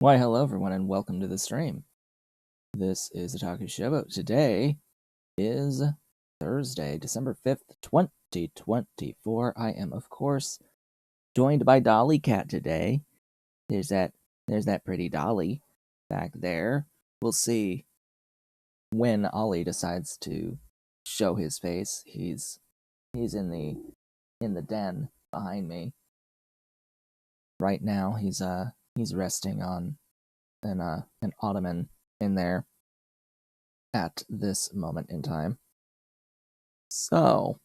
Why, hello everyone, and welcome to the stream. This is Otaku Show. Today is Thursday, December 5th, 2024. I am, of course, joined by Dolly Cat today. There's that pretty Dolly back there. We'll see when Ollie decides to show his face. He's in the den behind me. Right now, he's resting on an ottoman in there at this moment in time. So,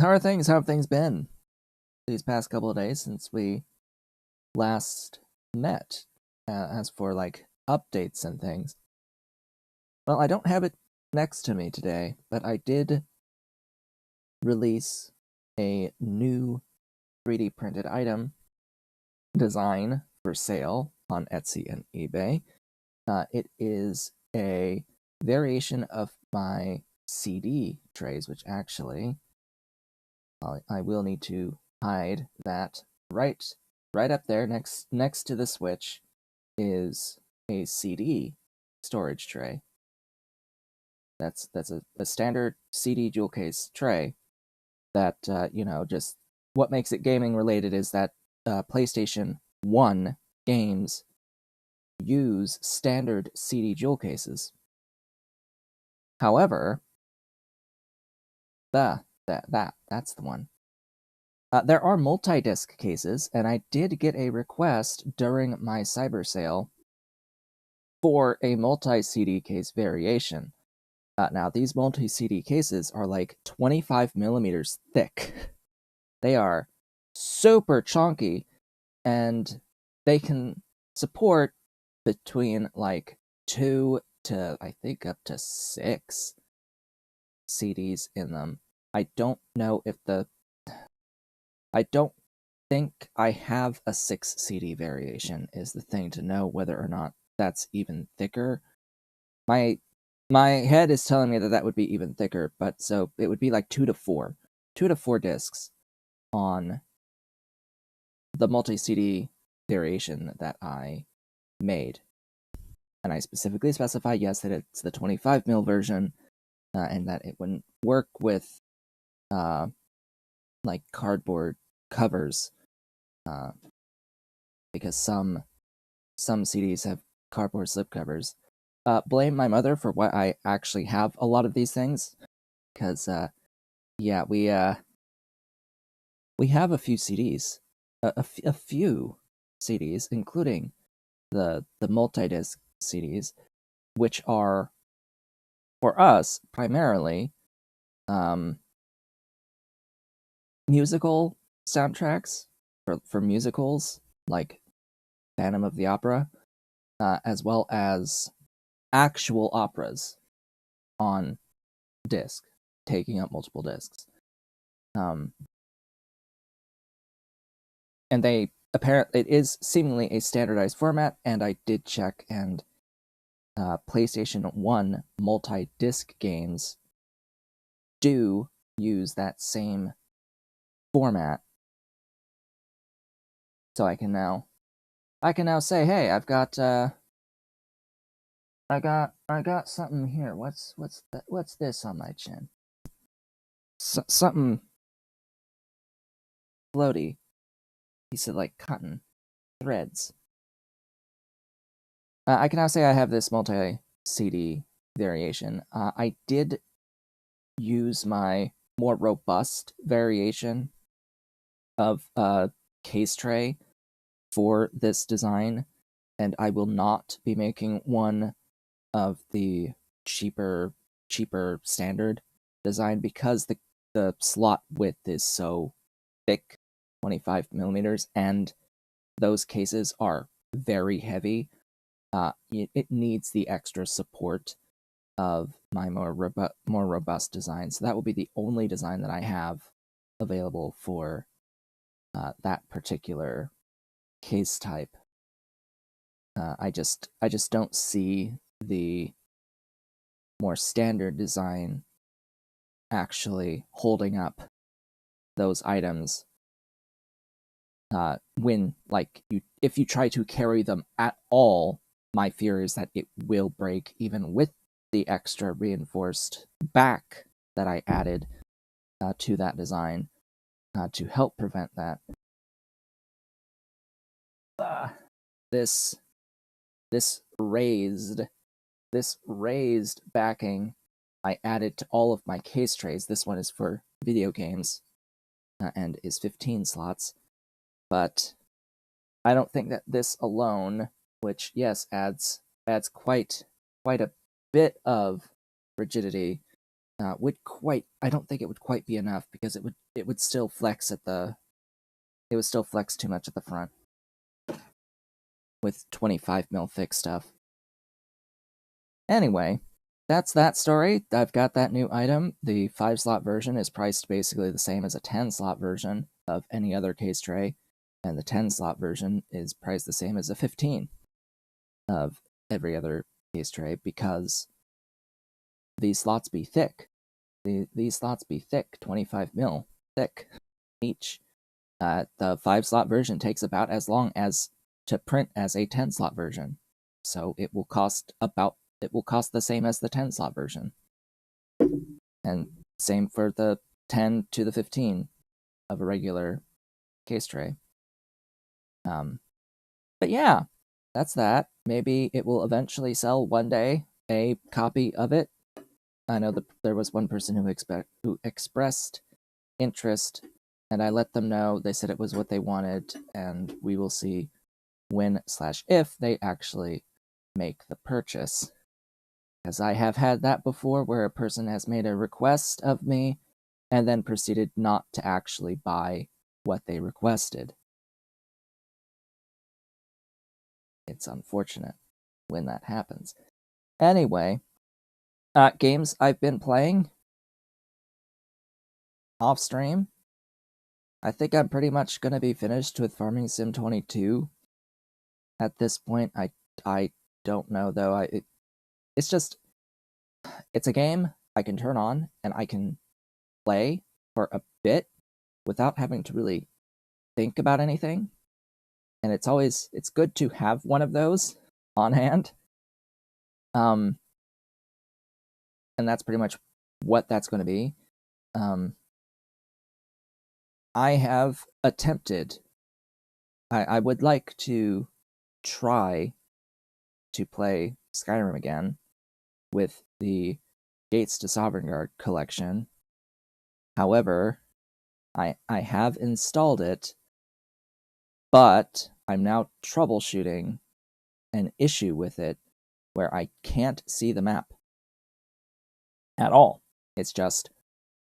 how are things? How have things been these past couple of days since we last met? As for like updates and things, well, I don't have it next to me today, but I did release a new 3D printed item design for sale on Etsy and eBay. It is a variation of my CD trays, which actually I will need to hide that. Right up there next to the switch is a CD storage tray. That's a standard CD jewel case tray that just what makes it gaming related is that PlayStation 1 games use standard CD jewel cases. However, that's the one. There are multi-disc cases, and I did get a request during my cyber sale for a multi-CD case variation. Now, these multi-CD cases are like 25 millimeters thick. They are super chunky, and they can support between like 2 to, I think, up to 6 CDs in them. I don't think I have a 6 CD variation is the thing to know whether or not that's even thicker. My head is telling me that would be even thicker, but so it would be like 2 to 4 discs on the multi-CD variation that I made. And I specifically specify, yes, that it's the 25 mil version, and that it wouldn't work with like cardboard covers, because some CDs have cardboard slipcovers. Blame my mother for why I actually have a lot of these things, because yeah, we have a few CDs, a few CDs, including the multi-disc CDs, which are for us primarily musical soundtracks for musicals like Phantom of the Opera, as well as actual operas on disc, taking up multiple discs. And it is seemingly a standardized format, and I did check, and PlayStation 1 multi-disc games do use that same format. So I can now say, hey, I got something here. What's this on my chin? Something floaty. He said like cotton threads. I can now say I have this multi-CD variation. I did use my more robust variation of case tray for this design, and I will not be making one of the cheaper standard design because the slot width is so thick, 25 millimeters, and those cases are very heavy. It needs the extra support of my more robust design. So that will be the only design that I have available for that particular case type. I just don't see the more standard design actually holding up those items when if you try to carry them at all, my fear is that it will break even with the extra reinforced back that I added to that design to help prevent that. This raised backing I added to all of my case trays. This one is for video games and is 15 slots, but I don't think that this alone, which yes adds quite a bit of rigidity, I don't think it would quite be enough, because it would still flex too much at the front with 25 mil thick stuff. Anyway, that's that story. I've got that new item. The 5-slot version is priced basically the same as a 10-slot version of any other case tray, and the 10-slot version is priced the same as a 15 of every other case tray, because these slots be thick. These slots be thick, 25 mil thick each. The 5-slot version takes about as long as to print as a 10-slot version, so it will cost the same as the 10-slot version, and same for the 10 to the 15 of a regular case tray. But yeah, that's that. Maybe it will eventually sell one day, a copy of it. I know that there was one person who expressed interest, and I let them know. They said it was what they wanted, and we will see when/if they actually make the purchase. Because I have had that before, where a person has made a request of me and then proceeded not to actually buy what they requested. It's unfortunate when that happens. Anyway, games I've been playing off stream. I think I'm pretty much going to be finished with Farming Sim 22 at this point. I don't know, though. It's a game I can turn on and I can play for a bit without having to really think about anything. And it's good to have one of those on hand. And that's pretty much what that's going to be. I have attempted, I would like to try to play Skyrim again with the Gates to Sovngarde collection. However, I have installed it, but I'm now troubleshooting an issue with it where I can't see the map at all. It's just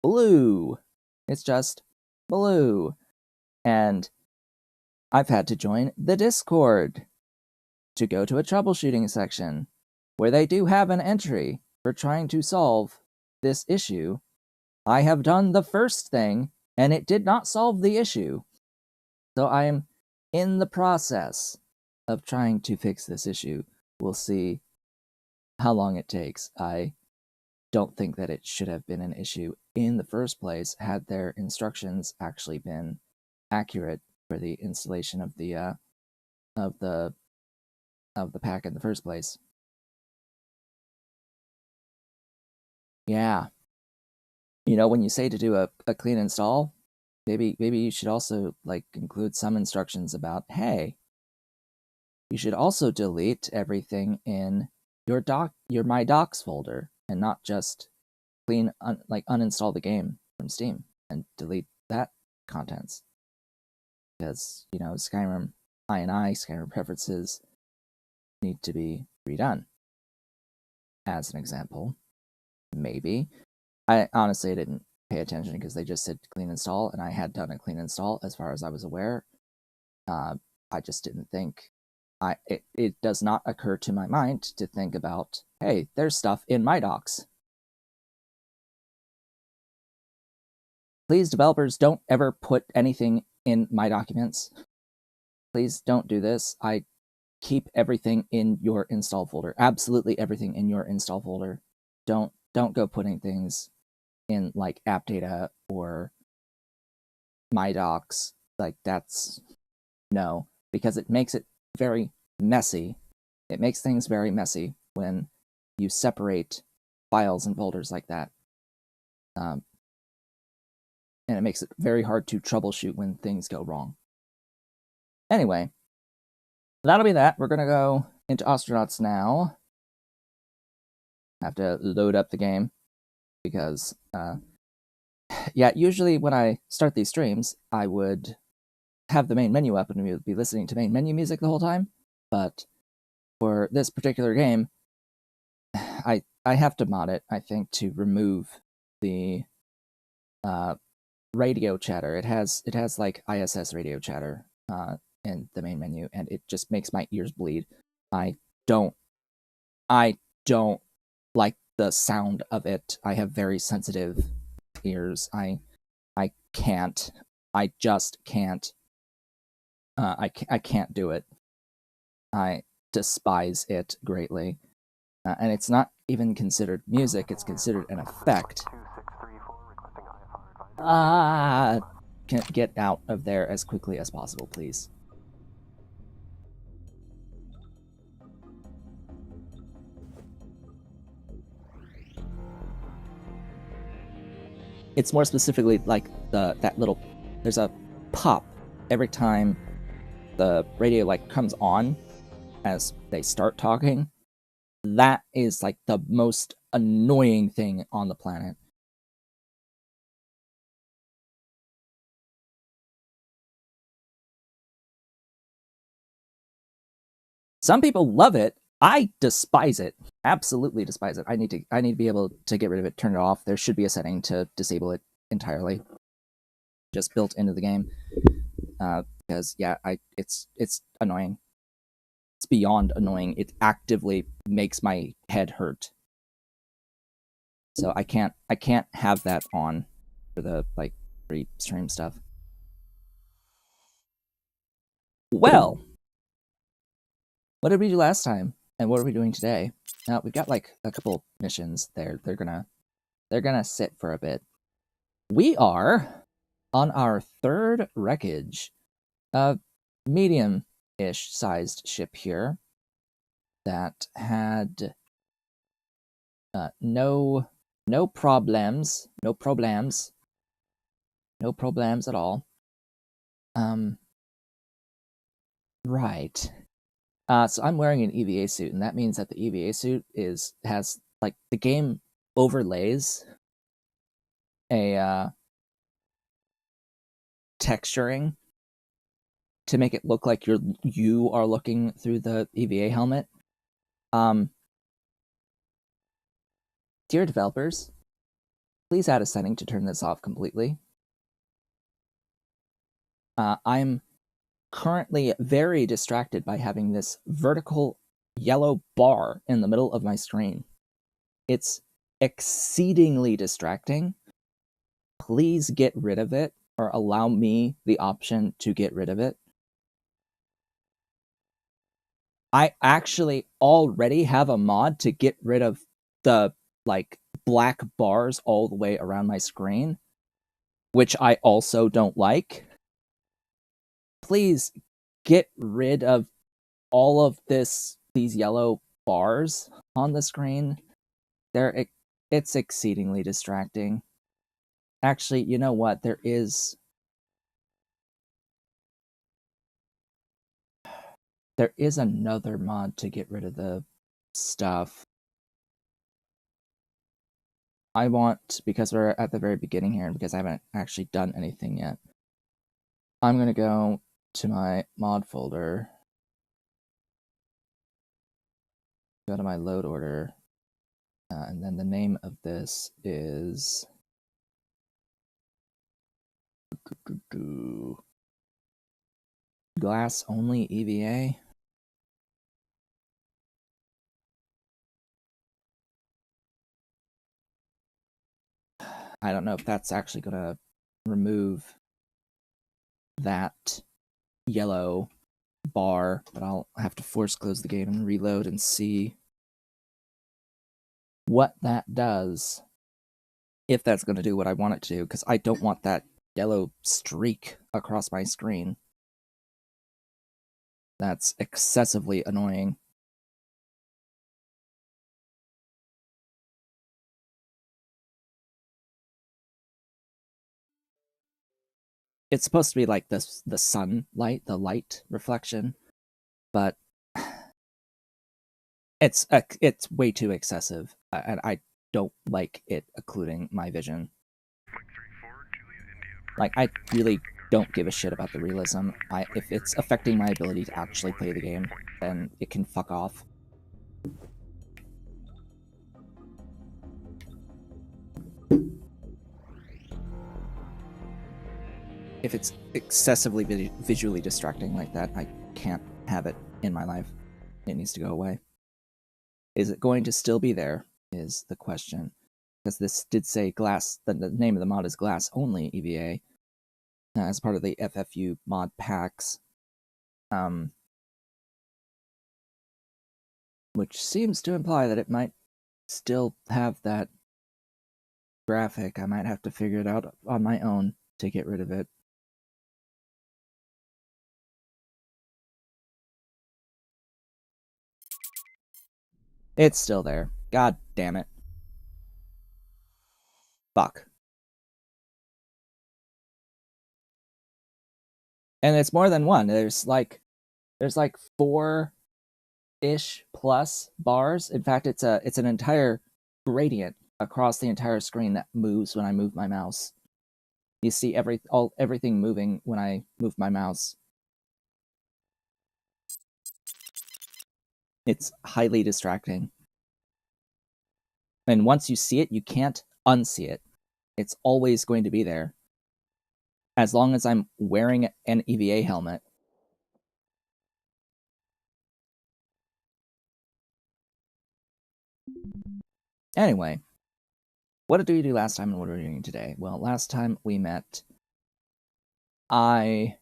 blue. It's just blue. And I've had to join the Discord to go to a troubleshooting section where they do have an entry for trying to solve this issue. I have done the first thing, and it did not solve the issue. So I am in the process of trying to fix this issue. We'll see how long it takes. I don't think that it should have been an issue in the first place had their instructions actually been accurate for the installation of the pack in the first place. Yeah. You know, when you say to do a clean install, maybe you should also include some instructions about, hey, you should also delete everything in your My Docs folder, and not just uninstall the game from Steam and delete that contents. Because, you know, Skyrim preferences need to be redone. As an example, maybe. I honestly didn't pay attention because they just said clean install, and I had done a clean install as far as I was aware. I just didn't think. It does not occur to my mind to think about, hey, there's stuff in my docs. Please, developers, don't ever put anything in my documents. Please don't do this. I keep everything in your install folder. Absolutely everything in your install folder. Don't go putting things in app data or my docs. That's No, because it makes it very messy. It makes things very messy when you separate files and folders like that. And it makes it very hard to troubleshoot when things go wrong. Anyway, that'll be that. We're going to go into Ostranauts now. I have to load up the game because, yeah, usually when I start these streams, I would have the main menu up and we would be listening to main menu music the whole time. But for this particular game, I have to mod it, I think, to remove the radio chatter. It has like ISS radio chatter in the main menu, and it just makes my ears bleed. I don't like the sound of it. I have very sensitive ears. I can't. I just can't. I can't do it. I despise it greatly. And it's not even considered music, it's considered an effect. Can get out of there as quickly as possible, please. It's more specifically like that little, there's a pop every time the radio like comes on as they start talking. That is like the most annoying thing on the planet. Some people love it. I despise it. Absolutely despise it. I need to be able to get rid of it, turn it off. There should be a setting to disable it entirely, just built into the game. Because yeah, it's annoying. It's beyond annoying. It actively makes my head hurt. So I can't have that on for the like free stream stuff. Well, what did we do last time, and what are we doing today? We've got like a couple missions there. They're gonna sit for a bit. We are on our third wreckage, a medium-ish sized ship here that had no problems at all. Right. So I'm wearing an EVA suit, and that means that the EVA suit has like the game overlays a texturing to make it look like you are looking through the EVA helmet. Dear developers, please add a setting to turn this off completely. I'm currently very distracted by having this vertical yellow bar in the middle of my screen. It's exceedingly distracting. Please get rid of it, or allow me the option to get rid of it. I actually already have a mod to get rid of the like black bars all the way around my screen, which I also don't like. Please get rid of all of these yellow bars on the screen. It's exceedingly distracting. Actually, you know what? There is another mod to get rid of the stuff. I want, because we're at the very beginning here, and because I haven't actually done anything yet, I'm going to go to my mod folder, go to my load order, and then the name of this is glass only EVA. I don't know if that's actually going to remove that yellow bar, but I'll have to force close the game and reload and see what that does. If that's going to do what I want it to do, because I don't want that yellow streak across my screen. That's excessively annoying. It's supposed to be like this, the sunlight, the light reflection, but it's way too excessive, and I don't like it occluding my vision. Like, I really don't give a shit about the realism. If it's affecting my ability to actually play the game, then it can fuck off. If it's excessively visually distracting like that, I can't have it in my life. It needs to go away. Is it going to still be there, is the question. Because this did say glass, the name of the mod is glass only EVA, as part of the FFU mod packs. Which seems to imply that it might still have that graphic. I might have to figure it out on my own to get rid of it. It's still there. God damn it. Fuck. And it's more than one. There's like 4-ish plus bars. In fact, it's an entire gradient across the entire screen that moves when I move my mouse. You see everything moving when I move my mouse. It's highly distracting. And once you see it, you can't unsee it. It's always going to be there. As long as I'm wearing an EVA helmet. Anyway, what did we do last time and what are we doing today? Well, last time we met, I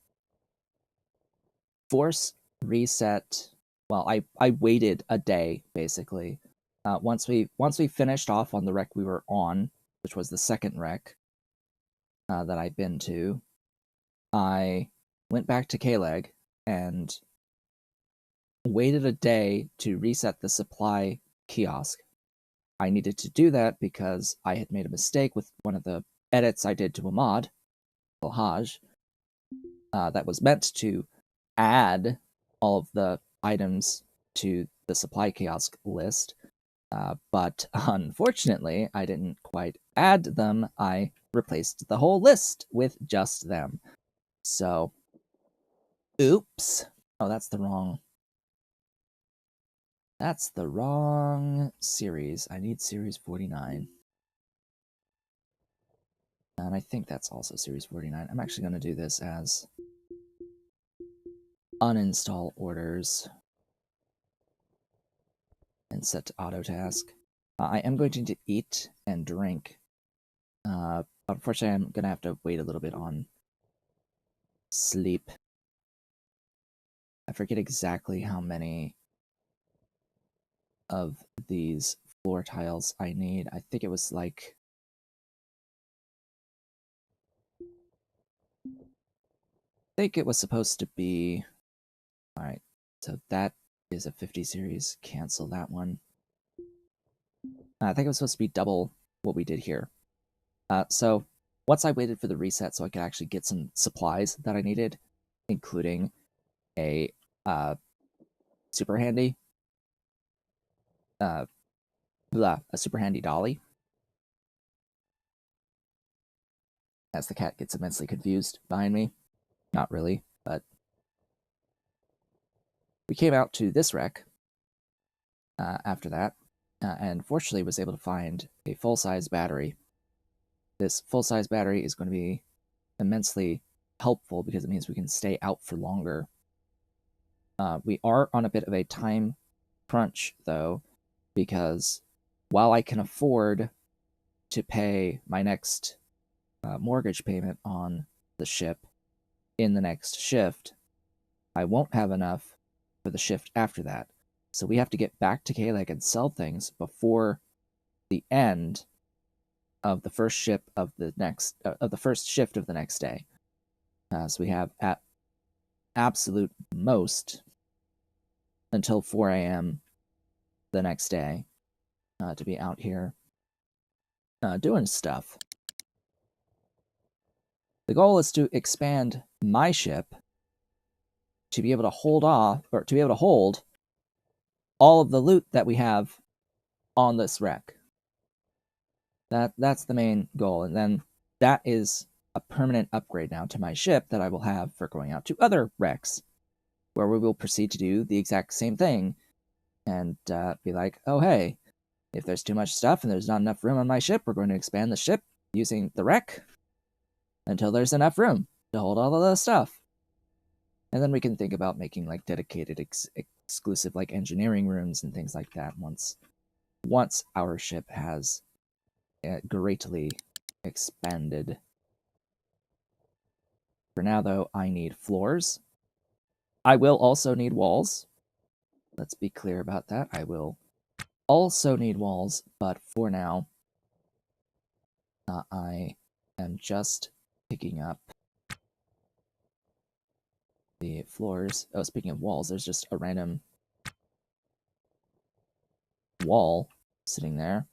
force reset. Well, I waited a day basically. Once we finished off on the wreck we were on, which was the second wreck that I'd been to, I went back to K-Leg and waited a day to reset the supply kiosk. I needed to do that because I had made a mistake with one of the edits I did to a mod, salvage, that was meant to add all of the items to the supply kiosk list, but unfortunately, I didn't quite add them. I replaced the whole list with just them. So, oops. Oh, that's the wrong series. I need series 49. And I think that's also series 49. I'm actually going to do this as uninstall orders and set to auto task. I am going to need to eat and drink. Unfortunately, I'm going to have to wait a little bit on sleep. I forget exactly how many of these floor tiles I need. I think it was like... I think it was supposed to be... Alright, so that is a 50 series. Cancel that one. I think it was supposed to be double what we did here. So once I waited for the reset so I could actually get some supplies that I needed, including a super handy a super handy dolly, as the cat gets immensely confused behind me. Not really, but we came out to this wreck after that, and fortunately was able to find a full-size battery. This full-size battery is going to be immensely helpful because it means we can stay out for longer. We are on a bit of a time crunch, though, because while I can afford to pay my next mortgage payment on the ship in the next shift, I won't have enough for the shift after that. So we have to get back to K-Leg and sell things before the end of the first shift of the next shift of the next day. So we have at absolute most until 4 a.m. the next day to be out here doing stuff. The goal is to expand my ship to be able to hold off, or to be able to hold all of the loot that we have on this wreck. That's the main goal, and then that is a permanent upgrade now to my ship that I will have for going out to other wrecks, where we will proceed to do the exact same thing, and be like, oh hey, if there's too much stuff and there's not enough room on my ship, we're going to expand the ship using the wreck until there's enough room to hold all of the stuff. And then we can think about making like dedicated exclusive like engineering rooms and things like that once our ship has greatly expanded. For now, though, I need floors. I will also need walls. Let's be clear about that. I will also need walls, but for now, I am just picking up the floors. Oh, speaking of walls, there's just a random wall sitting there.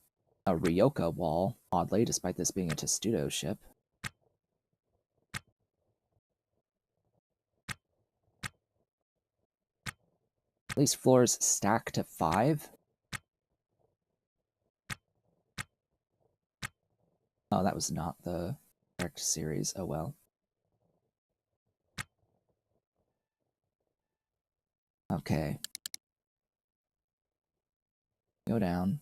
A Ryoka wall, oddly, despite this being a Testudo ship. These floors stack to 5. Oh, that was not the correct series. Oh well. Okay. Go down.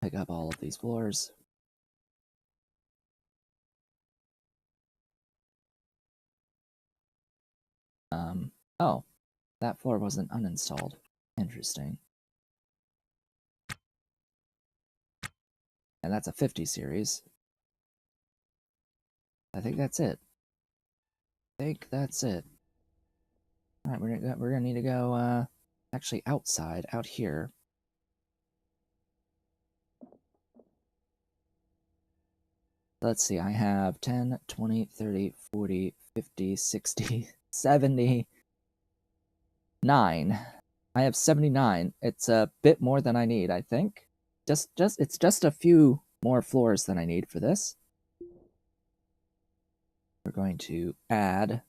Pick up all of these floors. Oh, that floor wasn't uninstalled. Interesting. And that's a 50 series. I think that's it. Alright, we're gonna need to go, actually outside, out here. Let's see, I have 10, 20, 30, 40, 50, 60, 70, 9. I have 79. It's a bit more than I need, I think. It's just a few more floors than I need for this. We're going to add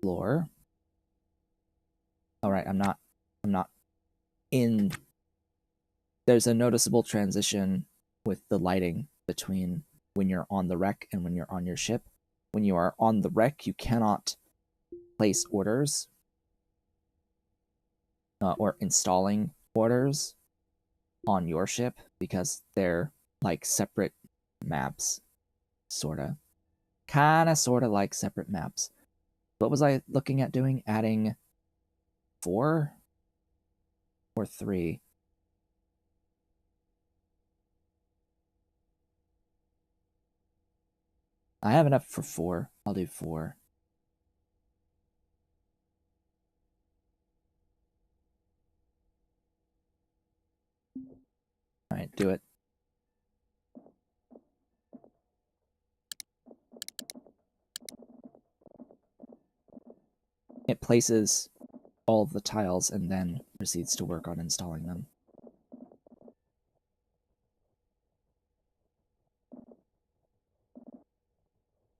floor. Alright, I'm not in. There's a noticeable transition with the lighting between when you're on the wreck and when you're on your ship. When you are on the wreck, you cannot place orders or installing orders on your ship because they're like separate maps, sorta. Kinda, sorta like separate maps. What was I looking at doing? Adding 4 or 3? I have enough for 4. I'll do 4. Alright, do it. It places all of the tiles and then proceeds to work on installing them.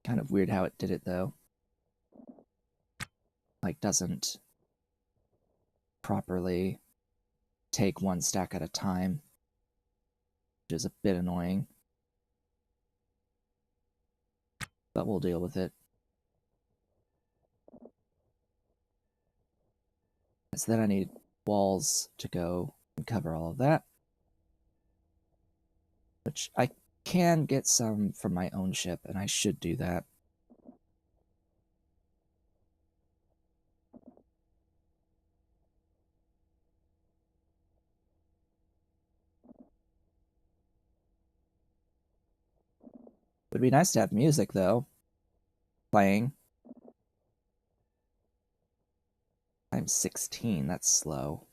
Kind of weird how it did it, though. Like, doesn't properly take one stack at a time, which is a bit annoying. But we'll deal with it. So then I need walls to go and cover all of that. Which I can get some from my own ship, and I should do that. It would be nice to have music, though, playing. I'm 16, that's slow.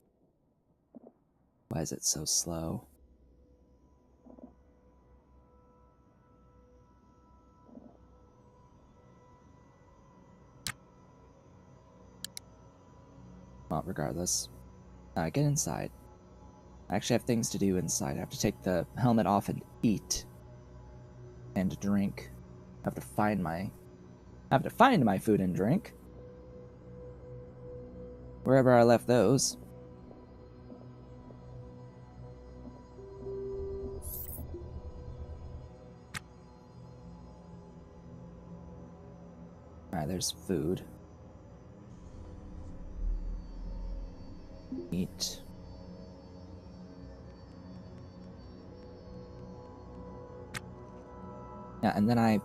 Why is it so slow? Well, regardless. Get inside. I actually have things to do inside. I have to take the helmet off and eat. And drink. I have to find my food and drink. Wherever I left those. Alright, there's food. Eat. Yeah, and then I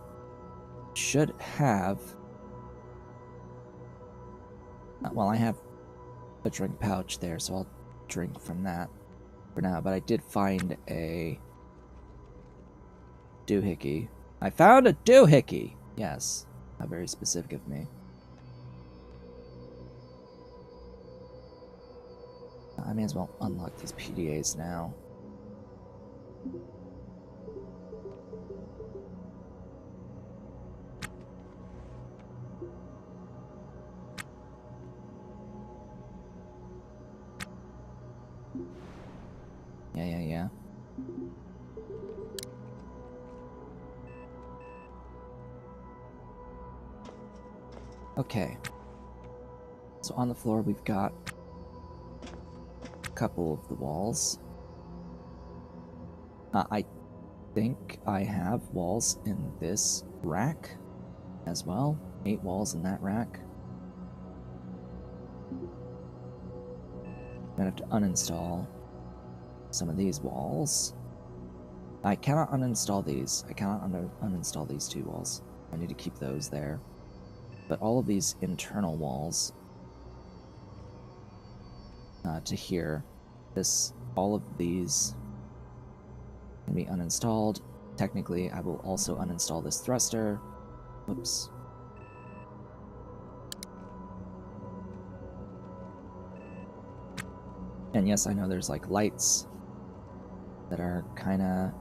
should have... Well, I have a drink pouch there, so I'll drink from that for now. But I did find a doohickey. I found a doohickey! Yes, how very specific of me. I may as well unlock these PDAs now. Yeah. Okay. So on the floor we've got a couple of the walls. I think I have walls in this rack as well. 8 walls in that rack. I'm gonna have to uninstall some of these walls. I cannot uninstall these. I cannot uninstall these 2 walls. I need to keep those there. But all of these internal walls to here, all of these can be uninstalled. Technically, I will also uninstall this thruster. Whoops. And yes, I know there's like lights that are kind of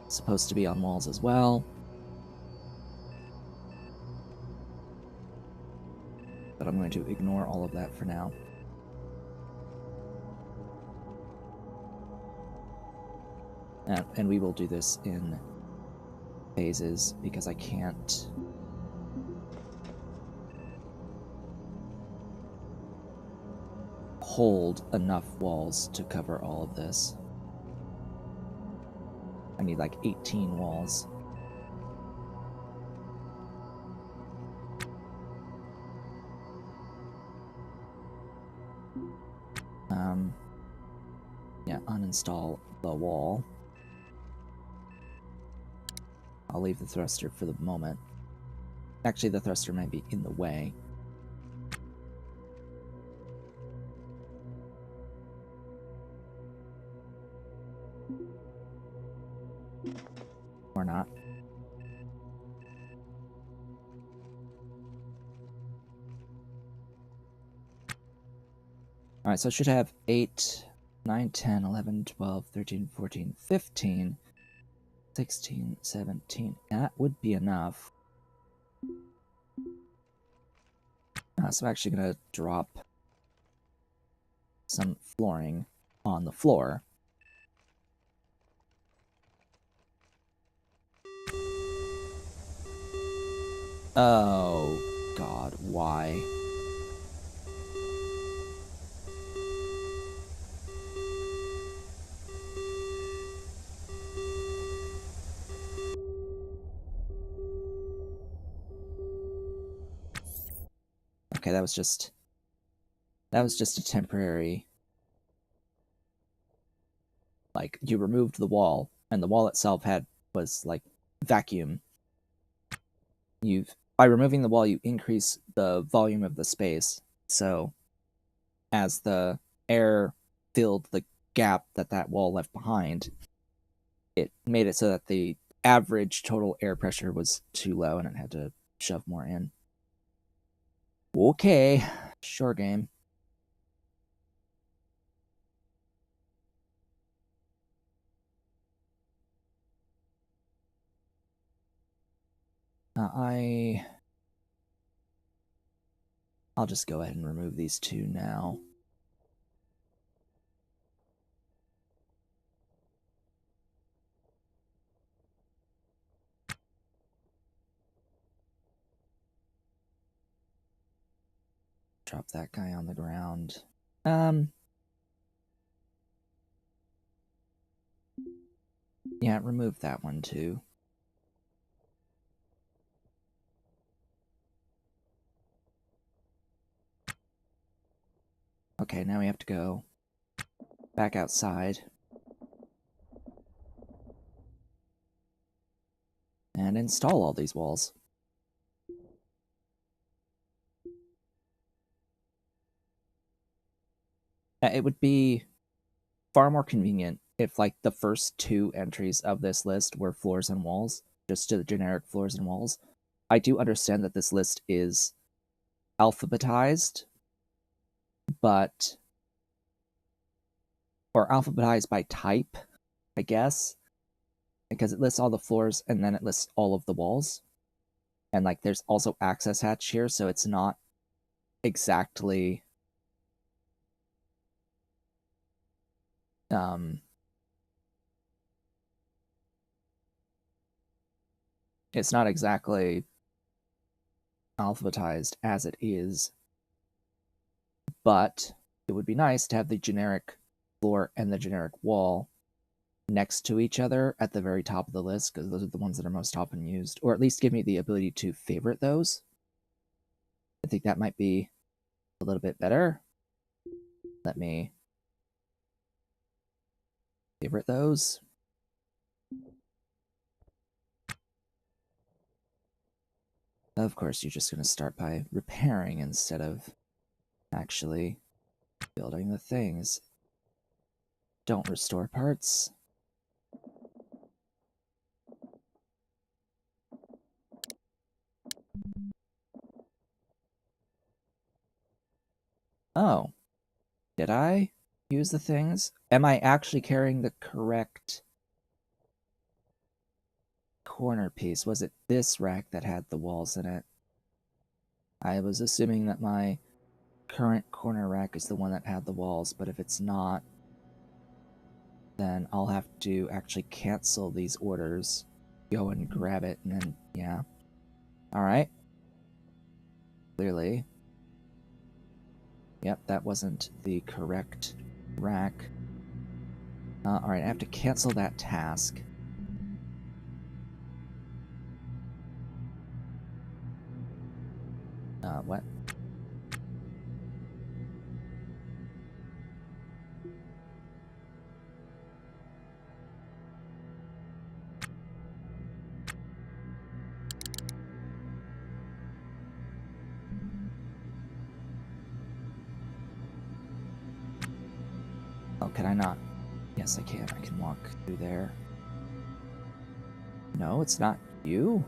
supposed to be on walls as well. But I'm going to ignore all of that for now. And we will do this in phases because I can't hold enough walls to cover all of this. I need like 18 walls. Yeah, uninstall the wall. I'll leave the thruster for the moment. Actually, the thruster might be in the way. Or not. Alright, so I should have 8, 9, 10, 11, 12, 13, 14, 15, 16, 17. That would be enough. So I'm actually going to drop some flooring on the floor. Oh, God, why? Okay, that was just a temporary, like, you removed the wall, and the wall itself was like vacuum. By removing the wall, you increase the volume of the space. So as the air filled the gap that wall left behind, it made it so that the average total air pressure was too low and it had to shove more in. Okay, sure game. I I'll just go ahead and remove these two now. Drop that guy on the ground. Yeah, remove that one too. Okay, now we have to go back outside and install all these walls. It would be far more convenient if, like, the first two entries of this list were floors and walls, just to the generic floors and walls. I do understand that this list is alphabetized, but... or alphabetized by type, I guess, because it lists all the floors and then it lists all of the walls. And, like, there's also access hatch here, so it's not exactly... it's not exactly alphabetized as it is, but it would be nice to have the generic floor and the generic wall next to each other at the very top of the list, because those are the ones that are most often used, or at least give me the ability to favorite those. I think that might be a little bit better. Let me favorite those. Of course, you're just going to start by repairing instead of actually building the things. Don't restore parts. Oh, did I use the things? Am I actually carrying the correct corner piece? Was it this rack that had the walls in it? I was assuming that my current corner rack is the one that had the walls, but if it's not, then I'll have to actually cancel these orders, go and grab it, and then, yeah. Alright. Clearly. Yep, that wasn't the correct rack. Alright, I have to cancel that task. What? Oh, can I not? Yes, I can. I can walk through there. No, it's not you?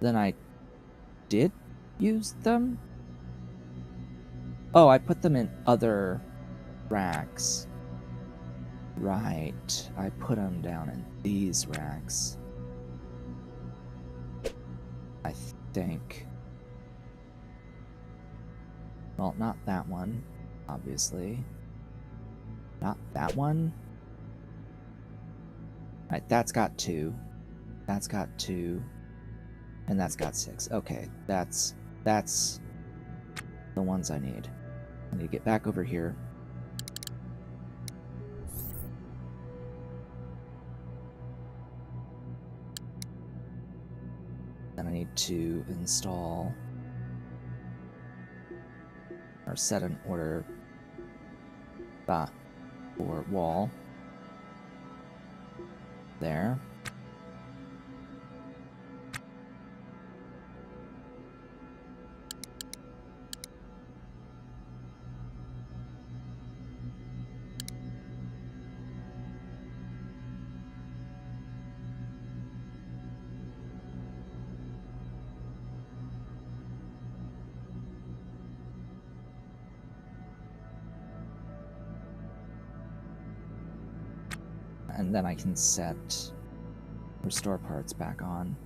Then I did use them? Oh, I put them in other racks. Right. I put them down in these racks. I think. Well, not that one, obviously. Not that one. Right, that's got 2. That's got 2. And that's got 6. Okay, that's the ones I need. I need to get back over here. Then I need to install or set an order for wall. There. And then I can set restore parts back on.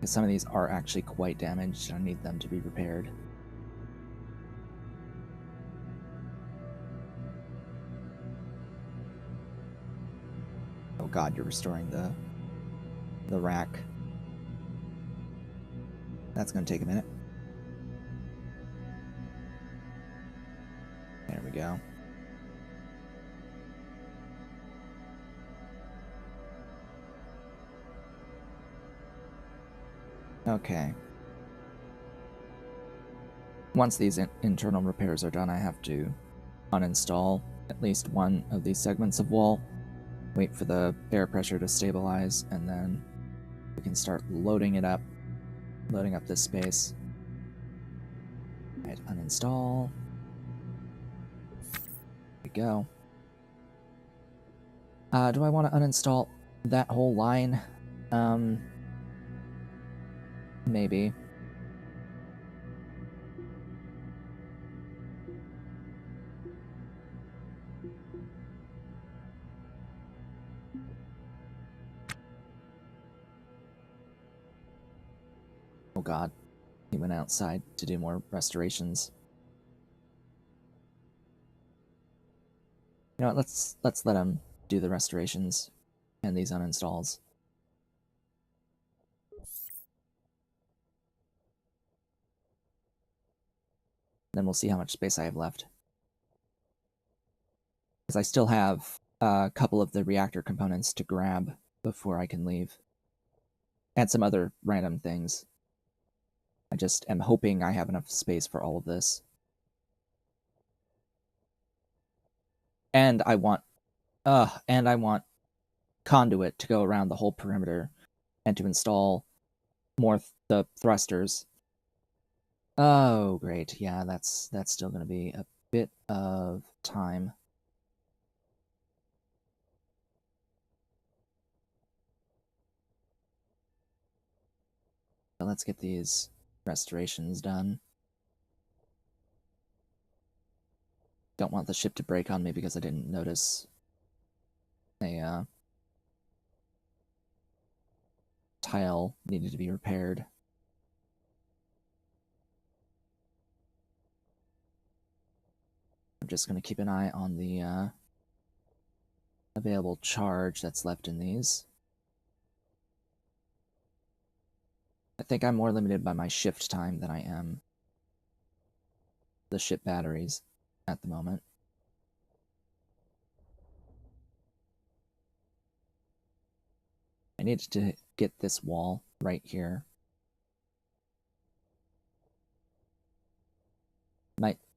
Because some of these are actually quite damaged, and I need them to be repaired. Oh god, you're restoring the rack. That's going to take a minute. There we go. Okay. Once these internal repairs are done, I have to uninstall at least one of these segments of wall, wait for the air pressure to stabilize, and then we can start loading up this space. Right, uninstall. There we go. Do I want to uninstall that whole line? Maybe. Oh god, he went outside to do more restorations. You know what, let's let him do the restorations and these uninstalls. Then we'll see how much space I have left. Because I still have a couple of the reactor components to grab before I can leave. And some other random things. I just am hoping I have enough space for all of this. And I want conduit to go around the whole perimeter and to install more the thrusters. Oh, great. Yeah, that's still going to be a bit of time. But let's get these restorations done. Don't want the ship to break on me because I didn't notice a tile needed to be repaired. I'm just going to keep an eye on the available charge that's left in these. I think I'm more limited by my shift time than I am the ship batteries at the moment. I need to get this wall right here.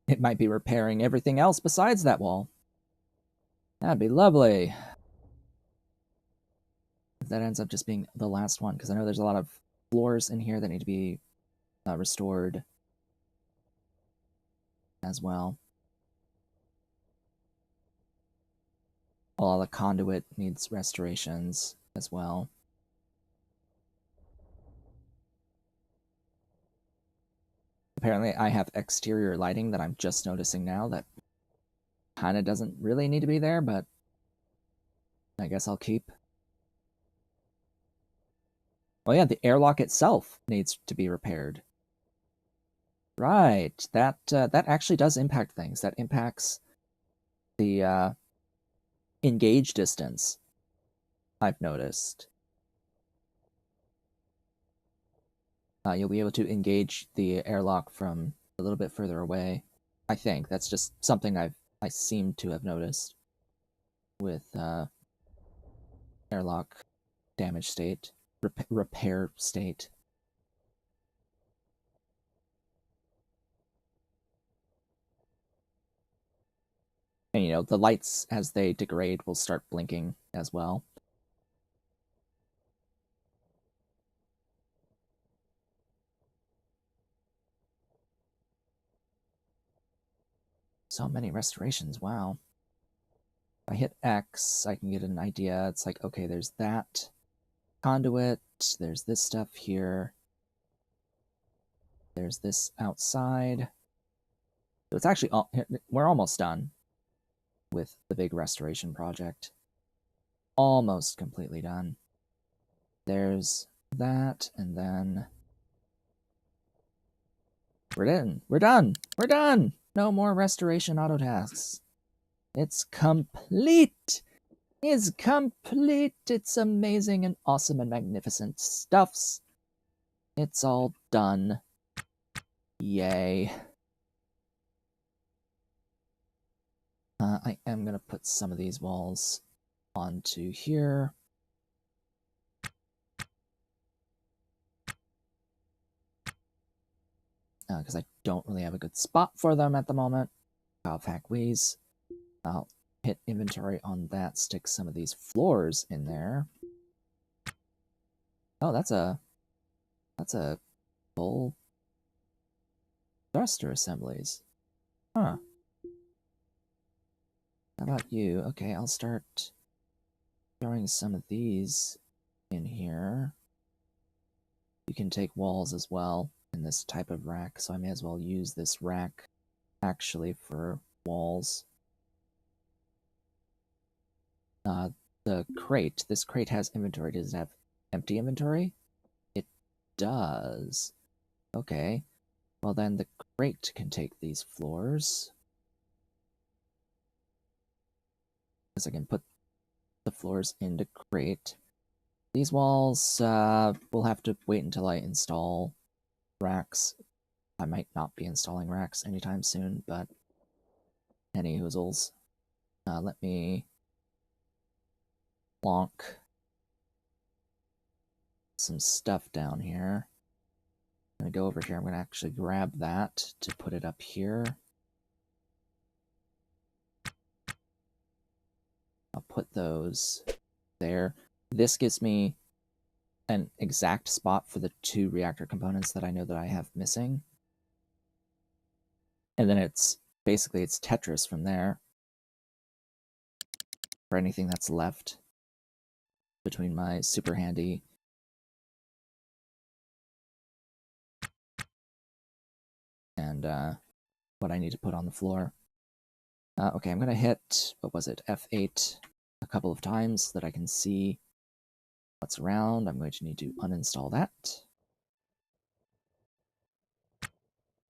It might be repairing everything else besides that wall. That'd be lovely. If that ends up just being the last one, because I know there's a lot of floors in here that need to be restored as well. All the conduit needs restorations as well. Apparently I have exterior lighting that I'm just noticing now that kind of doesn't really need to be there, but I guess I'll keep. Oh yeah, the airlock itself needs to be repaired. Right, that actually does impact things. That impacts the engage distance, I've noticed. You'll be able to engage the airlock from a little bit further away. I think that's just something I seem to have noticed with airlock damage state, repair state. And you know, the lights as they degrade will start blinking as well. So many restorations, wow. If I hit X, I can get an idea. It's like, okay, there's that conduit, there's this stuff here, there's this outside. So it's actually, we're almost done with the big restoration project. Almost completely done. There's that, and then we're in. We're done. We're done. No more restoration auto tasks. It's complete. It's complete. It's amazing and awesome and magnificent stuffs. It's all done. Yay. I am going to put some of these walls onto here. Because I don't really have a good spot for them at the moment. Wheeze. I'll hit inventory on that, stick some of these floors in there. Oh, that's a full thruster assemblies. Huh. How about you? Okay, I'll start throwing some of these in here. You can take walls as well in this type of rack, so I may as well use this rack actually for walls. The crate. This crate has inventory. Does it have empty inventory? It does. Okay. Well, then the crate can take these floors. Because I can put the floors into crate. These walls, we'll have to wait until I install racks. I might not be installing racks anytime soon, but any hoozles. Let me plonk some stuff down here. I'm going to go over here. I'm going to actually grab that to put it up here. I'll put those there. This gives me an exact spot for the 2 reactor components that I know that I have missing. And then it's basically it's Tetris from there for anything that's left between my super handy and what I need to put on the floor. Okay, I'm going to hit, what was it, F8 a couple of times so that I can see what's around. I'm going to need to uninstall that.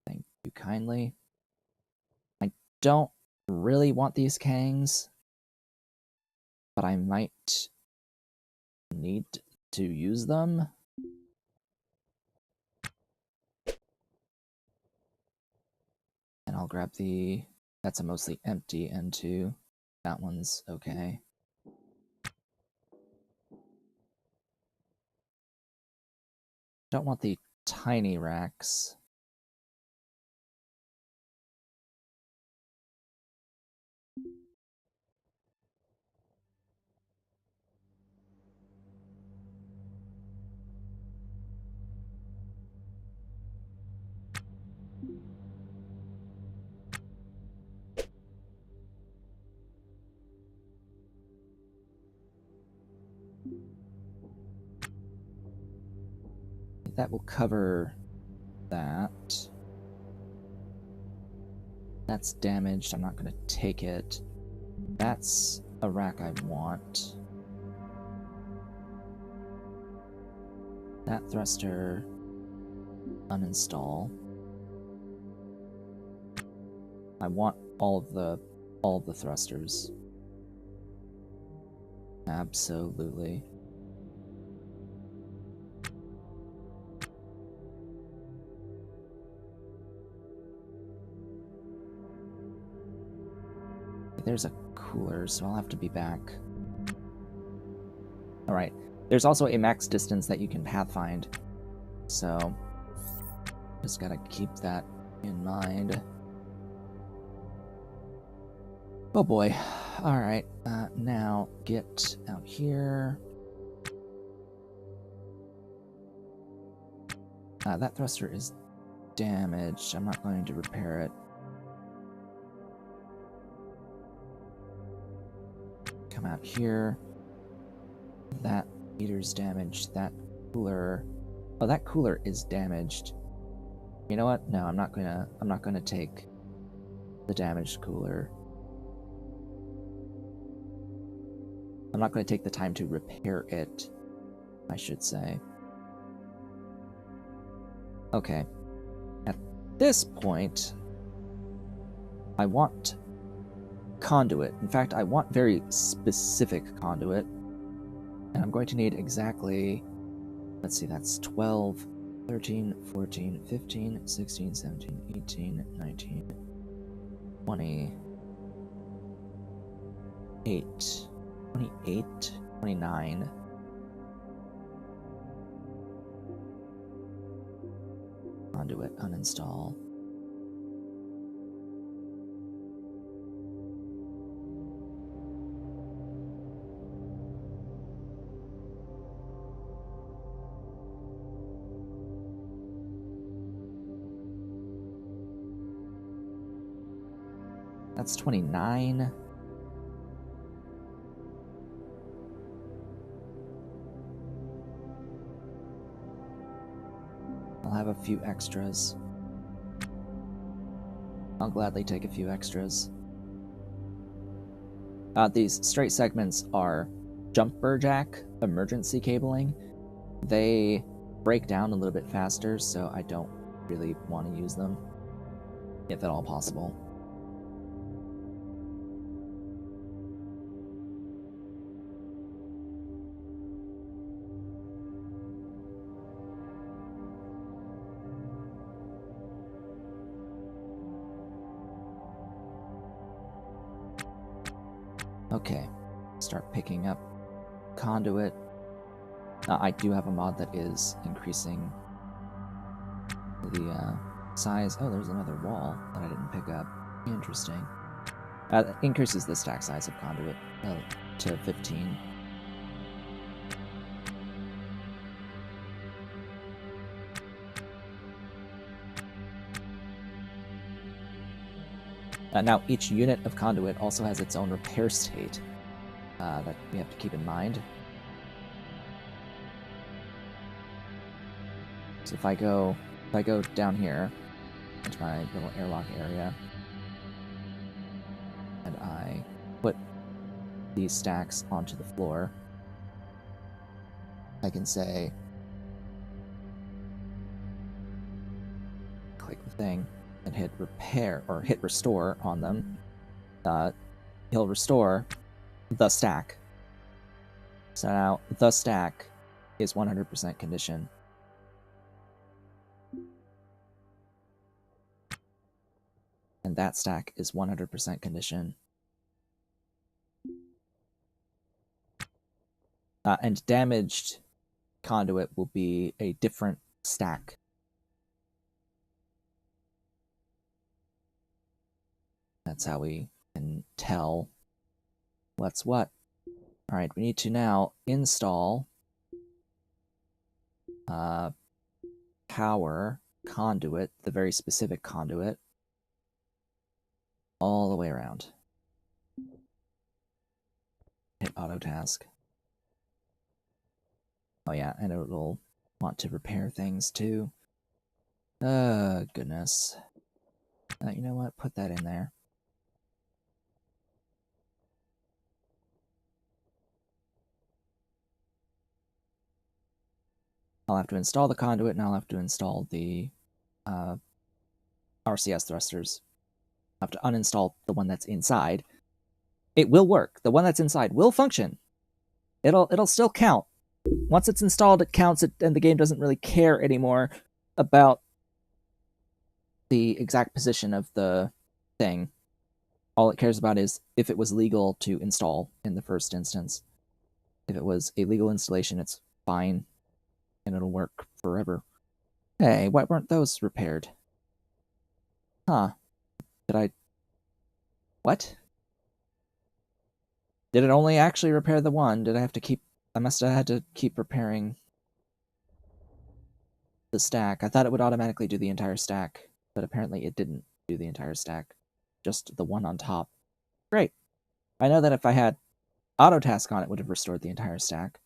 Thank you kindly. I don't really want these Kangs, but I might need to use them. And I'll grab the... That's a mostly empty N2. That one's okay. Don't want the tiny racks. That will cover that. That's damaged. I'm not going to take it. That's a rack I want. That thruster, uninstall. I want all of the thrusters. Absolutely. There's a cooler, so I'll have to be back. Alright. There's also a max distance that you can pathfind, so just gotta keep that in mind. Oh boy. Alright, now get out here. That thruster is damaged. I'm not going to repair it. Come out here. That meter's damaged. That cooler... Oh, that cooler is damaged. You know what? No, I'm not gonna take the damaged cooler. I'm not gonna take the time to repair it, I should say. Okay. At this point, I want conduit. In fact, I want very specific conduit. And I'm going to need exactly, let's see, that's 12, 13, 14, 15, 16, 17, 18, 19, 20, 28, 29. Conduit, uninstall. That's 29. I'll have a few extras. I'll gladly take a few extras. These straight segments are jumper jack emergency cabling. They break down a little bit faster, so I don't really want to use them, if at all possible. Okay, start picking up conduit. I do have a mod that is increasing the size. Oh, there's another wall that I didn't pick up. Interesting. Increases the stack size of conduit to 15. Now, each unit of conduit also has its own repair state that we have to keep in mind. So if I go down here into my little airlock area, and I put these stacks onto the floor, I can say, click the thing, and hit repair, or hit restore on them. He'll restore the stack. So now the stack is 100% condition. And that stack is 100% condition. And damaged conduit will be a different stack. That's how we can tell what's what. Alright, we need to now install power conduit, the very specific conduit, all the way around. Hit auto task. Oh yeah, and it'll want to repair things too. Goodness. You know what? Put that in there. I'll have to install the conduit, and I'll have to install the RCS thrusters. I'll have to uninstall the one that's inside. It will work. The one that's inside will function. It'll still count. Once it's installed, it counts, and the game doesn't really care anymore about the exact position of the thing. All it cares about is if it was legal to install in the first instance. If it was a legal installation, it's fine, and it'll work forever. Hey, why weren't those repaired? Huh. Did I... What? Did it only actually repair the one? Did I have to keep... I must have had to keep repairing the stack. I thought it would automatically do the entire stack, but apparently it didn't do the entire stack. Just the one on top. Great. I know that if I had auto task on, it would have restored the entire stack.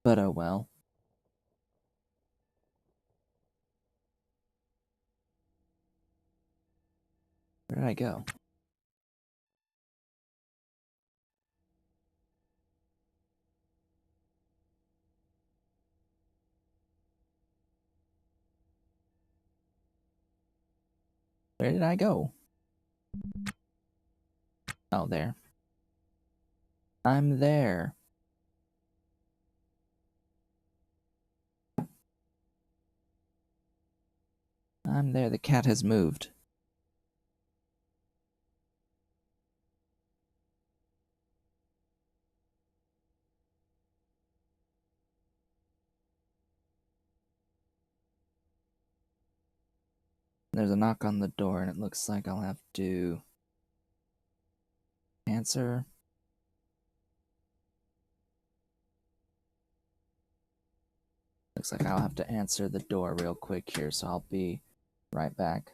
But oh well. Where did I go? Where did I go? Oh, there. I'm there. I'm there. The cat has moved. There's a knock on the door, and it looks like I'll have to answer. Looks like I'll have to answer the door real quick here, so I'll be right back.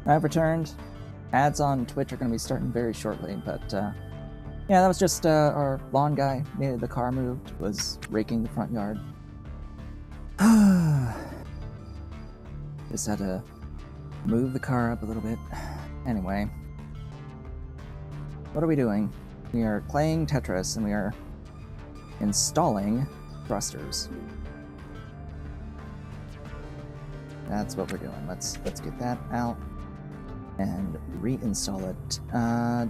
I've returned. Ads on Twitch are going to be starting very shortly, but yeah, that was just our lawn guy needed the car moved, was raking the front yard. Just had to move the car up a little bit. Anyway, what are we doing? We are playing Tetris and we are installing thrusters. That's what we're doing. Let's get that out and reinstall it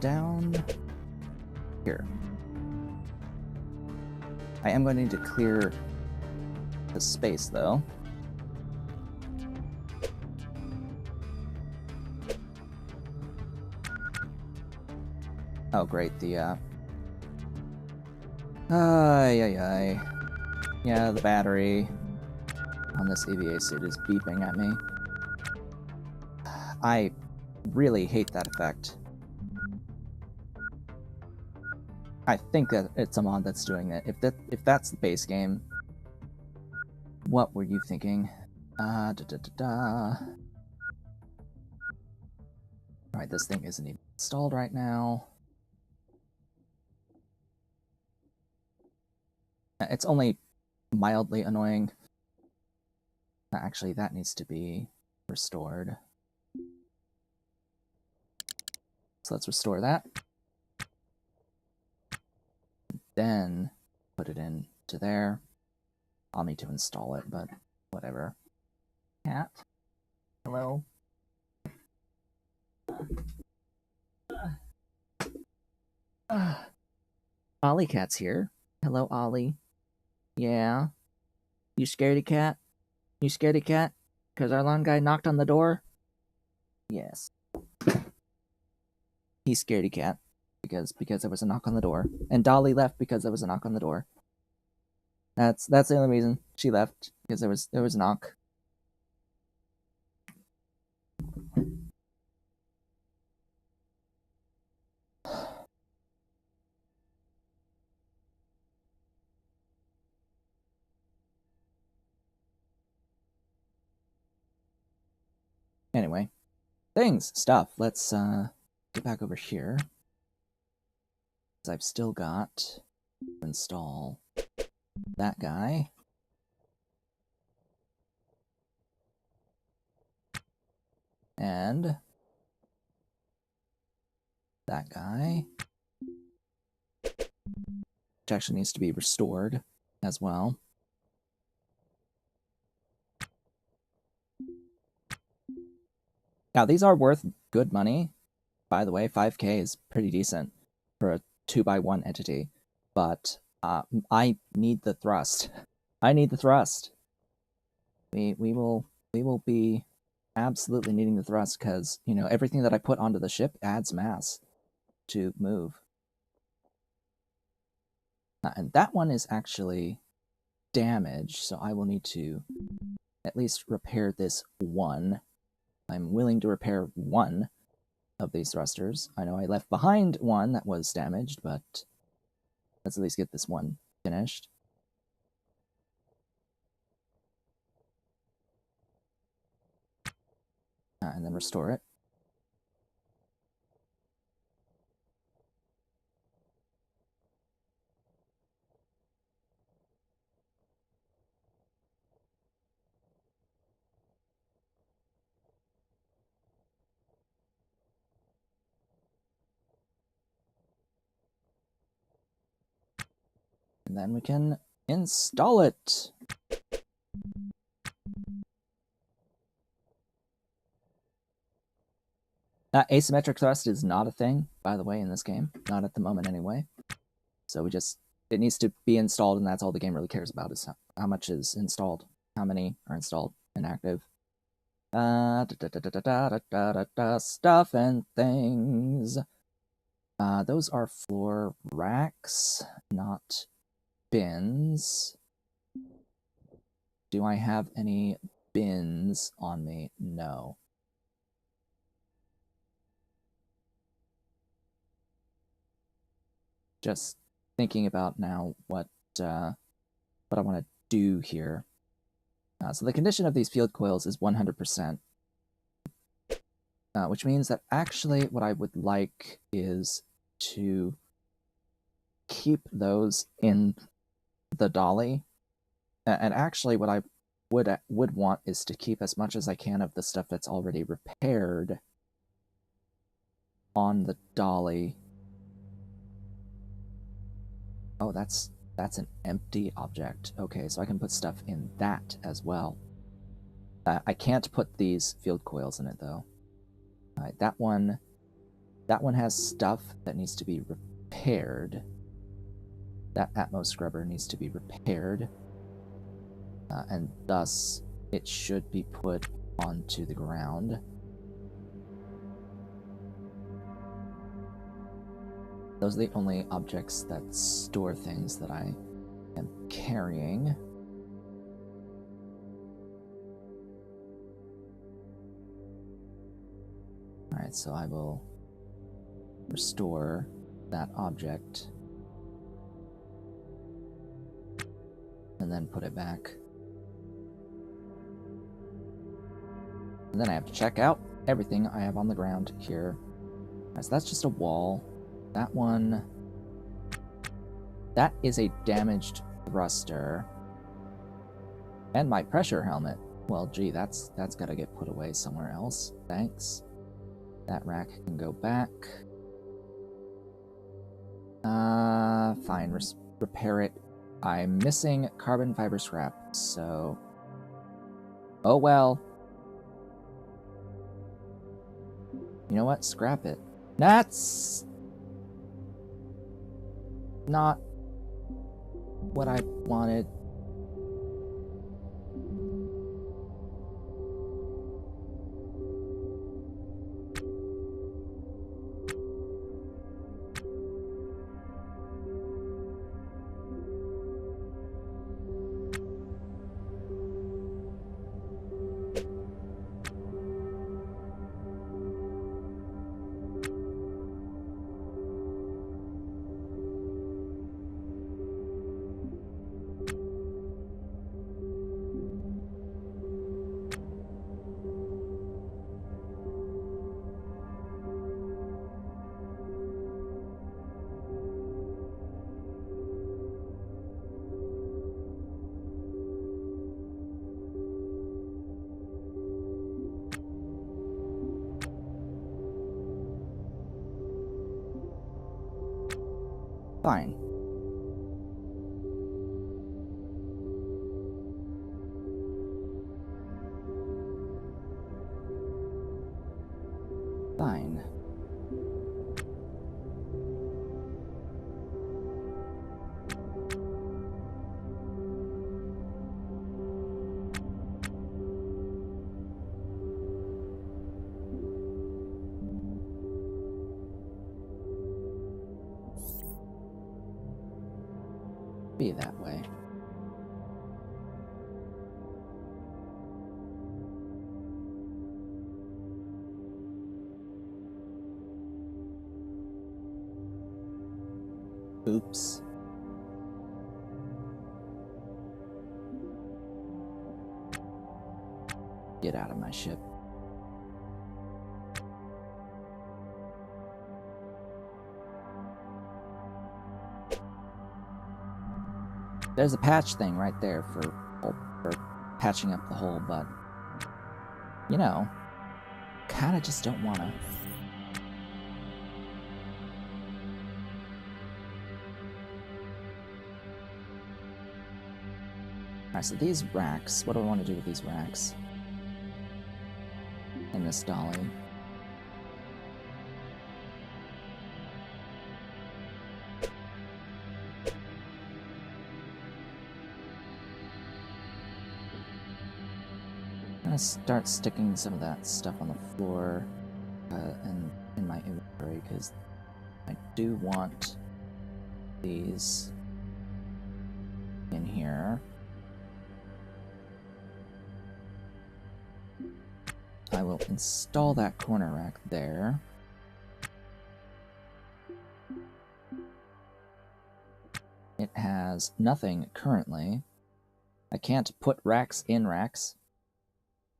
down here. I am going to need to clear the space though. Oh great, the yeah, the battery on this EVA suit is beeping at me. I really hate that effect. I think that it's a mod that's doing it. If that's the base game, what were you thinking? Alright, this thing isn't even installed right now. It's only mildly annoying. Actually, that needs to be restored. So let's restore that. Then put it into there. I'll need to install it, but whatever. Cat. Hello. Ollie Cat's here. Hello, Ollie. Yeah. You scaredy cat? You scaredy cat? Because our lawn guy knocked on the door? Yes. He's scaredy cat. Because there was a knock on the door. And Dolly left because there was a knock on the door. That's the only reason she left. Because there was a knock. Anyway, stuff. Let's get back over here. Because I've still got to install that guy. And that guy. Which actually needs to be restored as well. Now, these are worth good money. By the way, 5K is pretty decent for a 2x1 entity. But I need the thrust. I need the thrust. We will be absolutely needing the thrust because, you know, everything that I put onto the ship adds mass to move. And that one is actually damaged, so I will need to at least repair this one. I'm willing to repair one of these thrusters. I know I left behind one that was damaged, but let's at least get this one finished. And then restore it. And then we can install it. Asymmetric thrust is not a thing, by the way, in this game. Not at the moment, anyway. So it needs to be installed, and that's all the game really cares about, is how much is installed. How many are installed and active. Stuff and things. Those are floor racks, not bins. Do I have any bins on me? No. Just thinking about now what I want to do here. So the condition of these field coils is 100%. which means that actually what I would like is to keep those in the dolly. And actually what I would want is to keep as much as I can of the stuff that's already repaired on the dolly. Oh, that's an empty object. Okay, so I can put stuff in that as well. I can't put these field coils in it though. Alright, that one has stuff that needs to be repaired. That Atmos scrubber needs to be repaired. And thus, it should be put onto the ground. Those are the only objects that store things that I am carrying. Alright, so I will restore that object. And then put it back. And then I have to check out everything I have on the ground here. Alright, so that's just a wall. That one... That is a damaged thruster. And my pressure helmet. Well, gee, that's gotta get put away somewhere else. Thanks. That rack can go back. Fine. Repair it. I'm missing carbon fiber scrap, so... Oh well. You know what? Scrap it. That's... not what I wanted. Fine. Fine. Be that way. Oops. Get out of my ship. There's a patch thing right there for patching up the hole, but, you know, kinda just don't wanna. Alright, so these racks, what do I want to do with these racks? And this dolly. I'm gonna start sticking some of that stuff on the floor and in my inventory, because I do want these in here. I will install that corner rack there. It has nothing currently. I can't put racks in racks.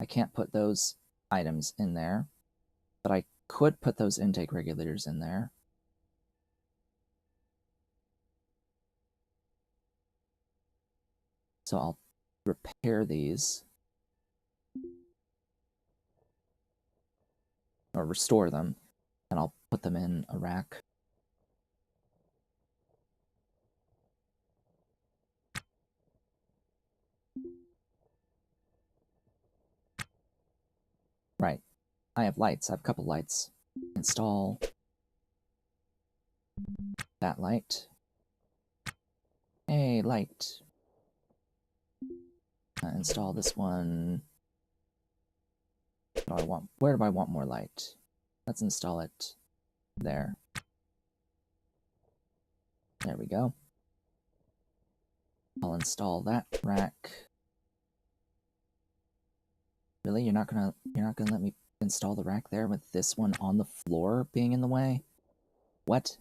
I can't put those items in there. But I could put those intake regulators in there. So I'll repair these. Or restore them. And I'll put them in a rack. Right. I have lights. I have a couple lights. Install that light. Hey, light. Install this one. Where do I want more light? Let's install it there. There we go. I'll install that rack. Really? You're not gonna let me install the rack there with this one on the floor being in the way? What?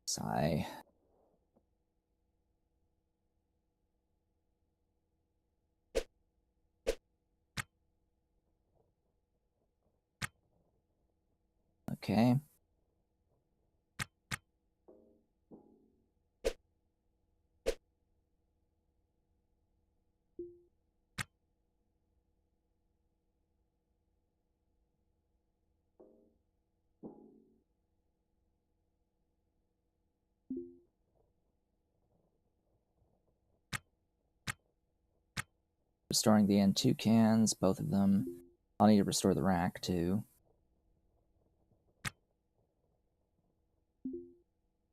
Sigh. Okay. Restoring the N2 cans, both of them. I'll need to restore the rack too.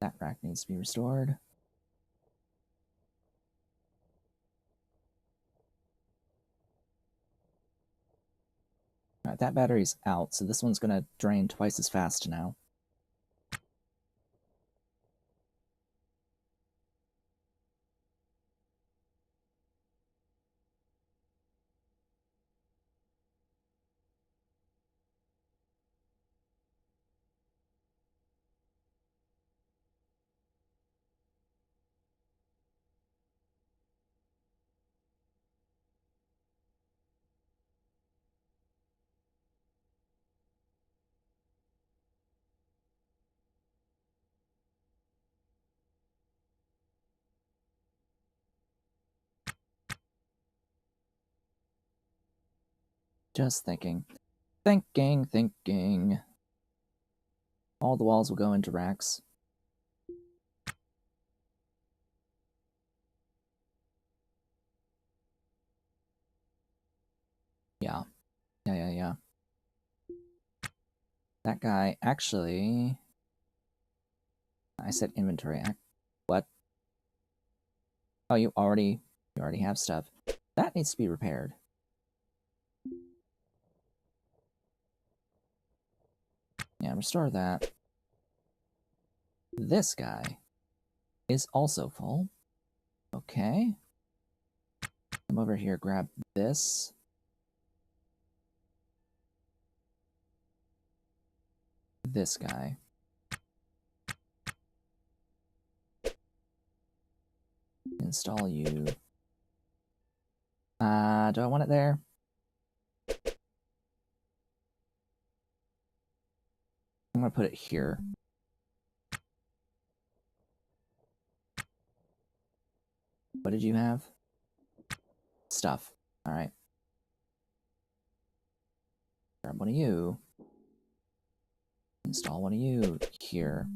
That rack needs to be restored. Alright, that battery's out, so this one's gonna drain twice as fast now. Just thinking. Thinking. All the walls will go into racks. Yeah. Yeah. That guy, actually... I said inventory. What? Oh, you already have stuff. That needs to be repaired. Yeah, restore that. This guy is also full. Okay. Come over here, grab this. This guy. Install you. Do I want it there? I'm gonna put it here. What did you have? Stuff. Alright. Grab one of you. Install one of you here.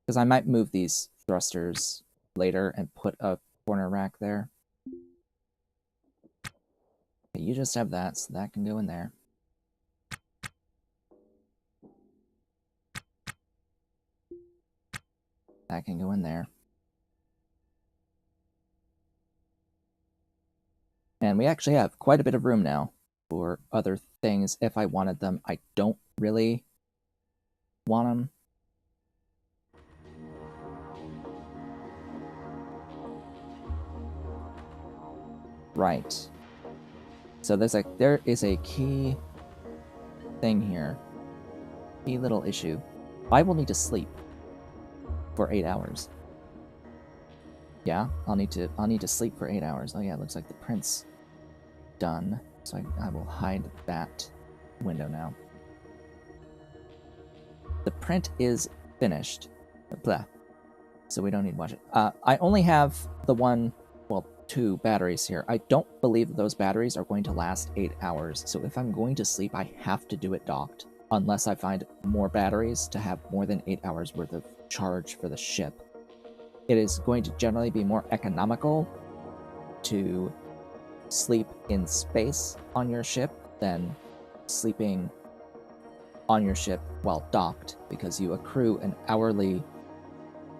Because I might move these thrusters later and put a corner rack there. Okay, you just have that, so that can go in there. That can go in there. And we actually have quite a bit of room now for other things if I wanted them. I don't really want them. Right. So there is a key thing here. key little issue. I will need to sleep for 8 hours. Yeah, I'll need to sleep for 8 hours. Oh yeah, it looks like the print's done. So I will hide that window now. The print is finished. Blah. So we don't need to watch it. I only have the two batteries here. I don't believe those batteries are going to last 8 hours. So if I'm going to sleep, I have to do it docked. Unless I find more batteries to have more than 8 hours worth of charge for the ship. It is going to generally be more economical to sleep in space on your ship than sleeping on your ship while docked, because you accrue an hourly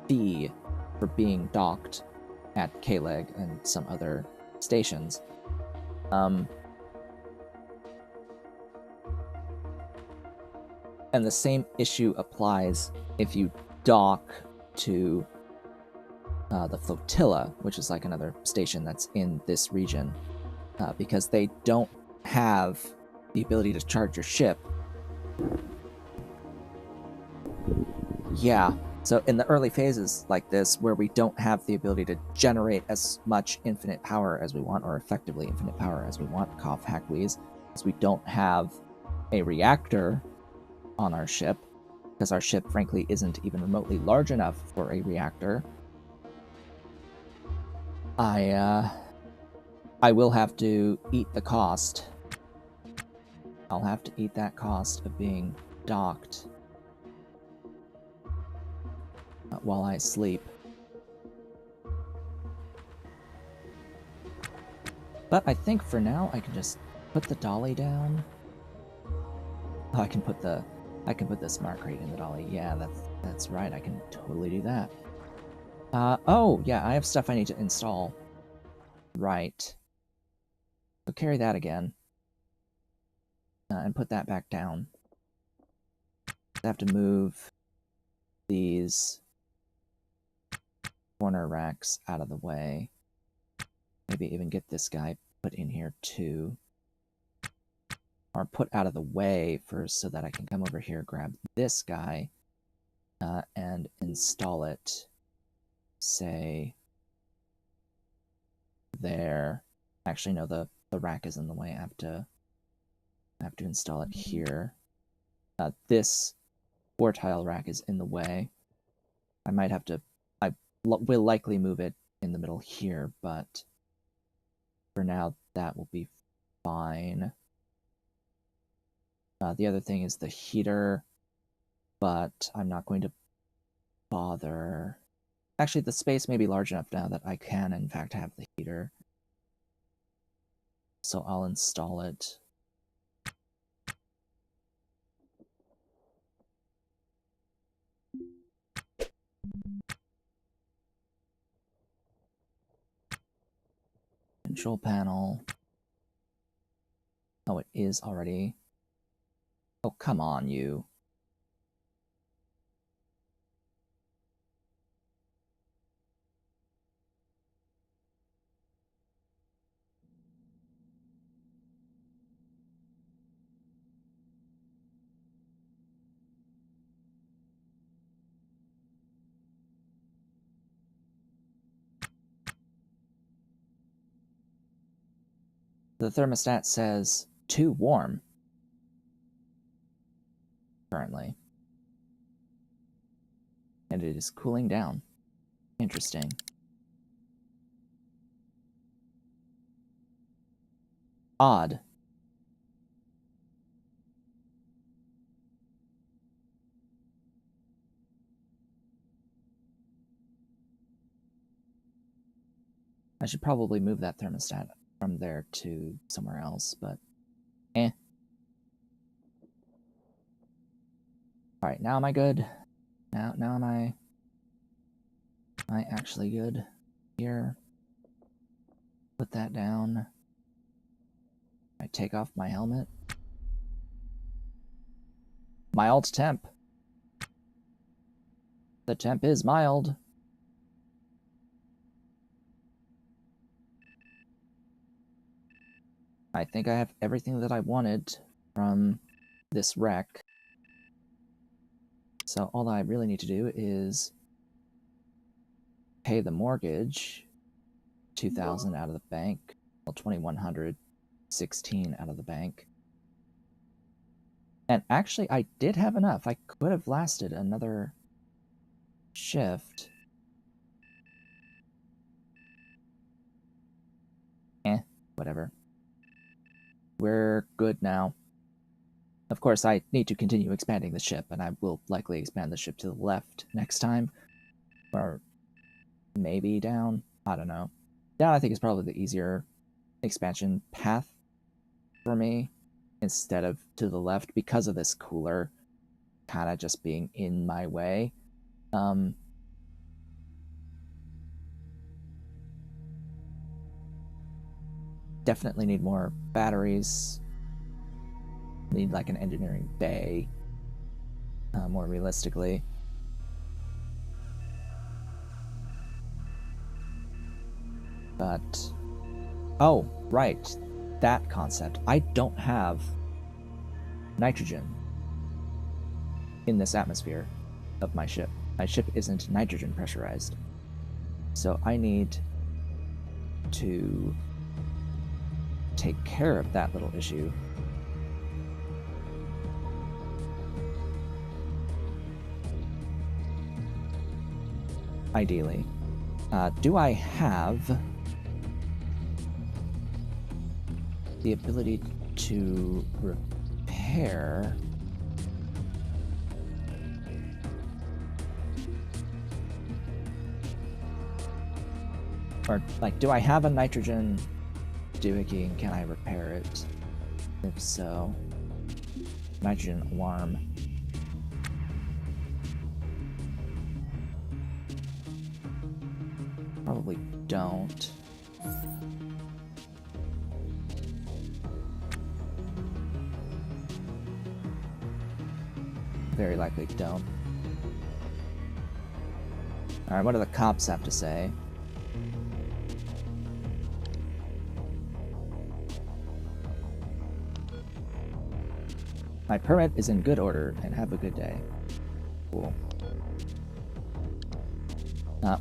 fee for being docked at K-Leg and some other stations. And the same issue applies if you dock to the flotilla, which is like another station that's in this region, because they don't have the ability to charge your ship. Yeah, so in the early phases like this, where we don't have the ability to generate as much infinite power as we want, or effectively infinite power as we want, cough, hack, wheeze, because we don't have a reactor on our ship, because our ship, frankly, isn't even remotely large enough for a reactor, I will have to eat the cost. I'll have to eat that cost of being docked while I sleep. But I think for now I can just put the dolly down. Oh, I can put the smart crate in the dolly. Yeah, that's right. I can totally do that. Oh, yeah, I have stuff I need to install. Right. So carry that again. And put that back down. I have to move these corner racks out of the way. Maybe even get this guy put in here too. Or put out of the way first so that I can come over here, grab this guy, and install it, say, there. Actually, no, the rack is in the way. I have to install it here. This 4-tile rack is in the way. I might have to... I will likely move it in the middle here, but for now, that will be fine. The other thing is the heater, but I'm not going to bother. Actually, the space may be large enough now that I can, in fact, have the heater. So I'll install it. Control panel. Oh, it is already. Oh, come on, you. The thermostat says too warm currently. And it is cooling down. Interesting. Odd. I should probably move that thermostat from there to somewhere else, but eh. Alright, now am I good? Now am I actually good? Here. Put that down. I take off my helmet. Mild temp. The temp is mild. I think I have everything that I wanted from this wreck. So all I really need to do is pay the mortgage, 2,000 out of the bank, well, 2,116 out of the bank. And actually, I did have enough. I could have lasted another shift. Whatever. We're good now. Of course, I need to continue expanding the ship, and I will likely expand the ship to the left next time. Or maybe down. I don't know. Down, I think, is probably the easier expansion path for me, instead of to the left, because of this cooler kind of just being in my way. Definitely need more batteries. Need like an engineering bay, more realistically. But, oh, right, that concept. I don't have nitrogen in this atmosphere of my ship. My ship isn't nitrogen pressurized. So I need to take care of that little issue. Ideally. Do I have the ability to repair? Or, like, do I have a nitrogen doohickey and can I repair it? If so, nitrogen alarm. Probably don't. Very likely don't. Alright, what do the cops have to say? My permit is in good order, and have a good day. Cool.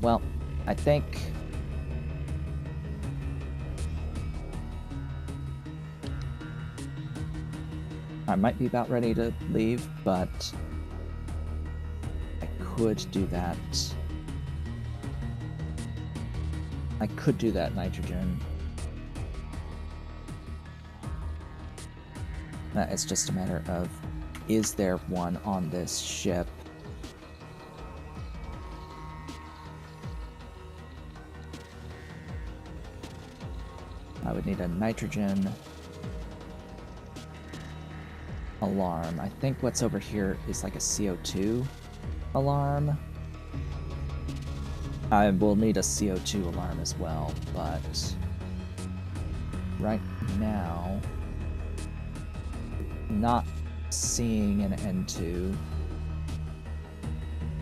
Well, I think I might be about ready to leave, but I could do that. I could do that nitrogen. It's just a matter of, is there one on this ship? I would need a nitrogen alarm. I think what's over here is like a CO2 alarm. I will need a CO2 alarm as well, but right now, not seeing an N2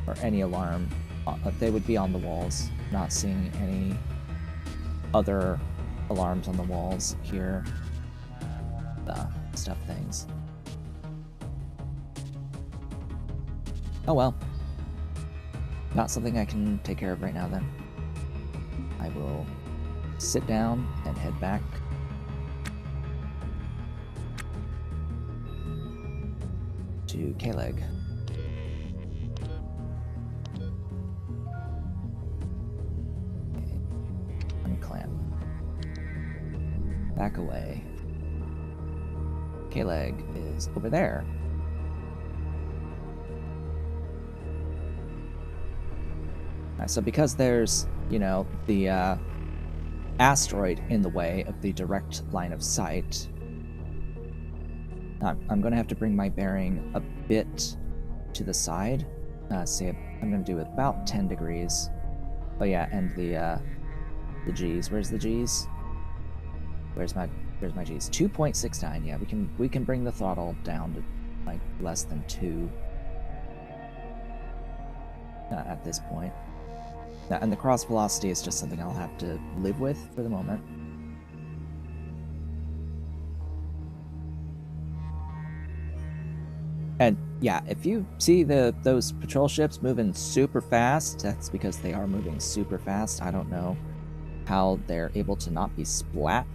or any alarm. They would be on the walls. Not seeing any other alarms on the walls here. Stuff things. Oh well. Not something I can take care of right now then. I will sit down and head back. To K-Leg. Unclamp. Back away. K-Leg is over there. So because there's, you know, the asteroid in the way of the direct line of sight, I'm going to have to bring my bearing a bit to the side. Say I'm going to do about 10 degrees. Oh yeah, and the G's. Where's the G's? Where's my G's? 2.69. Yeah, we can bring the throttle down to like less than 2 at this point. And the cross velocity is just something I'll have to live with for the moment. And yeah, if you see those patrol ships moving super fast, that's because they are moving super fast. I don't know how they're able to not be splat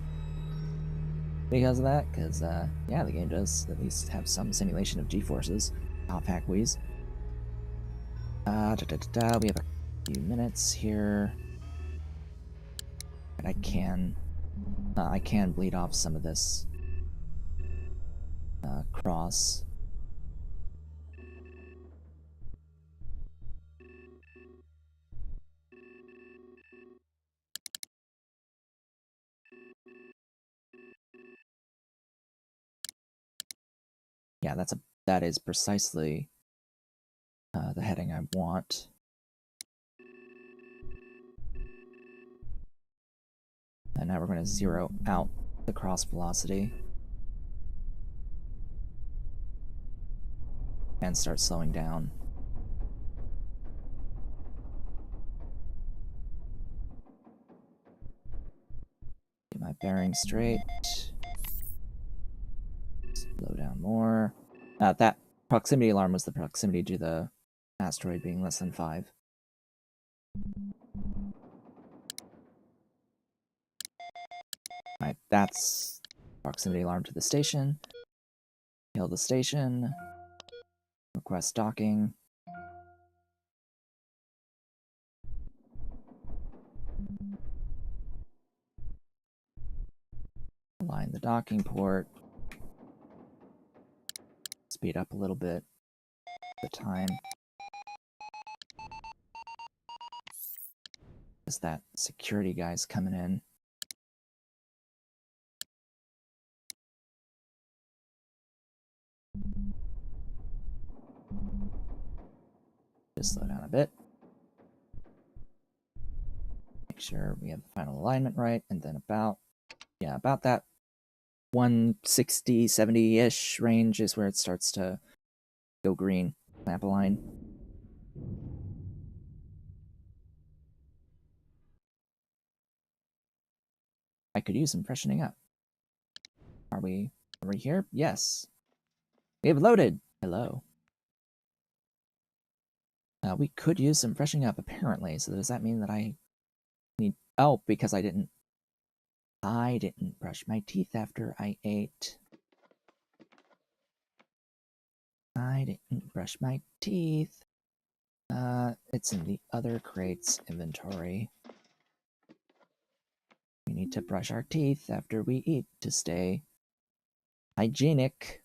because of that, because yeah, the game does at least have some simulation of G-forces. Top hack wheeze. We have a few minutes here. And I can bleed off some of this cross. Yeah, that is precisely the heading I want. And now we're going to zero out the cross velocity and start slowing down. Get my bearing straight. Slow down more. That proximity alarm was the proximity to the asteroid being less than 5. Alright, that's proximity alarm to the station. Hail the station. Request docking. Align the docking port. Speed up a little bit the time. Is that security guy's coming in? Just slow down a bit. Make sure we have the final alignment right, and then about that 160, 70-ish range is where it starts to go green. Clamp align. I could use some freshening up. Are we here? Yes. We have loaded. Hello. We could use some freshening up, apparently. So does that mean that I need... Oh, because I didn't brush my teeth after I ate. I didn't brush my teeth. It's in the other crate's inventory. We need to brush our teeth after we eat to stay hygienic.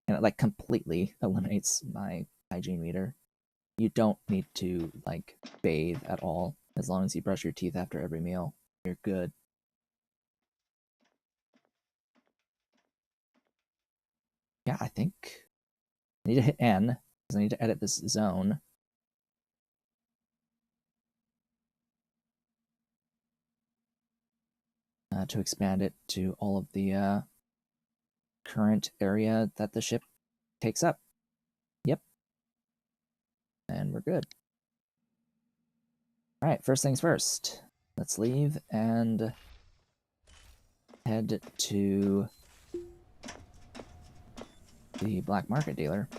And it, like, completely eliminates my hygiene meter. You don't need to, like, bathe at all. As long as you brush your teeth after every meal, you're good. Yeah, I think I need to hit N, because I need to edit this zone. To expand it to all of the current area that the ship takes up. Yep. And we're good. Alright, first things first. Let's leave and head to the black market dealer.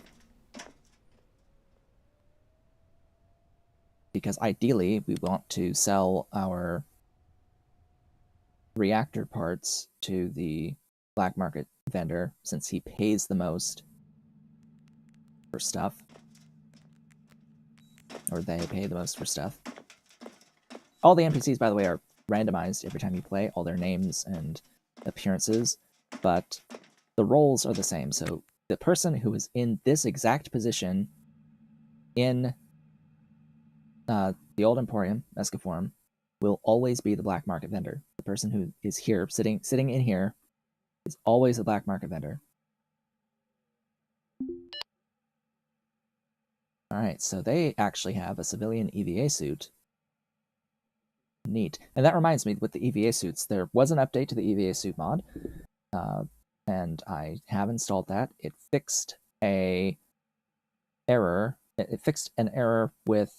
Because ideally, we want to sell our reactor parts to the black market vendor, since he pays the most for stuff. Or they pay the most for stuff. All the NPCs, by the way, are randomized every time you play, all their names and appearances, but the roles are the same. So the person who is in this exact position in the old Emporium, Escaforum, will always be the black market vendor. The person who is here, sitting in here, is always the black market vendor. Alright, so they actually have a civilian EVA suit. Neat. And that reminds me, with the EVA suits, there was an update to the EVA suit mod, and I have installed that. It fixed a error. It fixed an error with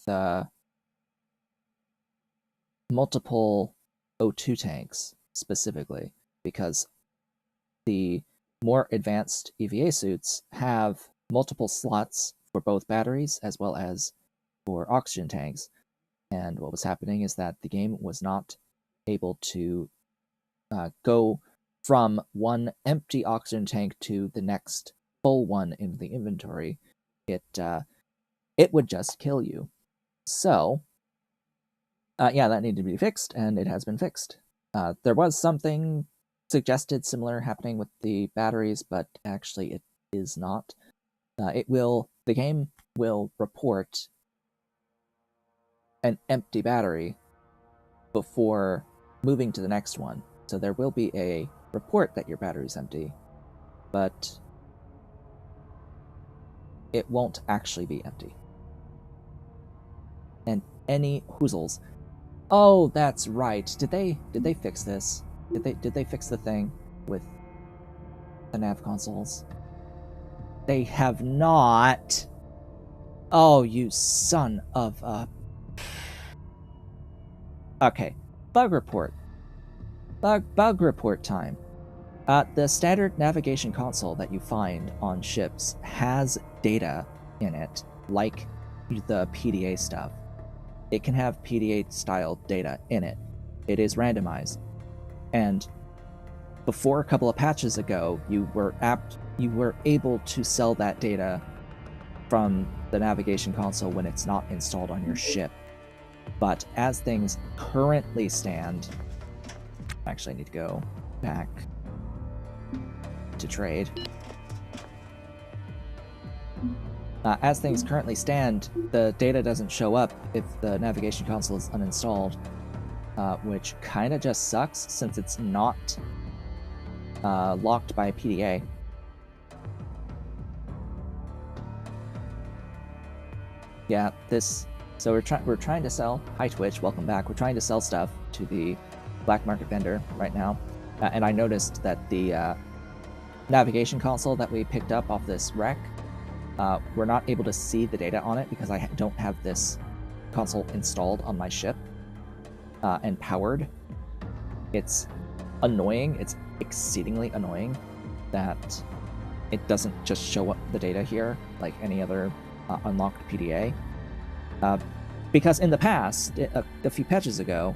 multiple O2 tanks, specifically, because the more advanced EVA suits have multiple slots for both batteries as well as for oxygen tanks. And what was happening is that the game was not able to go from one empty oxygen tank to the next full one in the inventory. It would just kill you. So, yeah, that needed to be fixed, and it has been fixed. There was something suggested similar happening with the batteries, but actually it is not. The game will report an empty battery before moving to the next one. So there will be a report that your battery's empty, but it won't actually be empty. And any hoozles. Oh, that's right. Did they fix this? Did they fix the thing with the nav consoles? They have not. Oh, you son of a... Okay, bug report. Bug report time. The standard navigation console that you find on ships has data in it, like the PDA stuff. It can have PDA-style data in it. It is randomized. And before a couple of patches ago, you were able to sell that data from the navigation console when it's not installed on your ship. But as things currently stand... Actually, I need to go back to trade. As things currently stand, the data doesn't show up if the navigation console is uninstalled, which kind of just sucks since it's not locked by PDA. Yeah, so we're trying to sell. Hi Twitch, welcome back. We're trying to sell stuff to the black market vendor right now, and I noticed that the navigation console that we picked up off this wreck, we're not able to see the data on it because I don't have this console installed on my ship and powered. It's annoying. It's exceedingly annoying that it doesn't just show up the data here like any other unlocked PDA. Because in the past, a few patches ago,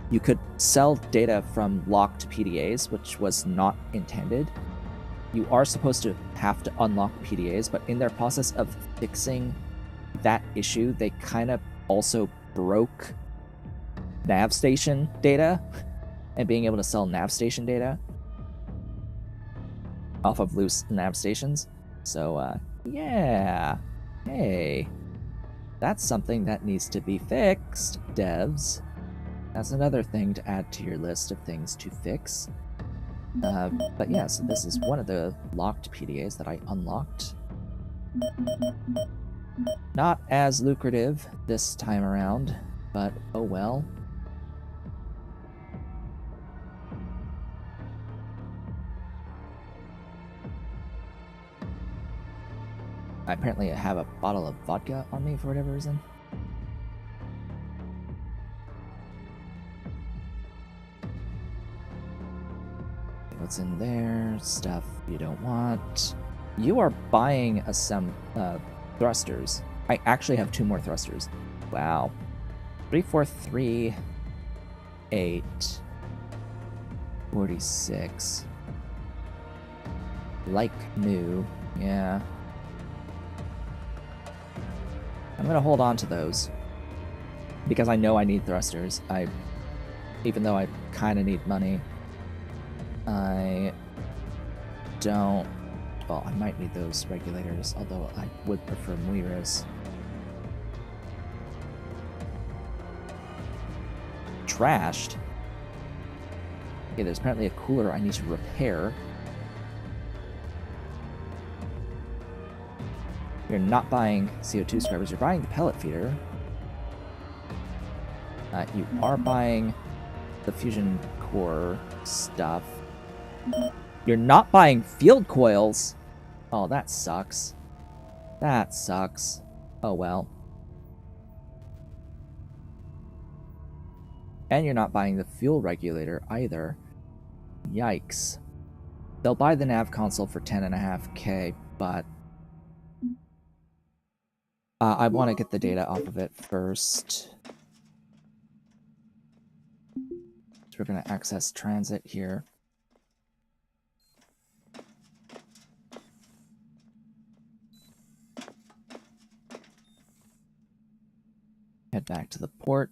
you could sell data from locked PDAs, which was not intended. You are supposed to have to unlock PDAs, but in their process of fixing that issue, they kind of also broke nav station data and being able to sell nav station data off of loose nav stations. So, yeah. Hey. That's something that needs to be fixed, devs. That's another thing to add to your list of things to fix. But yeah, so this is one of the locked PDAs that I unlocked. Not as lucrative this time around, but oh well. I apparently have a bottle of vodka on me for whatever reason. What's in there? Stuff you don't want. You are buying some thrusters. I actually have 2 more thrusters. Wow. 3, 4, 3, 8, 46. Like new. Yeah. I'm gonna hold on to those because I know I need thrusters. Even though I kind of need money, I don't. Well, I might need those regulators, although I would prefer Muiras. Trashed. Okay, there's apparently a cooler I need to repair. You're not buying CO2 scrubbers, you're buying the pellet feeder. You are buying the fusion core stuff. You're not buying field coils! Oh, that sucks. That sucks. Oh well. And you're not buying the fuel regulator either. Yikes. they'll buy the nav console for 10.5K, but I want to get the data off of it first. So we're going to access transit here. Head back to the port.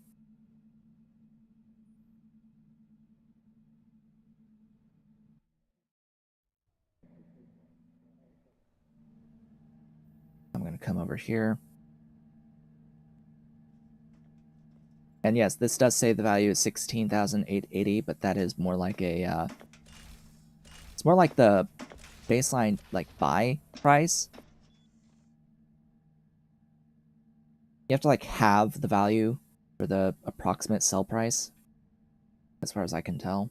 I'm going to come over here. And yes, this does say the value is 16,880, but that is more like a, it's more like the baseline, like, buy price. You have to, like, have the value for the approximate sell price, as far as I can tell.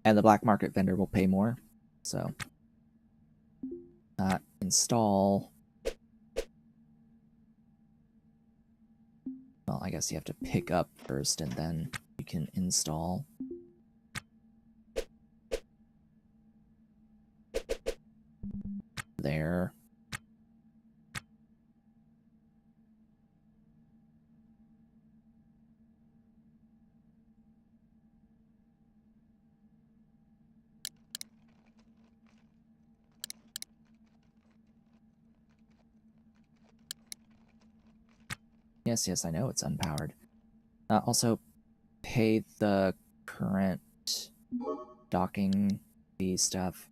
And the black market vendor will pay more, so. Install. Well, I guess you have to pick up first, and then you can install. There. Yes, yes, I know it's unpowered. Also, pay the current docking fee stuff.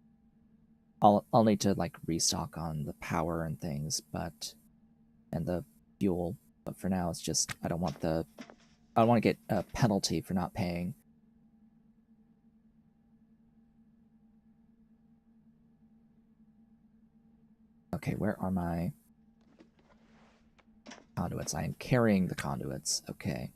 I'll need to, like, restock on the power and things, but and the fuel. But for now, it's just I don't want to get a penalty for not paying. Okay, where are my conduits? I am carrying the conduits. Okay.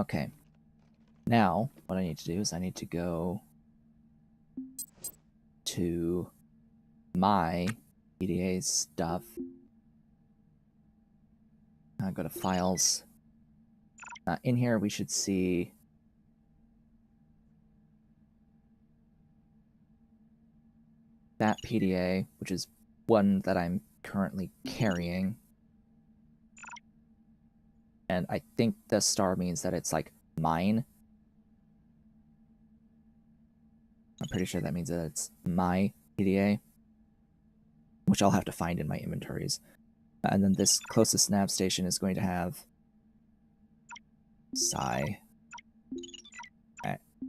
Okay. Now, what I need to do is I need to go to my PDA stuff. Go to Files. In here, we should see that PDA, which is one that I'm currently carrying. And I think the star means that it's, like, mine. I'm pretty sure that means that it's my PDA, which I'll have to find in my inventories. And then this closest nav station is going to have Psi.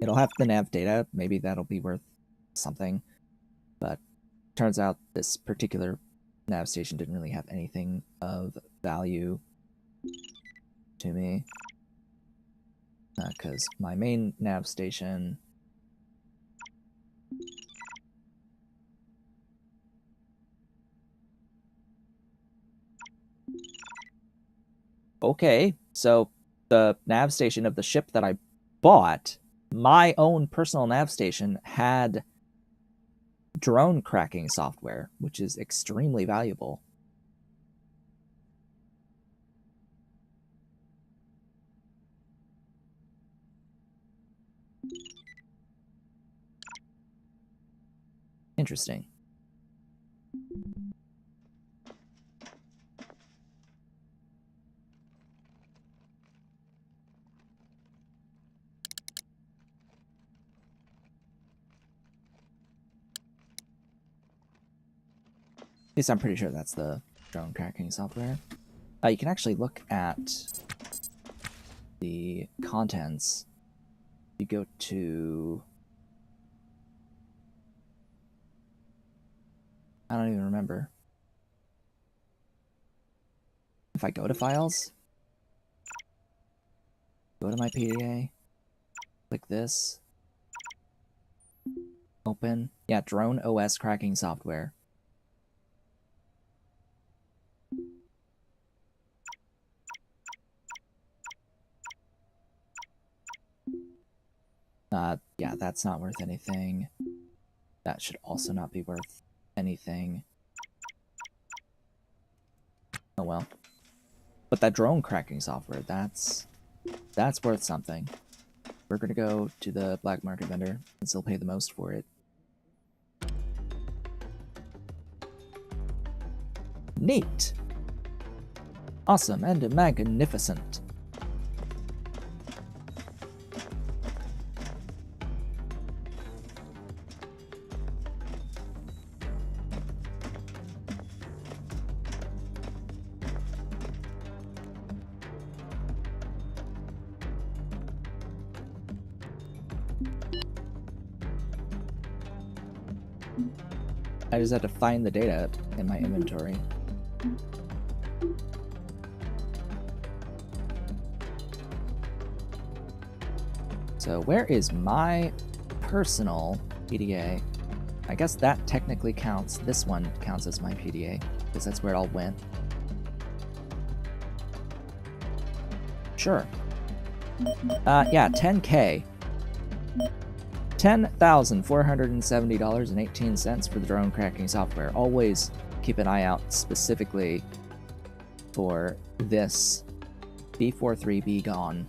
It'll have the nav data. Maybe that'll be worth something. But turns out this particular nav station didn't really have anything of value to me. Because my main nav station... Okay, so the nav station of the ship that I bought, my own personal nav station, had drone cracking software, which is extremely valuable. Interesting. At least I'm pretty sure that's the drone cracking software. You can actually look at the contents. You go to... I don't even remember. If I go to Files, go to my PDA, click this, open. Yeah, Drone OS cracking software. that's not worth anything. That should also not be worth anything. Oh well. But that drone cracking software, that's worth something. We're gonna go to the black market vendor and still pay the most for it. Neat! Awesome and magnificent. I just had to find the data in my inventory. So where is my personal PDA? I guess that technically counts. This one counts as my PDA, because that's where it all went. Sure. Yeah, 10K. $10,470.18 for the drone cracking software. Always keep an eye out specifically for this B43B gone.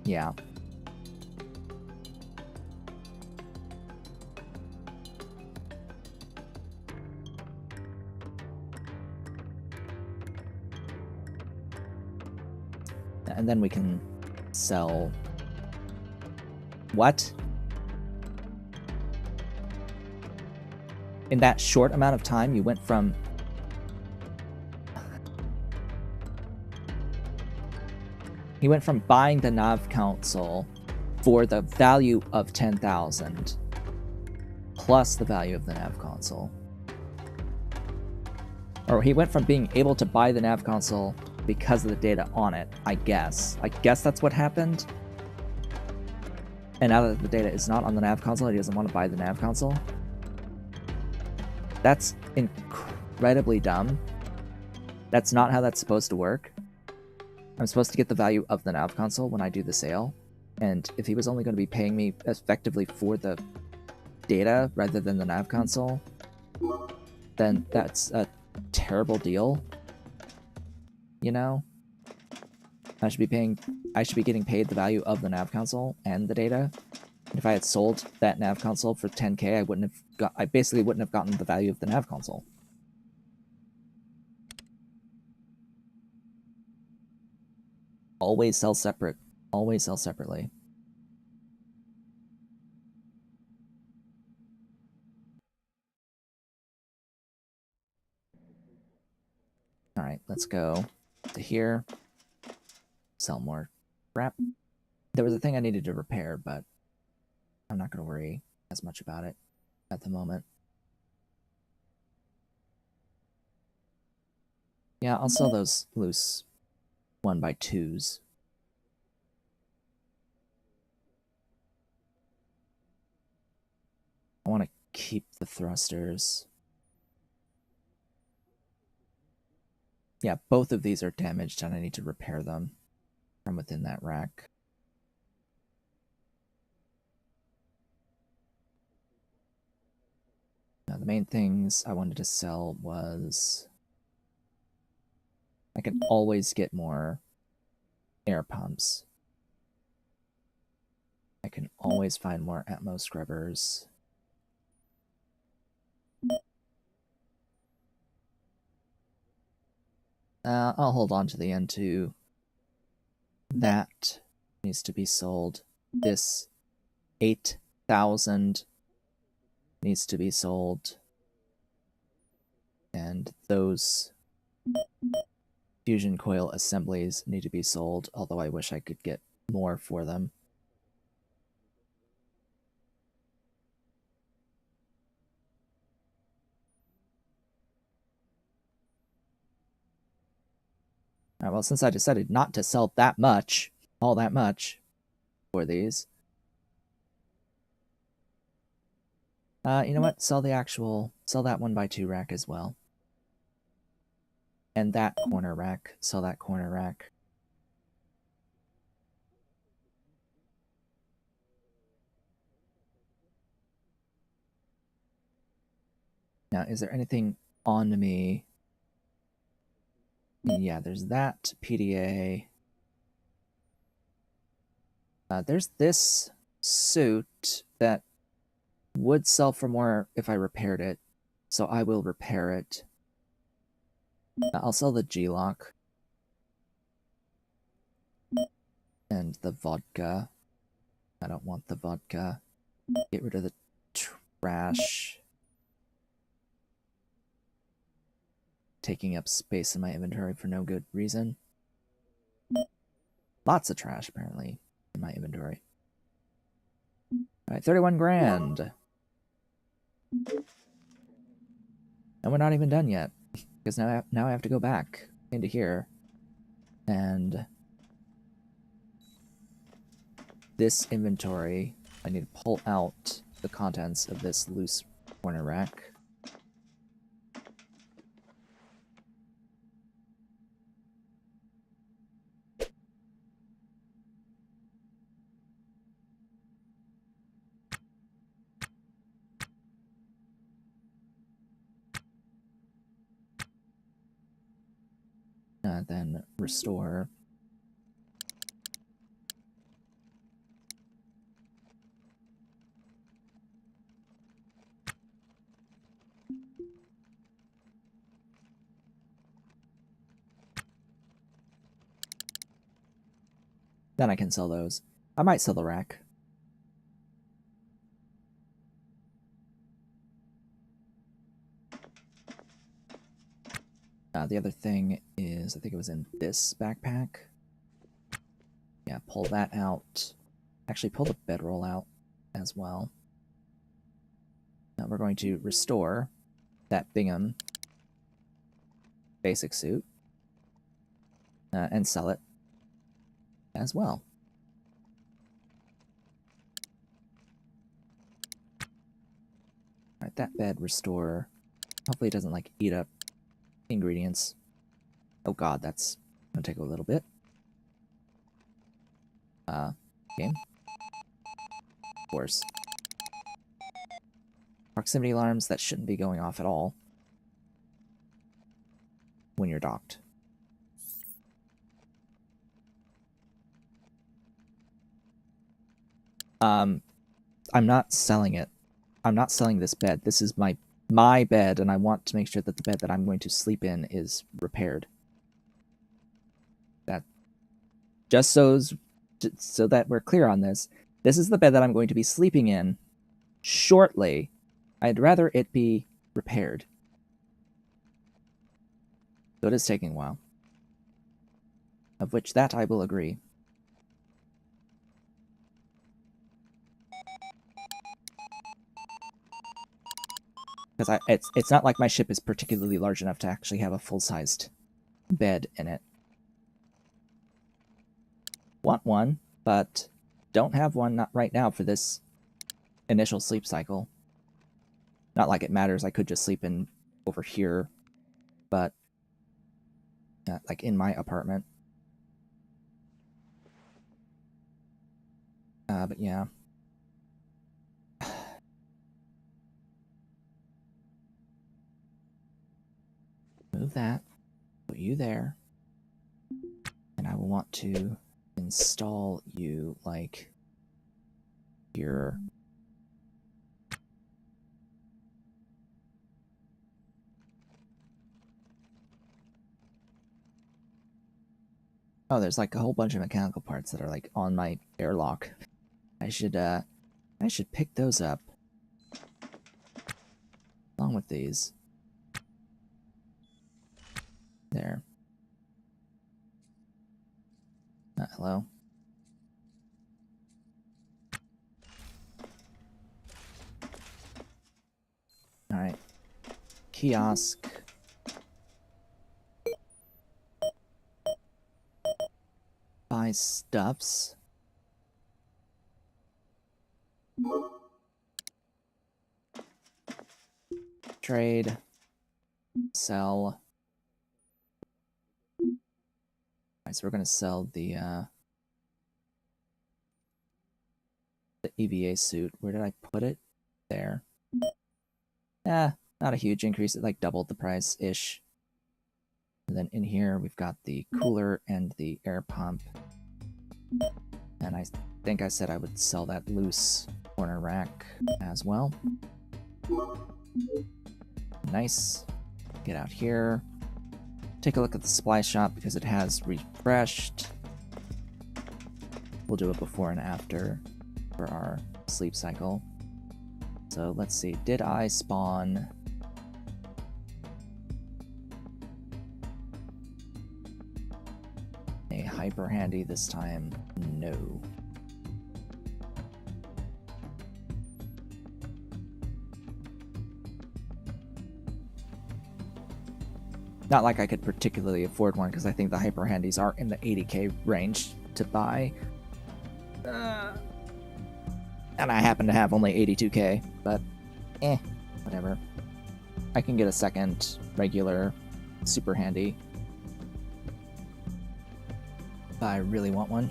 Yeah. And then we can sell... What? In that short amount of time, you went from... He went from buying the nav console for the value of 10,000 plus the value of the nav console. Or he went from being able to buy the nav console because of the data on it, I guess. I guess that's what happened. And now that the data is not on the nav console, he doesn't want to buy the nav console. That's incredibly dumb. That's not how that's supposed to work. I'm supposed to get the value of the nav console when I do the sale. And if he was only going to be paying me effectively for the data rather than the nav console, then that's a terrible deal. You know? I should be getting paid the value of the nav console and the data. And if I had sold that nav console for 10K, I basically wouldn't have gotten the value of the nav console. Always sell separate. Always sell separately. Alright, let's go to here. Sell more crap. There was a thing I needed to repair, but I'm not going to worry as much about it at the moment. Yeah, I'll sell those loose 1x2s. I want to keep the thrusters. Yeah, both of these are damaged and I need to repair them from within that rack. Now, the main things I wanted to sell was... I can always get more air pumps. I can always find more Atmos scrubbers. I'll hold on to the N2. That needs to be sold. This 8,000 needs to be sold. And those fusion coil assemblies need to be sold, although I wish I could get more for them. Alright, well, since I decided not to sell that much, all that much, for these, you know what? Sell that 1x2 rack as well. And that corner rack. Sell that corner rack. Now, is there anything on me? Yeah, there's that PDA. There's this suit that would sell for more if I repaired it, so I will repair it. I'll sell the G-Lock. And the vodka. I don't want the vodka. Get rid of the trash. Taking up space in my inventory for no good reason. Lots of trash, apparently, in my inventory. Alright, 31 grand. And we're not even done yet. Because now I have to go back into here. And this inventory, I need to pull out the contents of this loose corner rack. Then restore. Then I can sell those. I might sell the rack. The other thing is, I think it was in this backpack. Yeah, pull that out. Actually, pull the bedroll out as well. Now we're going to restore that Bingham basic suit and sell it as well. Alright, that bed restore. Hopefully it doesn't like eat up ingredients. Oh god, that's gonna take a little bit. Game. Of course. Proximity alarms, that shouldn't be going off at all when you're docked. I'm not selling it. I'm not selling this bed. This is my bed, and I want to make sure that the bed that I'm going to sleep in is repaired. That just so that we're clear on this. This is the bed that I'm going to be sleeping in shortly. I'd rather it be repaired. So it is taking a while. Of which that I will agree. Because it's not like my ship is particularly large enough to actually have a full-sized bed in it. Want one, but don't have one not right now for this initial sleep cycle. Not like it matters, I could just sleep in over here, but like in my apartment. But yeah. Move that, put you there, and I will want to install you like here. Oh, there's like a whole bunch of mechanical parts that are like on my airlock. I should pick those up along with these. There. Hello. Alright. Kiosk. Buy stuffs. Trade. Sell. Alright, so we're gonna sell the EVA suit. Where did I put it? There. Not a huge increase, it like doubled the price-ish. And then in here we've got the cooler and the air pump. And I think I said I would sell that loose corner rack as well. Nice. Get out here. Take a look at the supply shop because it has refreshed. We'll do it before and after for our sleep cycle. So let's see, did I spawn a hyper handy this time? No. Not like I could particularly afford one, because I think the hyper handies are in the 80k range to buy. And I happen to have only 82k, but whatever. I can get a second regular super handy if I really want one.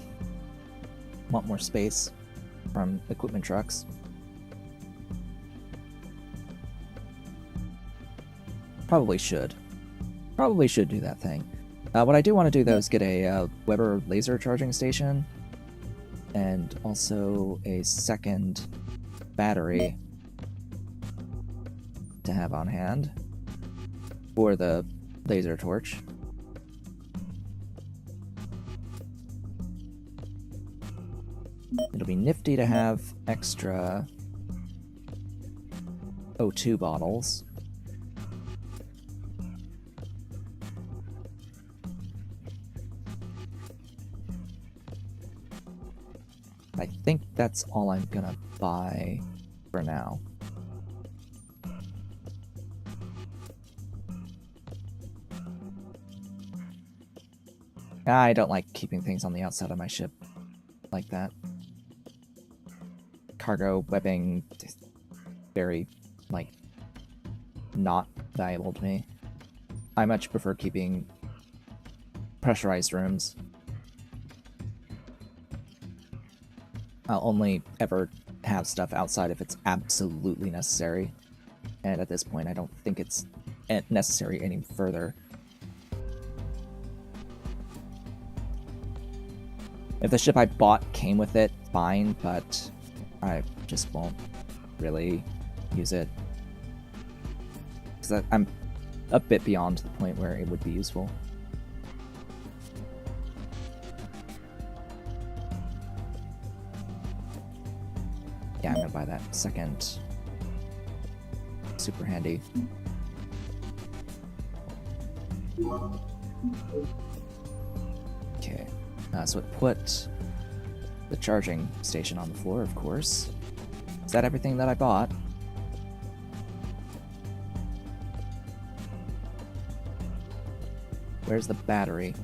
Want more space from equipment trucks. Probably should. Probably should do that thing. What I do want to do, though, is get a Weber laser charging station. And also a second battery to have on hand for the laser torch. It'll be nifty to have extra O2 bottles. I think that's all I'm gonna buy for now. I don't like keeping things on the outside of my ship like that. Cargo webbing, very, like, not valuable to me. I much prefer keeping pressurized rooms. I'll only ever have stuff outside if it's absolutely necessary. And at this point, I don't think it's necessary any further. If the ship I bought came with it, fine, but I just won't really use it. Because I'm a bit beyond the point where it would be useful. Yeah, I'm gonna buy that second super handy. Okay, so it put the charging station on the floor, of course. Is that everything that I bought? Where's the battery?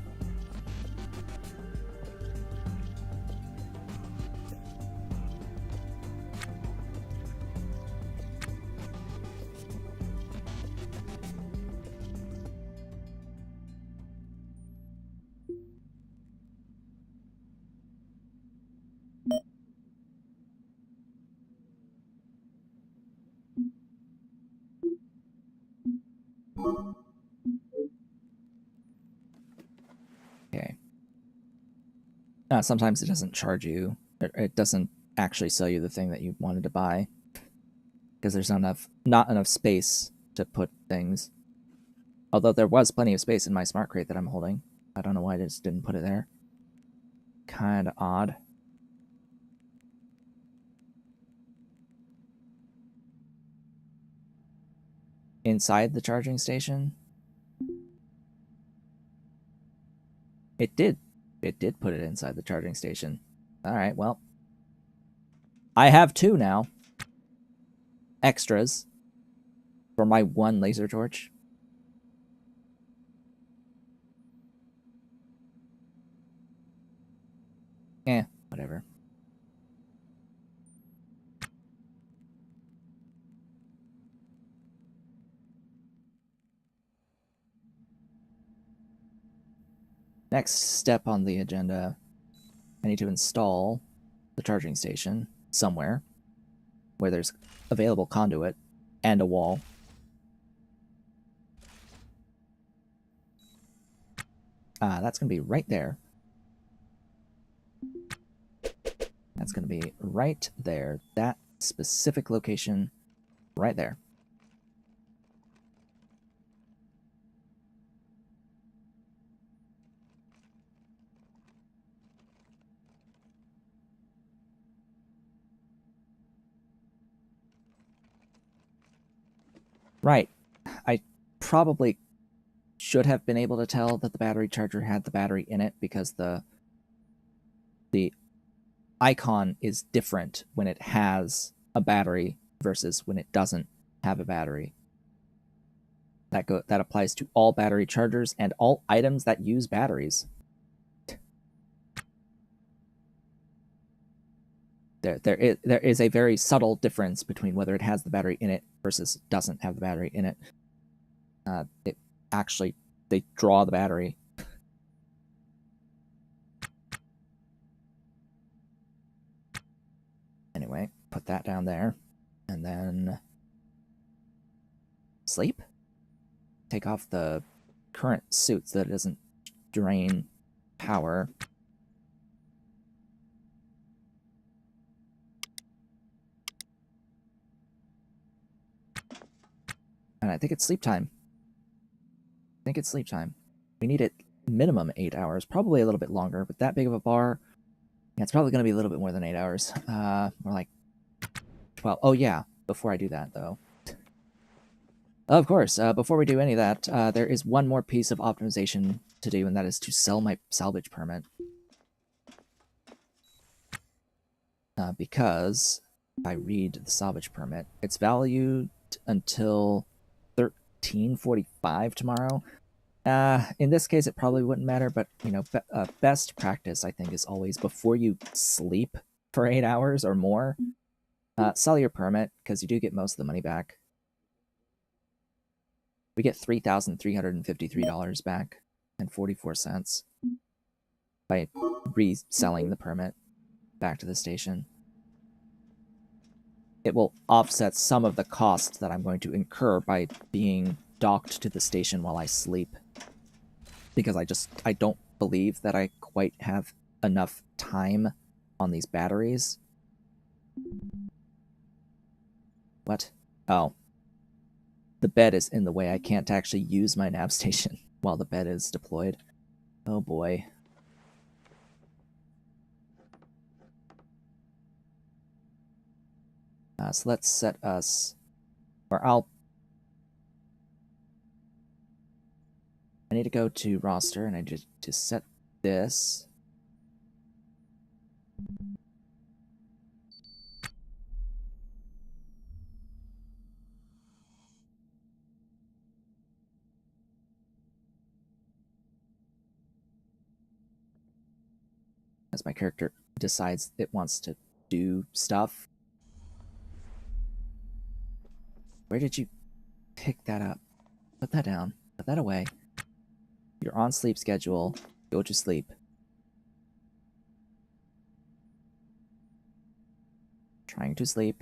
Okay. Sometimes it doesn't charge you. It doesn't actually sell you the thing that you wanted to buy. Because there's not enough space to put things. Although there was plenty of space in my smart crate that I'm holding. I don't know why I just didn't put it there. Kinda odd. Inside the charging station? It did put it inside the charging station. Alright, well. I have two now. Extras. For my one laser torch. Whatever. Next step on the agenda, I need to install the charging station somewhere where there's available conduit and a wall. That's going to be right there. That's going to be right there. That specific location right there. Right. I probably should have been able to tell that the battery charger had the battery in it because the icon is different when it has a battery versus when it doesn't have a battery. That applies to all battery chargers and all items that use batteries. There is a very subtle difference between whether it has the battery in it versus doesn't have the battery in it. They draw the battery. Anyway, put that down there. And then sleep? Take off the current suit so that it doesn't drain power. And I think it's sleep time. We need it minimum 8 hours, probably a little bit longer. With that big of a bar, yeah, it's probably going to be a little bit more than 8 hours. More like 12. Oh, yeah. Before I do that, though. Of course, before we do any of that, there is one more piece of optimization to do, and that is to sell my salvage permit. Because if I read the salvage permit, it's valued until 13:45 tomorrow. In this case, it probably wouldn't matter, but you know, best practice I think is always before you sleep for 8 hours or more, sell your permit because you do get most of the money back. We get $3,353 back and 44 cents by reselling the permit back to the station. It will offset some of the cost that I'm going to incur by being docked to the station while I sleep. Because I don't believe that I quite have enough time on these batteries. What? Oh. The bed is in the way. I can't actually use my nav station while the bed is deployed. Oh boy. So let's set us... Or I need to go to roster, and I need to set this. As my character decides it wants to do stuff. Where did you pick that up? Put that down. Put that away. You're on sleep schedule. Go to sleep. Trying to sleep.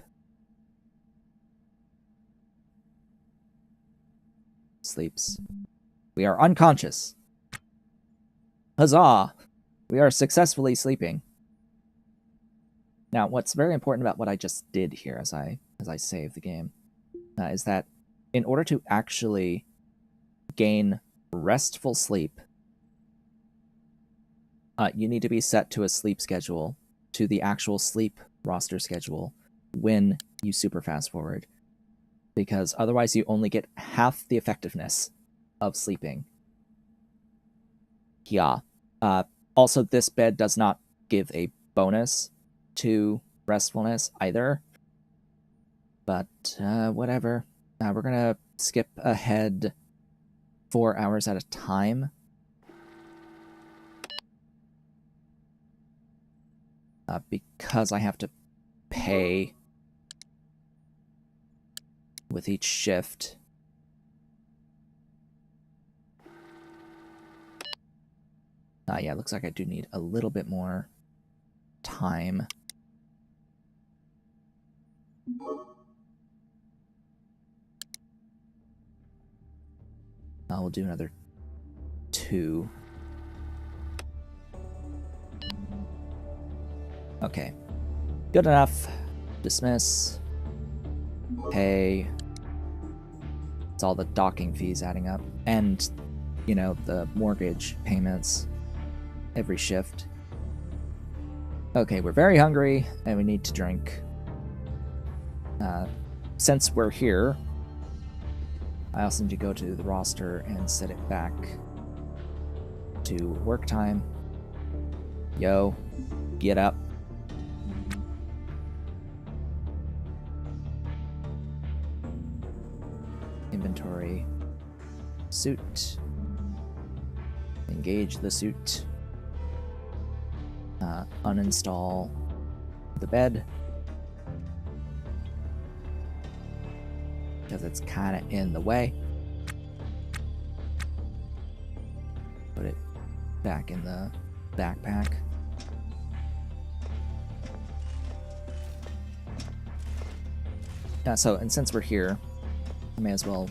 Sleeps. We are unconscious. Huzzah! We are successfully sleeping. Now, what's very important about what I just did here as I save the game is that in order to actually gain restful sleep, you need to be set to a sleep schedule, to the actual sleep roster schedule when you super fast forward, because otherwise you only get half the effectiveness of sleeping. Yeah. Also, this bed does not give a bonus to restfulness either. But whatever. We're going to skip ahead 4 hours at a time. Because I have to pay with each shift. Yeah, it looks like I do need a little bit more time. We'll do another 2. Okay. Good enough. Dismiss. Pay. It's all the docking fees adding up. And, you know, the mortgage payments every shift. Okay, we're very hungry, and we need to drink. Since we're here, I also need to go to the roster and set it back to work time. Yo, get up. Inventory. Suit. Engage the suit. Uninstall the bed. Because it's kind of in the way. Put it back in the backpack. And since we're here, I may as well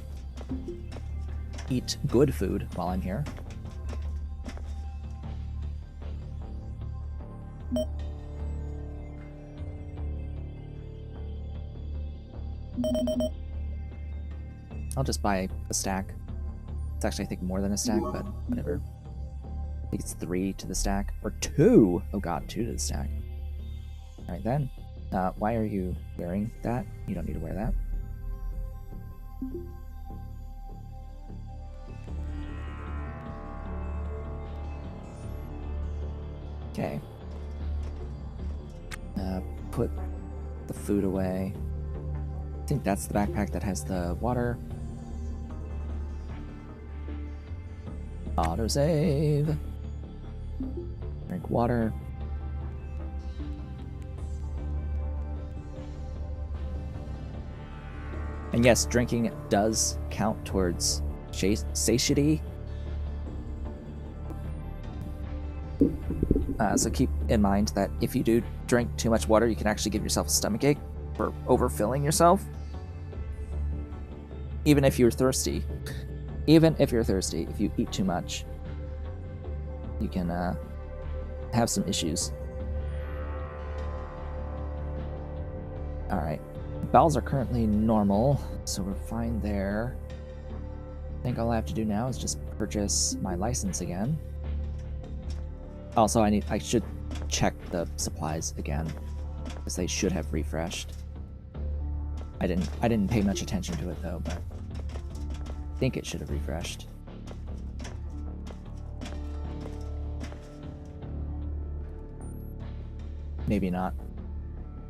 eat good food while I'm here. I'll just buy a stack. It's actually, I think, more than a stack, but whatever. I think it's 3 to the stack. Or 2! Oh god, 2 to the stack. Alright then. Why are you wearing that? You don't need to wear that. Okay. Put the food away. I think that's the backpack that has the water. Autosave. Drink water. And yes, drinking does count towards satiety. So keep in mind that if you do drink too much water, you can actually give yourself a stomachache for overfilling yourself. Even if you're thirsty. Even if you're thirsty, if you eat too much, you can have some issues. Alright. Bowels are currently normal, so we're fine there. I think all I have to do now is just purchase my license again. Also, I should check the supplies again, because they should have refreshed. I didn't pay much attention to it though, but I think it should have refreshed. Maybe not.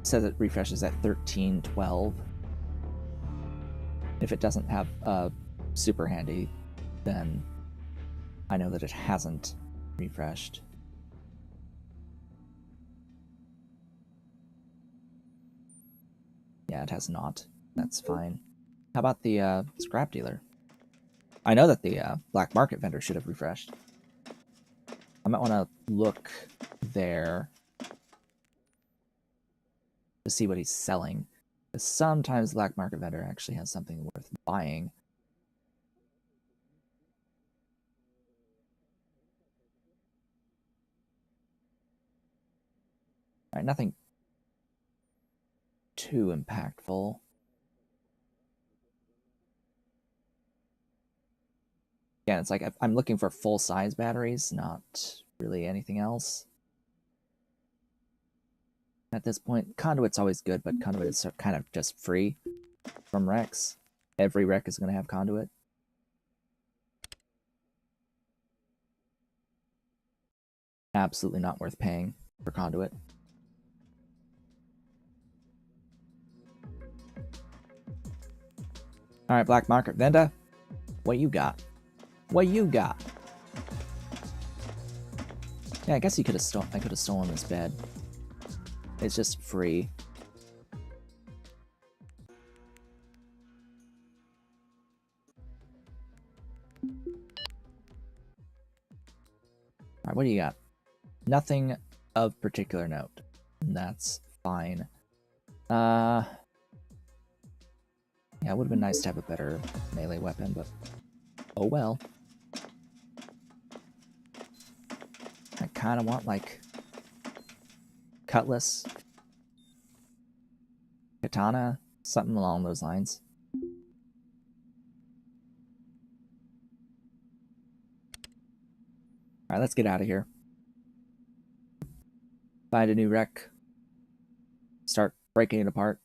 It says it refreshes at 13:12. If it doesn't have super handy, then I know that it hasn't refreshed. Yeah, it has not. That's fine. How about the scrap dealer? I know that the black market vendor should have refreshed. I might want to look there to see what he's selling. Because sometimes the black market vendor actually has something worth buying. Alright, nothing too impactful. Yeah, it's like I'm looking for full-size batteries, not really anything else. At this point, conduit's always good, but conduit is kind of just free from wrecks. Every wreck is going to have conduit. Absolutely not worth paying for conduit. Alright, black market vendor, what you got? What you got? Yeah, I guess you could have stolen. I could have stolen this bed. It's just free. Alright, what do you got? Nothing of particular note. That's fine. Yeah, it would have been nice to have a better melee weapon, but oh well. I kind of want, like, cutlass, katana, something along those lines. Alright, let's get out of here. Find a new wreck. Start breaking it apart.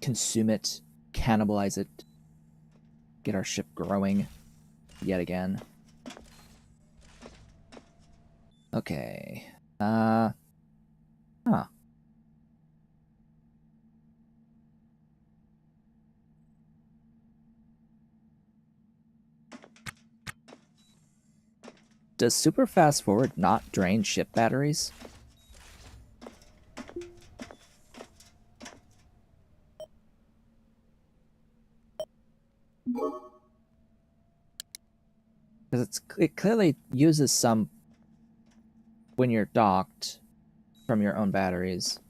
Consume it. Cannibalize it. Get our ship growing yet again. Okay. Huh. Does super fast forward not drain ship batteries? Because it clearly uses some when you're docked from your own batteries.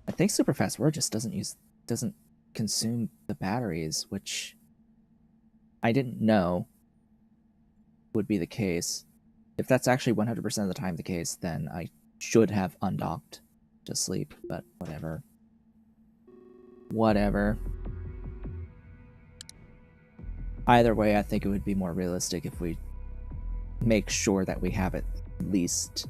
I think super fast forward just doesn't consume the batteries, which I didn't know would be the case. If that's actually 100% of the time the case, then I should have undocked to sleep, but whatever. Whatever. Either way, I think it would be more realistic if we make sure that we have at least,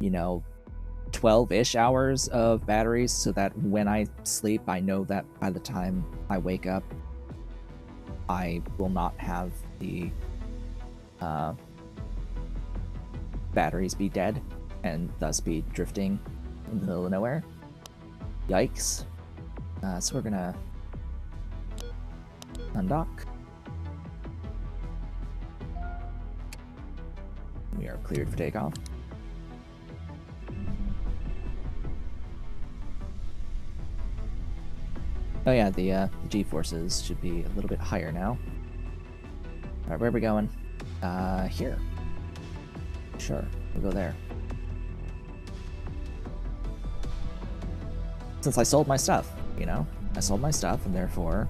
12-ish hours of batteries, so that when I sleep, I know that by the time I wake up, I will not have the batteries be dead and thus be drifting in the middle of nowhere. Yikes. So we're gonna undock. We are cleared for takeoff. Oh yeah, the G-forces should be a little bit higher now. Alright, where are we going? Here. Sure, we'll go there. Since I sold my stuff, I sold my stuff, and therefore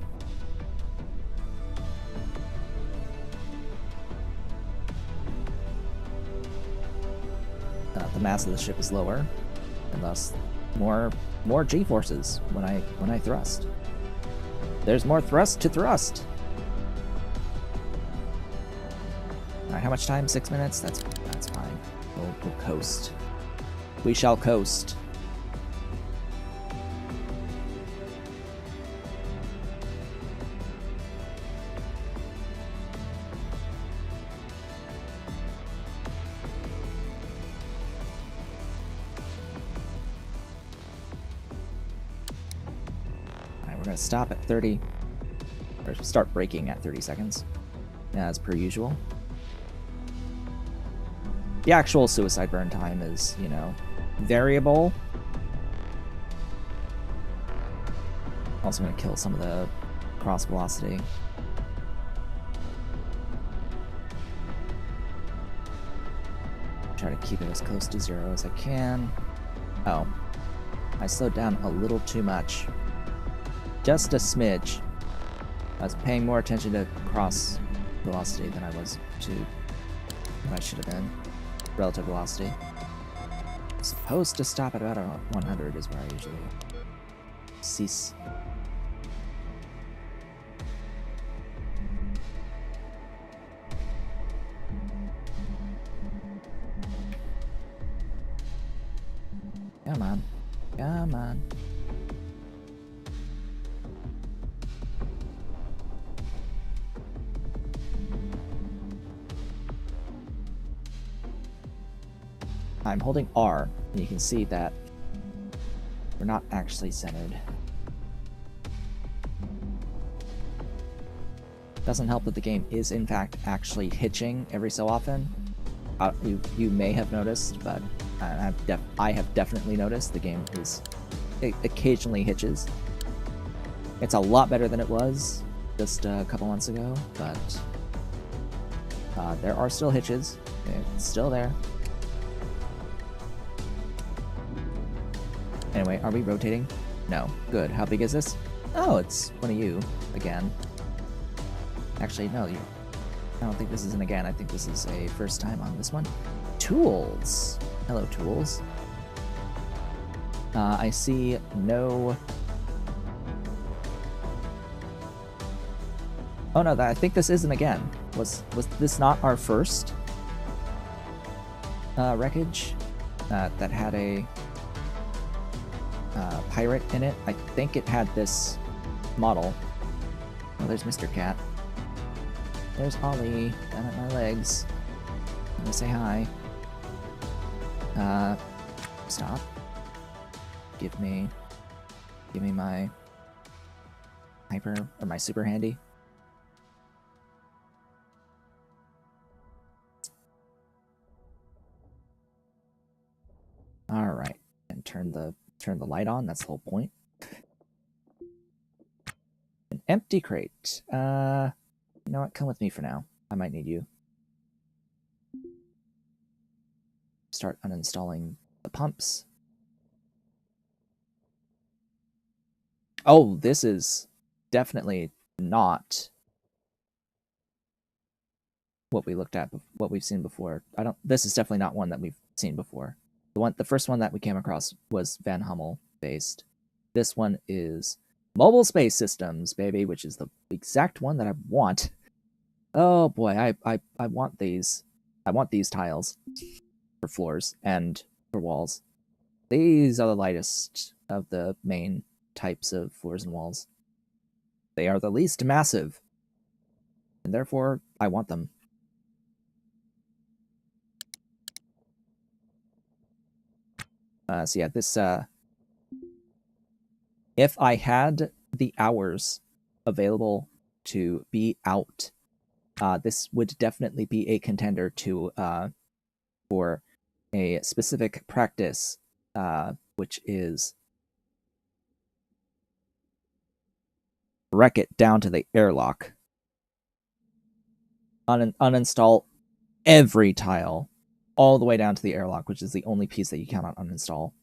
the mass of the ship is lower, and thus more G-forces when I thrust. There's more thrust to thrust. All right, how much time? 6 minutes. That's fine. We'll coast. We shall coast. We're going to stop at 30, or start braking at 30 seconds, as per usual. The actual suicide burn time is, variable. Also going to kill some of the cross velocity. Try to keep it as close to 0 as I can. Oh, I slowed down a little too much. Just a smidge. I was paying more attention to cross velocity than I was to what I should have been. Relative velocity. I'm supposed to stop at about 100 is where I usually cease. Come on. Come on. I'm holding R, and you can see that we're not actually centered. Doesn't help that the game is in fact actually hitching every so often. You may have noticed, but I have definitely noticed the game it occasionally hitches. It's a lot better than it was just a couple months ago, but there are still hitches. It's still there. Anyway, are we rotating? No. Good. How big is this? Oh, it's one of you again. Actually, no, I don't think this is an again. I think this is a first time on this one. Tools. Hello, tools. I see no... Oh no, I think this isn't again. Was this not our first wreckage that had a pirate in it? I think it had this model. Oh, there's Mr. Cat. There's Ollie down at my legs. I'm gonna say hi. Stop. Give me my hyper or my super handy. All right, and turn the light on. That's the whole point. An empty crate. You know what? Come with me for now. I might need you. Start uninstalling the pumps. Oh, this is definitely not what we looked at, what we've seen before. This is definitely not one that we've seen before. The first one that we came across was Van Hummel based. This one is Mobile Space Systems, baby, which is the exact one that I want. Oh boy, I want these. I want these tiles for floors and for walls. These are the lightest of the main types of floors and walls. They are the least massive, and therefore I want them. So yeah, this, if I had the hours available to be out, this would definitely be a contender to, for a specific practice, which is wreck it down to the airlock. Uninstall every tile all the way down to the airlock, which is the only piece that you cannot uninstall.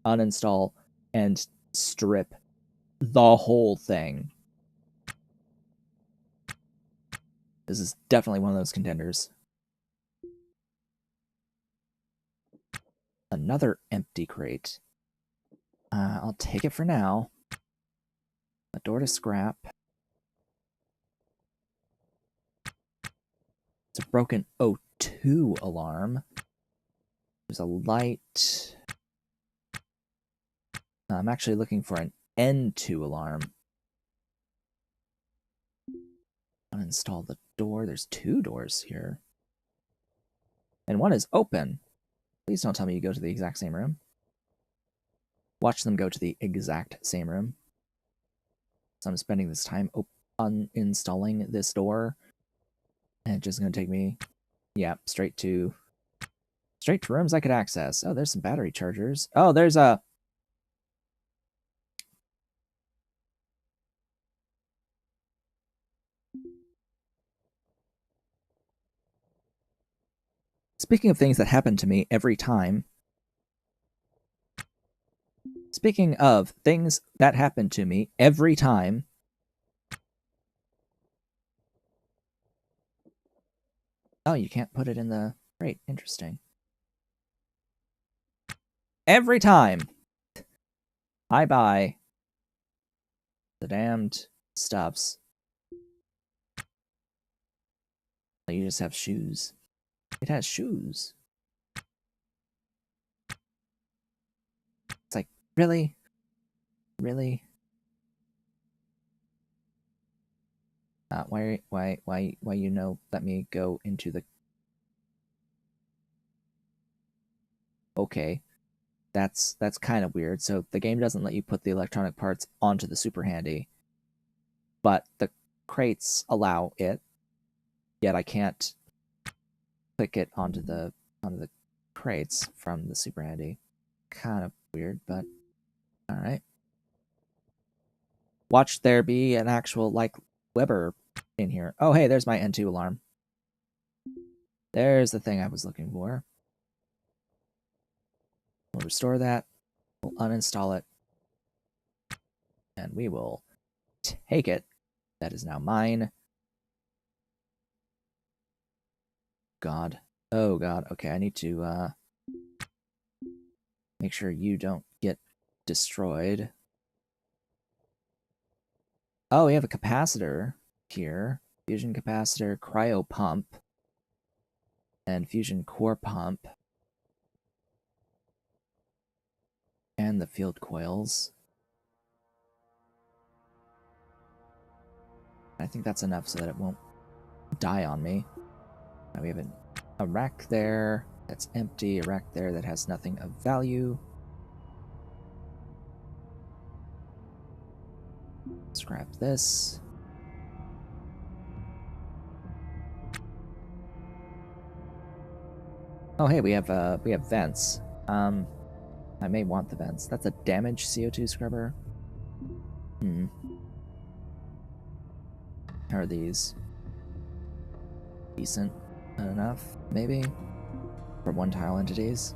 Uninstall and strip the whole thing. This is definitely one of those contenders. Another empty crate. I'll take it for now. A door to scrap. It's a broken O2 alarm. There's a light. I'm actually looking for an N2 alarm. Uninstall the door. There's 2 doors here. And one is open. Please don't tell me you go to the exact same room. Watch them go to the exact same room. So I'm spending this time uninstalling this door. And it's just going to take me, yeah, straight to rooms I could access. Oh, there's some battery chargers. Oh, there's a... Speaking of things that happen to me every time. Speaking of things that happen to me every time. Oh, you can't put it in the... Great, interesting. Every time I buy the damned stuffs, you just have shoes. It has shoes. It's like, really? Really? Why, you know, let me go into the... Okay. That's kind of weird. So the game doesn't let you put the electronic parts onto the Super Handy, but the crates allow it. Yet I can't click it onto the crates from the Super Handy. Kind of weird, but all right. Watch there be an actual like Weber in here. Oh hey, there's my N2 alarm. There's the thing I was looking for. We'll restore that. We'll uninstall it. and we will take it. That is now mine. God. Oh, God. Okay, I need to make sure you don't get destroyed. Oh, we have a capacitor here. Fusion capacitor, cryo pump, and fusion core pump. And the field coils. I think that's enough so that it won't die on me. Now we have a rack there that's empty, a rack there that has nothing of value. Scrap this. Oh, hey, we have vents. I may want the vents. That's a damaged CO2 scrubber. How are these? Decent enough, maybe? For one-tile entities?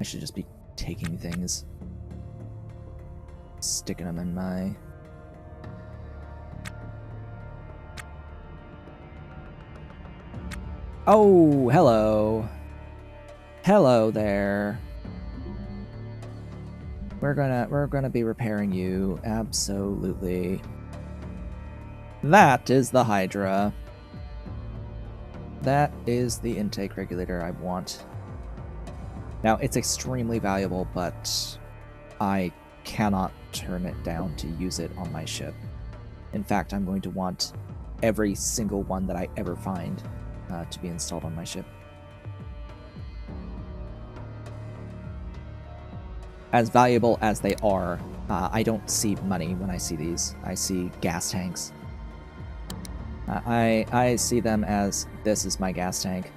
I should just be taking things. Sticking them in my... Oh, hello. Hello there. We're gonna be repairing you, absolutely. That is the Hydra. That is the intake regulator I want. Now, it's extremely valuable, but I cannot turn it down to use it on my ship. In fact, I'm going to want every single one that I ever find to be installed on my ship. As valuable as they are, I don't see money when I see these. I see gas tanks. I see them as, this is my gas tank.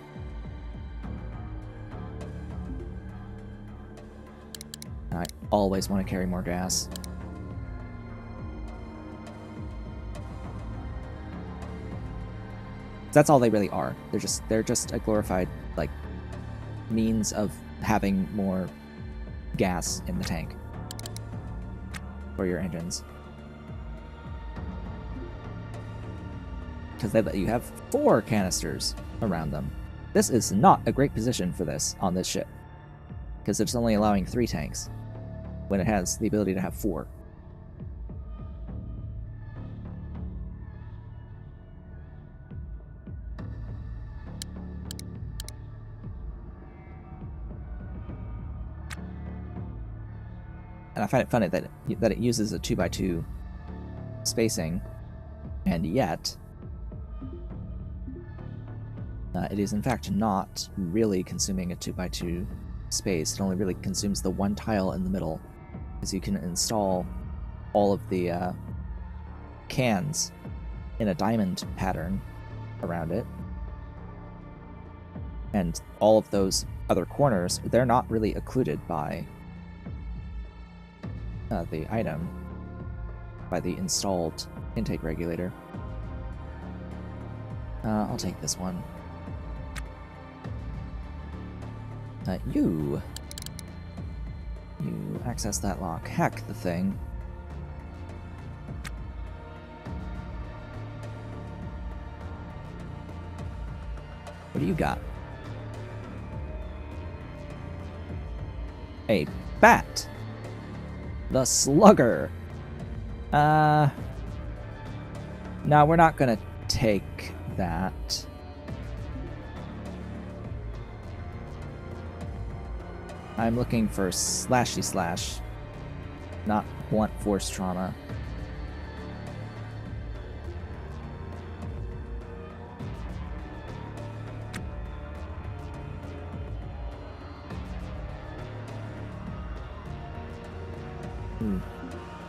I always want to carry more gas. That's all they really are. They're just a glorified, like, means of having more gas in the tank for your engines. Because they let you have 4 canisters around them. This is not a great position for this on this ship, because it's only allowing 3 tanks when it has the ability to have 4. And I find it funny that it uses a 2x2 spacing, and yet it is in fact not really consuming a 2x2 space. It only really consumes the 1 tile in the middle, because you can install all of the cans in a diamond pattern around it. And all of those other corners, they're not really occluded by the item, by the installed intake regulator. I'll take this one. You access that lock. Hack the thing. What do you got? A bat! The slugger! No, we're not gonna take that. I'm looking for slashy slash, not blunt force trauma.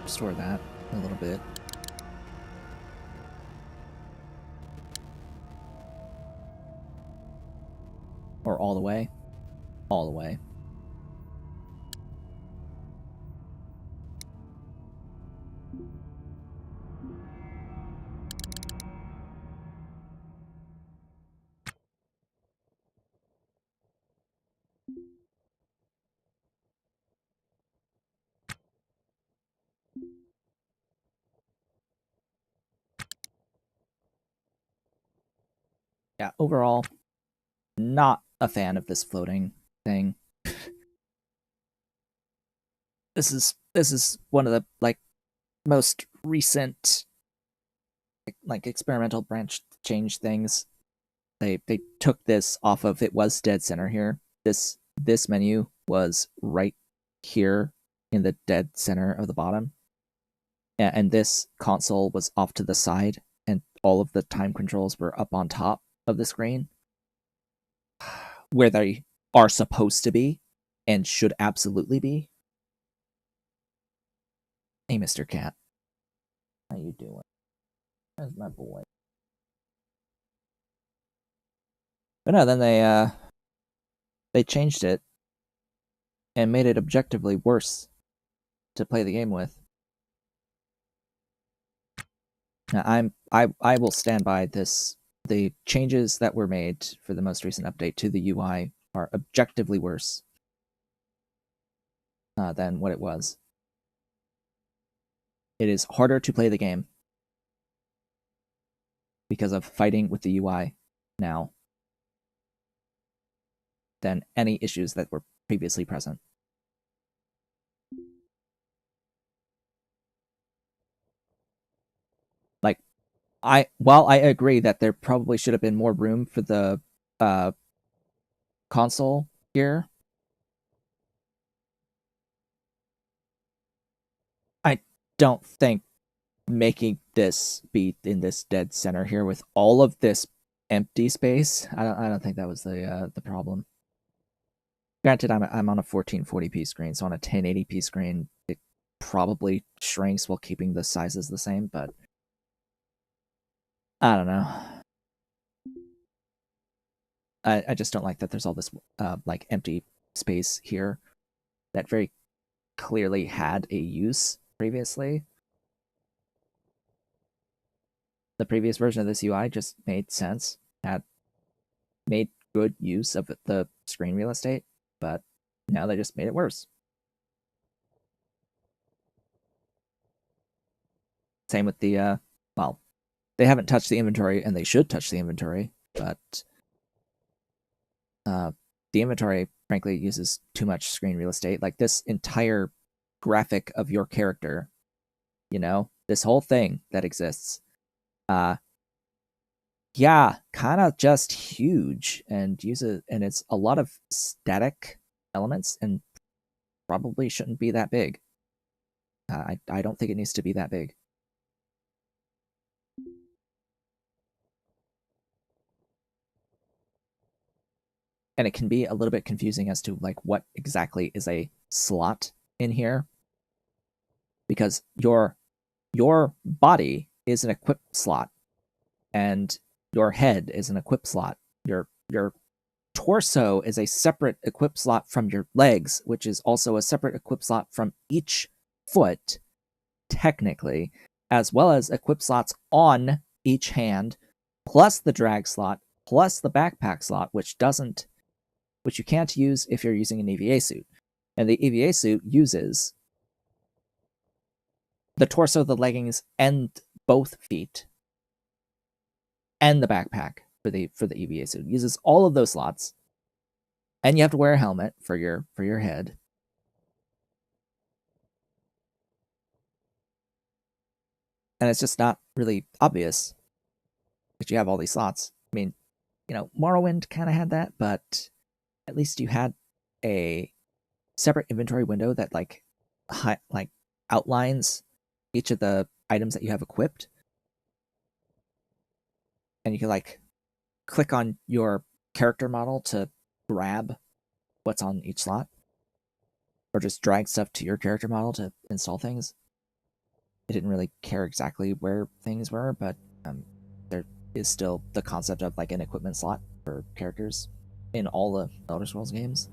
Restore that a little bit. Or all the way. All the way. Yeah, overall, not a fan of this floating thing. This is one of the like most recent like experimental branch change things. They took this off of, it was dead center here. This menu was right here in the dead center of the bottom. And this console was off to the side, and all of the time controls were up on top of the screen, where they are supposed to be and should absolutely be. Hey, Mr. Cat. How you doing? That's my boy. But no, then they changed it and made it objectively worse to play the game with. Now, I will stand by this. The changes that were made for the most recent update to the UI are objectively worse than what it was. It is harder to play the game because of fighting with the UI now than any issues that were previously present. Like, while I agree that there probably should have been more room for the console here, I don't think making this be in this dead center here with all of this empty space, I don't think that was the problem. Granted, I'm on a 1440p screen, so on a 1080p screen, it probably shrinks while keeping the sizes the same, but I don't know. I just don't like that there's all this like empty space here that very clearly had a use previously. The previous version of this UI just made sense, had made good use of the screen real estate, but now they just made it worse. Same with the well, they haven't touched the inventory, and they should touch the inventory, but the inventory frankly uses too much screen real estate. Like this entire graphic of your character, you know, this whole thing that exists, yeah, kind of just huge, and it's a lot of static elements and probably shouldn't be that big. I don't think it needs to be that big. And it can be a little bit confusing as to like what exactly is a slot in here, because your body is an equip slot and your head is an equip slot. Your torso is a separate equip slot from your legs, which is also a separate equip slot from each foot, technically, as well as equip slots on each hand, plus the drag slot, plus the backpack slot, which you can't use if you're using an EVA suit. And the EVA suit uses the torso, the leggings, and both feet, and the backpack for the EVA suit. It uses all of those slots, and you have to wear a helmet for your head. And it's just not really obvious that you have all these slots. I mean, you know, Morrowind kind of had that, but at least you had a separate inventory window that like outlines each of the items that you have equipped, and you can like click on your character model to grab what's on each slot, or just drag stuff to your character model to install things. It didn't really care exactly where things were, but there is still the concept of like an equipment slot for characters in all the Elder Scrolls games.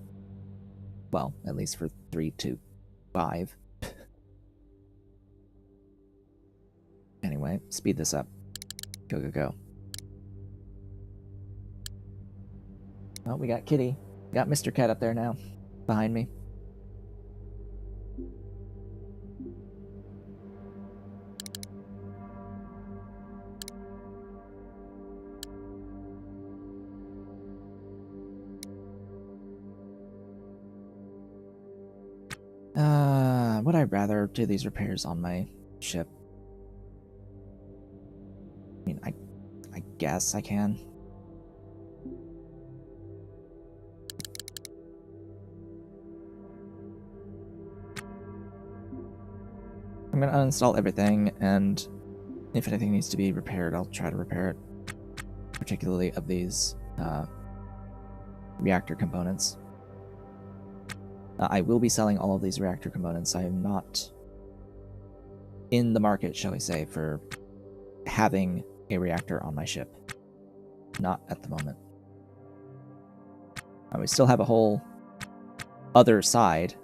Well, at least for 3 to 5. Anyway, speed this up. Go, go, go. Oh, we got Kitty. We got Mr. Cat up there now, behind me. would I rather do these repairs on my ship? I mean, I guess I can. I'm gonna uninstall everything, and if anything needs to be repaired, I'll try to repair it. Particularly of these reactor components. I will be selling all of these reactor components. I am not in the market, shall we say, for having a reactor on my ship. Not at the moment. We still have a whole other side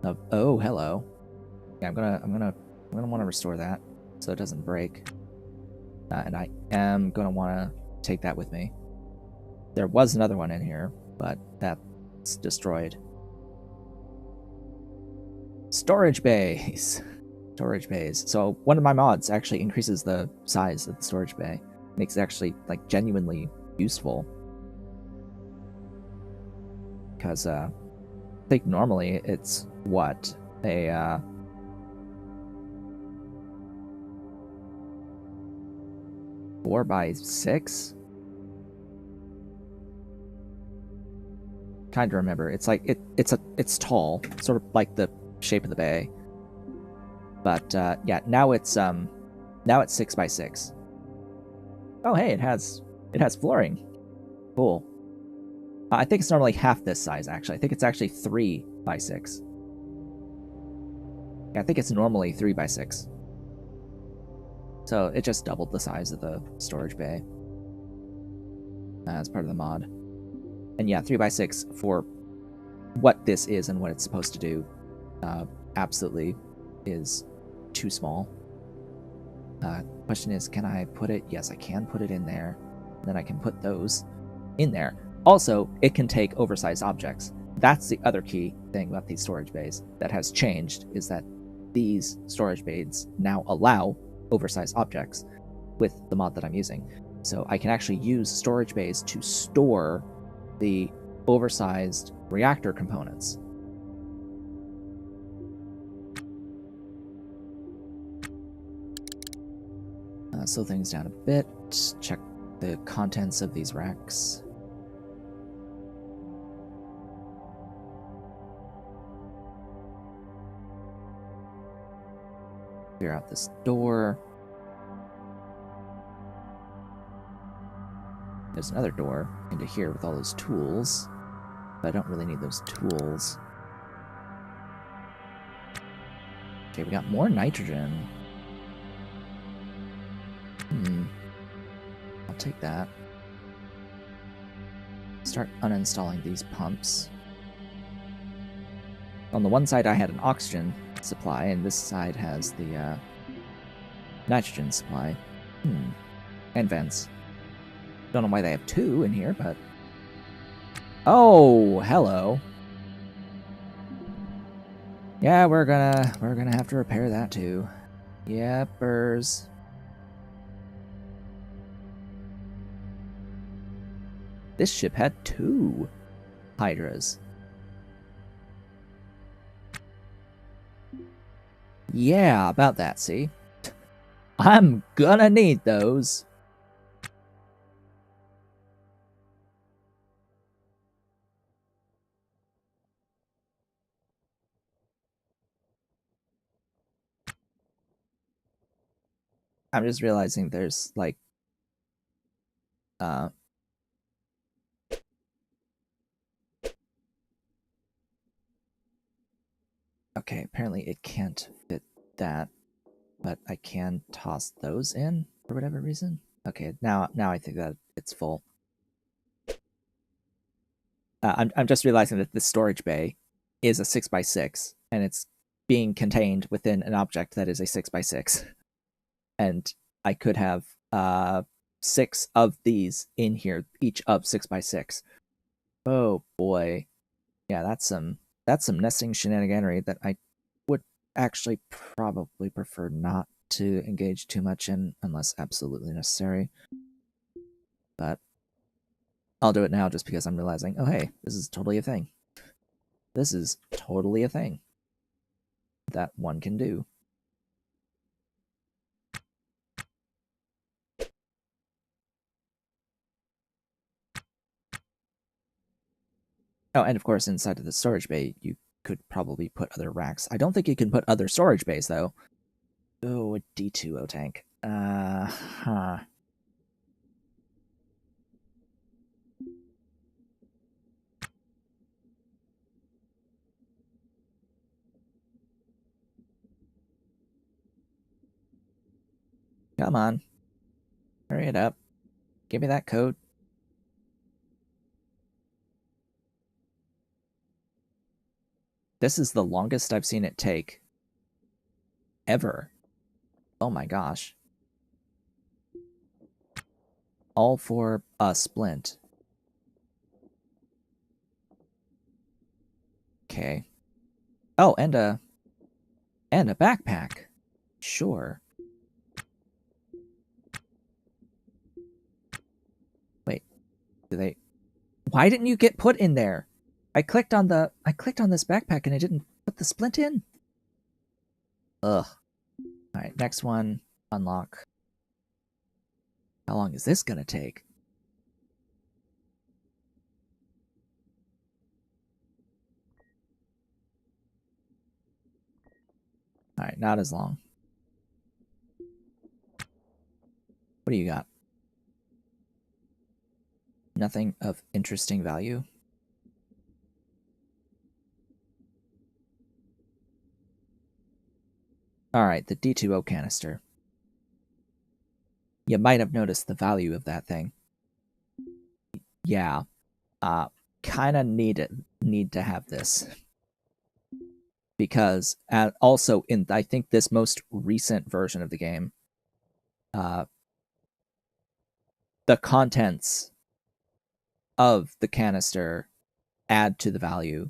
of, oh, hello. Yeah, I'm gonna want to restore that so it doesn't break. And I am gonna want to take that with me. There was another one in here, but that's destroyed. Storage bays. Storage bays. So one of my mods actually increases the size of the storage bay. Makes it actually, like, genuinely useful. Because, I think normally it's, what? A, 4x6? Kind of remember. It's like, it's tall. Sort of like the shape of the bay. But, yeah, now it's 6x6. Oh, hey, it has flooring. Cool. I think it's normally half this size, actually. I think it's actually 3x6. Yeah, I think it's normally 3x6. So it just doubled the size of the storage bay as part of the mod. And yeah, 3x6 for what this is and what it's supposed to do absolutely is too small. Question is, can I put it? Yes, I can put it in there. Then I can put those in there. Also, it can take oversized objects. That's the other key thing about these storage bays that has changed, is that these storage bays now allow oversized objects with the mod that I'm using. So I can actually use storage bays to store the oversized reactor components. Slow things down a bit. Check the contents of these racks. Clear out this door. There's another door into here with all those tools, but I don't really need those tools. Okay, we got more nitrogen. I'll take that. Start uninstalling these pumps. On the one side I had an oxygen supply, and this side has the nitrogen supply. And vents. Don't know why they have two in here, but... Oh, hello. Yeah, we're gonna have to repair that too. Yepers. This ship had 2 Hydras. Yeah, about that, see? I'm gonna need those. I'm just realizing there's, like, okay, apparently it can't fit that, but I can toss those in for whatever reason. Okay, now I think that it's full. I'm just realizing that this storage bay is a 6x6, and it's being contained within an object that is a 6x6. And I could have 6 of these in here, each of 6x6. Oh boy, yeah, that's some nesting shenaniganery that I would actually probably prefer not to engage too much in unless absolutely necessary. But I'll do it now just because I'm realizing, oh hey, this is totally a thing. This is totally a thing that one can do. Oh, and of course, inside of the storage bay, you could probably put other racks. I don't think you can put other storage bays, though. Oh, a D2O tank. Huh. Come on. Hurry it up. Give me that code. This is the longest I've seen it take. Ever. Oh my gosh. All for a splint. Okay. Oh, and a backpack. Sure. Wait. Do they... Why didn't you get put in there? I clicked on this backpack and I didn't put the splint in. Ugh. Alright, next one. Unlock. How long is this gonna take? Alright, not as long. What do you got? Nothing of interesting value? Alright, the D2O canister. You might have noticed the value of that thing. Yeah. Kinda need to have this. Because also in, I think, this most recent version of the game, the contents of the canister add to the value.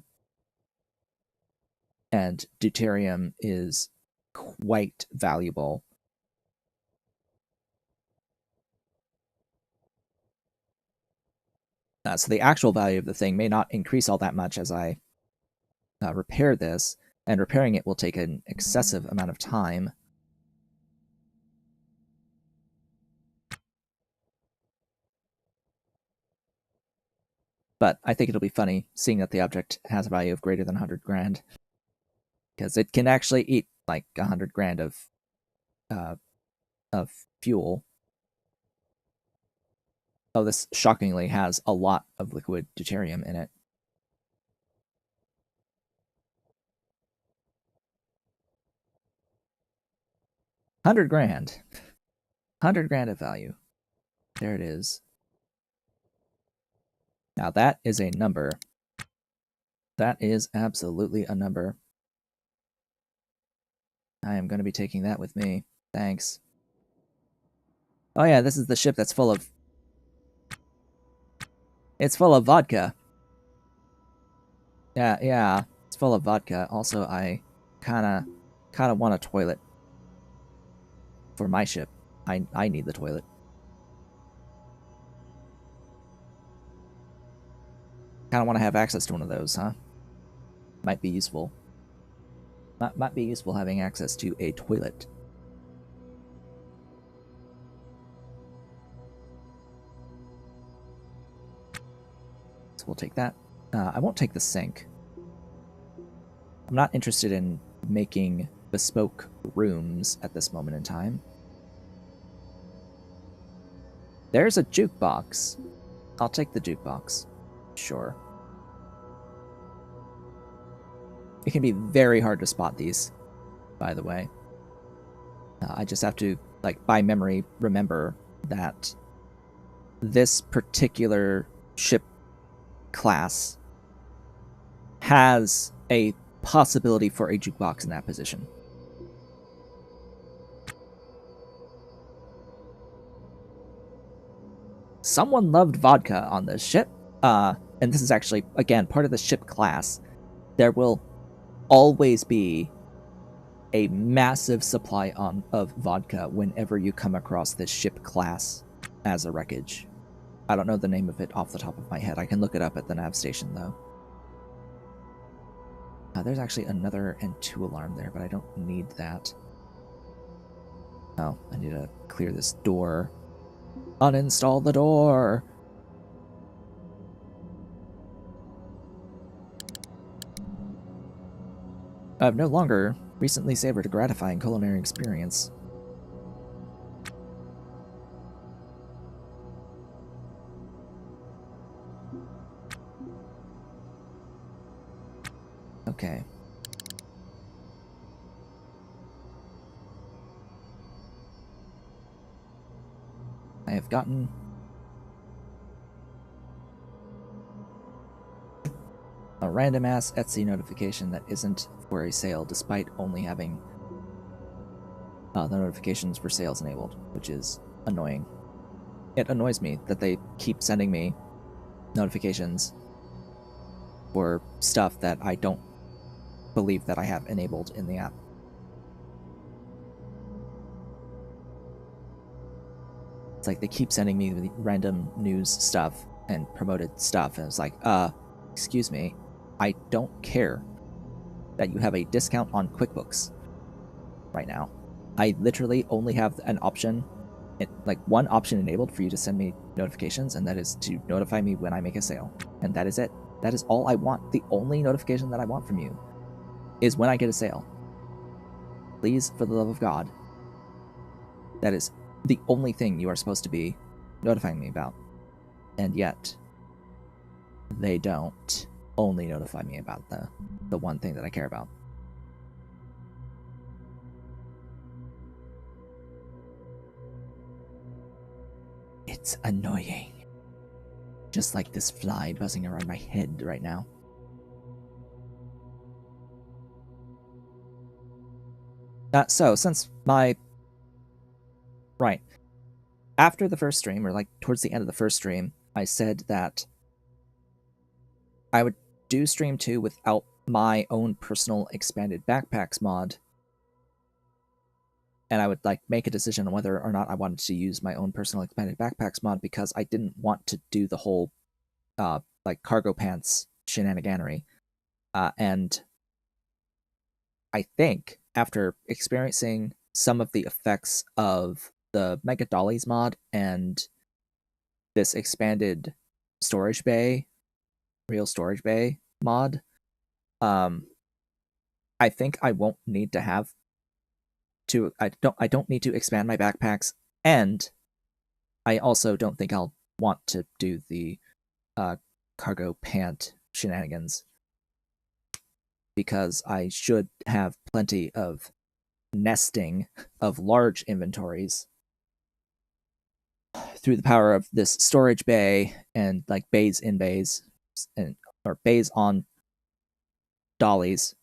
And deuterium is quite valuable. So the actual value of the thing may not increase all that much as I repair this, and repairing it will take an excessive amount of time. But I think it'll be funny seeing that the object has a value of greater than 100 grand. Because it can actually eat like 100 grand of fuel. Oh, this shockingly has a lot of liquid deuterium in it. $100 grand. 100 grand of value. There it is. Now that is a number. That is absolutely a number. I am going to be taking that with me. Thanks. Oh yeah, this is the ship that's full of... It's full of vodka. Yeah, it's full of vodka. Also, I kinda want a toilet for my ship. I need the toilet. Kinda want to have access to one of those, huh? Might be useful. Might be useful having access to a toilet. So we'll take that. I won't take the sink. I'm not interested in making bespoke rooms at this moment in time. There's a jukebox. I'll take the jukebox. Sure. It can be very hard to spot these, by the way. I just have to, like, by memory, remember that this particular ship class has a possibility for a jukebox in that position. Someone loved vodka on this ship, and this is actually, again, part of the ship class. There will always be a massive supply of vodka whenever you come across this ship class as a wreckage. I don't know the name of it off the top of my head. I can look it up at the nav station, though. There's actually another N2 alarm there, but I don't need that. Oh, I need to clear this door. Uninstall the door! I've no longer recently savored a gratifying culinary experience. Okay. I have gotten a random-ass Etsy notification that isn't for a sale, despite only having the notifications for sales enabled, which is annoying. It annoys me that they keep sending me notifications for stuff that I don't believe that I have enabled in the app. It's like they keep sending me the random news stuff and promoted stuff, and it's like, excuse me, I don't care that you have a discount on QuickBooks right now. I literally only have an option, like one option enabled for you to send me notifications, and that is to notify me when I make a sale. And that is it. That is all I want. The only notification that I want from you is when I get a sale. Please, for the love of God, that is the only thing you are supposed to be notifying me about. And yet, they don't only notify me about the one thing that I care about. It's annoying. Just like this fly buzzing around my head right now. So, since my... Right. After the first stream, or like towards the end of the first stream, I said that I would do stream 2 without my own personal expanded backpacks mod. And I would like make a decision on whether or not I wanted to use my own personal expanded backpacks mod, because I didn't want to do the whole like cargo pants shenaniganery. And I think after experiencing some of the effects of the Mega Dollies mod and this expanded storage bay, real storage bay mod, I think I won't need to have to, I don't need to expand my backpacks, and I also don't think I'll want to do the cargo pant shenanigans, because I should have plenty of nesting of large inventories through the power of this storage bay and like bays in bays, and or bays on dollies.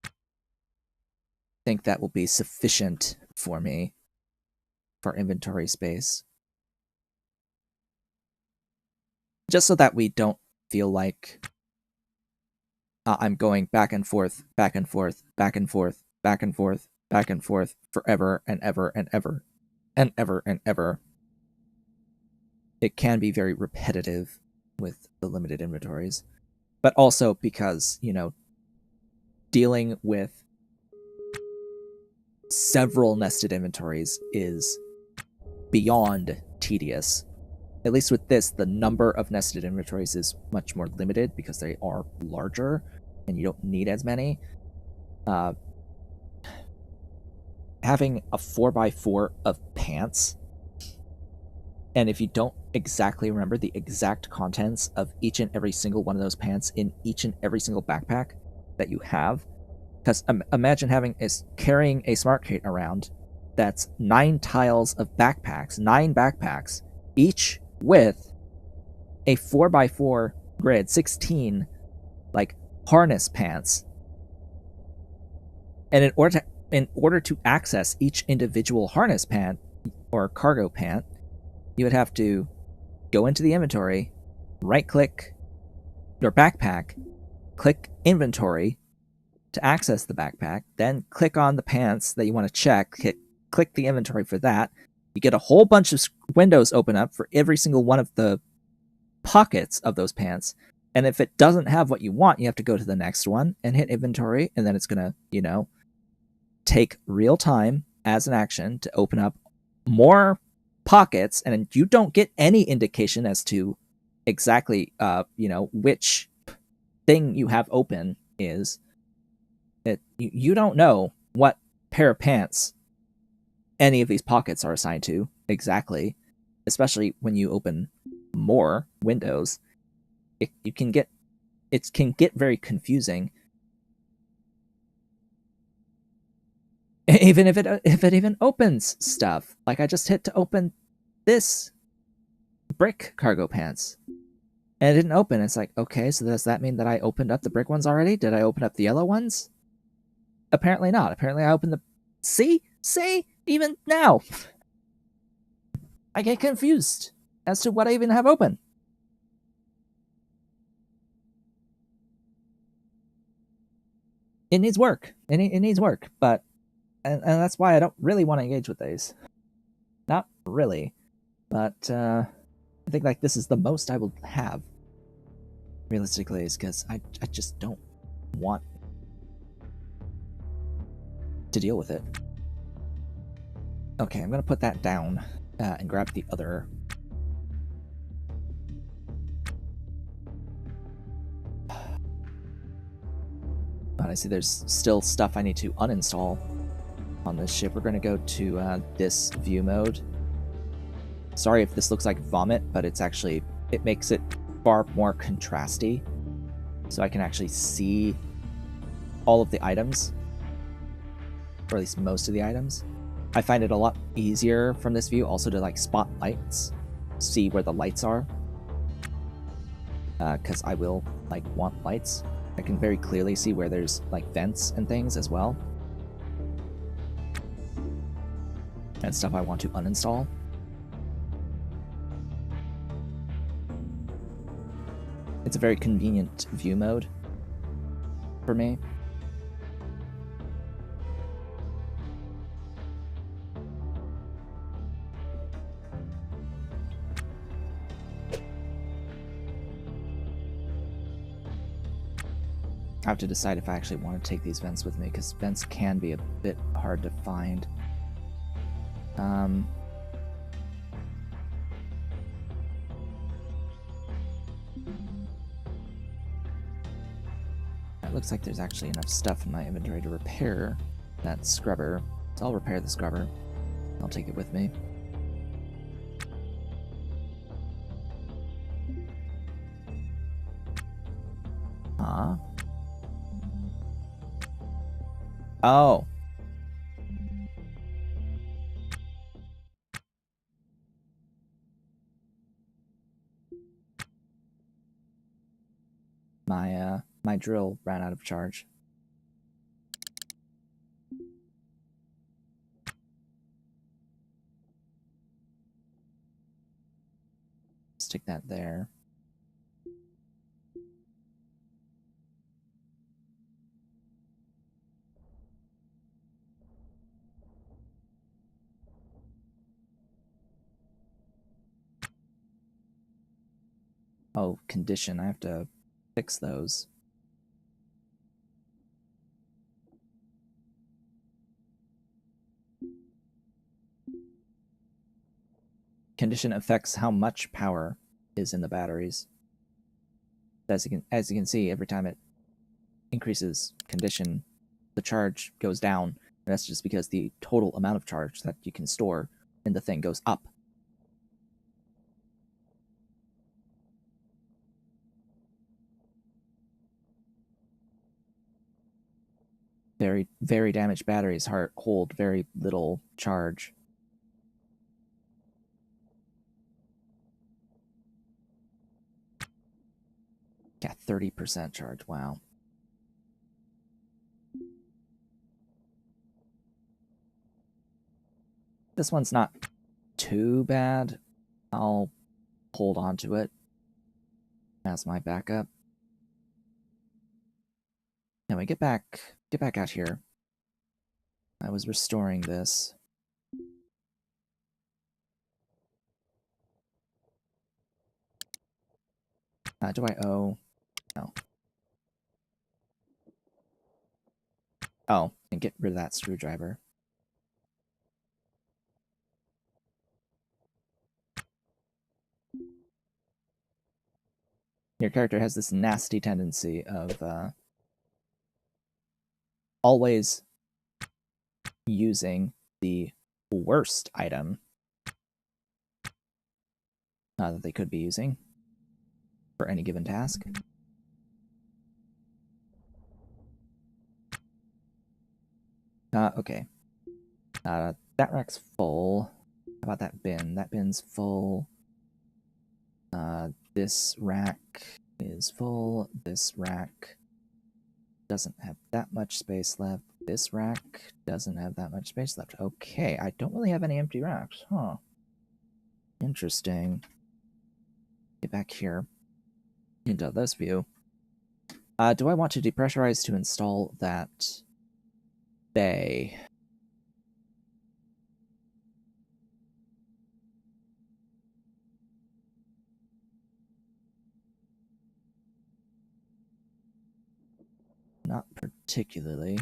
I think that will be sufficient for me for inventory space, just so that we don't feel like I'm going back and forth, back and forth, back and forth, back and forth, back and forth forever and ever and ever and ever and ever. It can be very repetitive with the limited inventories, but also because, you know, dealing with several nested inventories is beyond tedious. At least with this, the number of nested inventories is much more limited because they are larger and you don't need as many. Having a 4x4 of pants, and if you don't exactly remember the exact contents of each and every single one of those pants in each and every single backpack that you have, because imagine carrying a smart crate around that's 9 tiles of backpacks, 9 backpacks, each with a 4x4 grid, 16 like harness pants. And in order to access each individual harness pant or cargo pant, you would have to go into the inventory, right-click your backpack, click inventory to access the backpack, then click on the pants that you want to check, click the inventory for that. You get a whole bunch of windows open up for every single one of the pockets of those pants. And if it doesn't have what you want, you have to go to the next one and hit inventory, and then it's going to, take real time as an action to open up more pockets, and you don't get any indication as to exactly, which thing you have open is. You don't know what pair of pants any of these pockets are assigned to exactly, especially when you open more windows. It can get very confusing. Even if it even opens stuff. Like I just hit to open this brick cargo pants, and it didn't open. It's like, okay, so does that mean that I opened up the brick ones already? Did I open up the yellow ones? Apparently not. Apparently I opened the... See, even now, I get confused as to what I even have open. It needs work. It needs work, but and that's why I don't really want to engage with these. Not really, but I think like this is the most I will have. Realistically, is because I just don't want to deal with it. Okay, I'm gonna put that down and grab the other. But I see there's still stuff I need to uninstall on this ship. We're gonna go to this view mode. Sorry if this looks like vomit, but it's actually, it makes it far more contrasty, so I can actually see all of the items, or at least most of the items. I find it a lot easier from this view also to like spot lights, see where the lights are, because I will like want lights. I can very clearly see where there's like vents and things as well, and stuff I want to uninstall. It's a very convenient view mode for me. I have to decide if I actually want to take these vents with me, because vents can be a bit hard to find. It looks like there's actually enough stuff in my inventory to repair that scrubber, so I'll repair the scrubber. I'll take it with me. Huh? Oh. My drill ran out of charge. Stick that there. Oh, condition. I have to fix those. Condition affects how much power is in the batteries. As you can see, every time it increases condition, the charge goes down. And that's just because the total amount of charge that you can store in the thing goes up. Very, very damaged batteries hold very little charge. Yeah, 30% charge. Wow. This one's not too bad. I'll hold on to it as my backup. Anyway, get back out here. I was restoring this. Do I owe No. Oh, and get rid of that screwdriver. Your character has this nasty tendency of always using the worst item that they could be using for any given task. Okay. That rack's full. How about that bin? That bin's full. This rack is full. This rack doesn't have that much space left. This rack doesn't have that much space left. Okay, I don't really have any empty racks. Huh. Interesting. Get back here into this view. Do I want to depressurize to install that bay? Not particularly.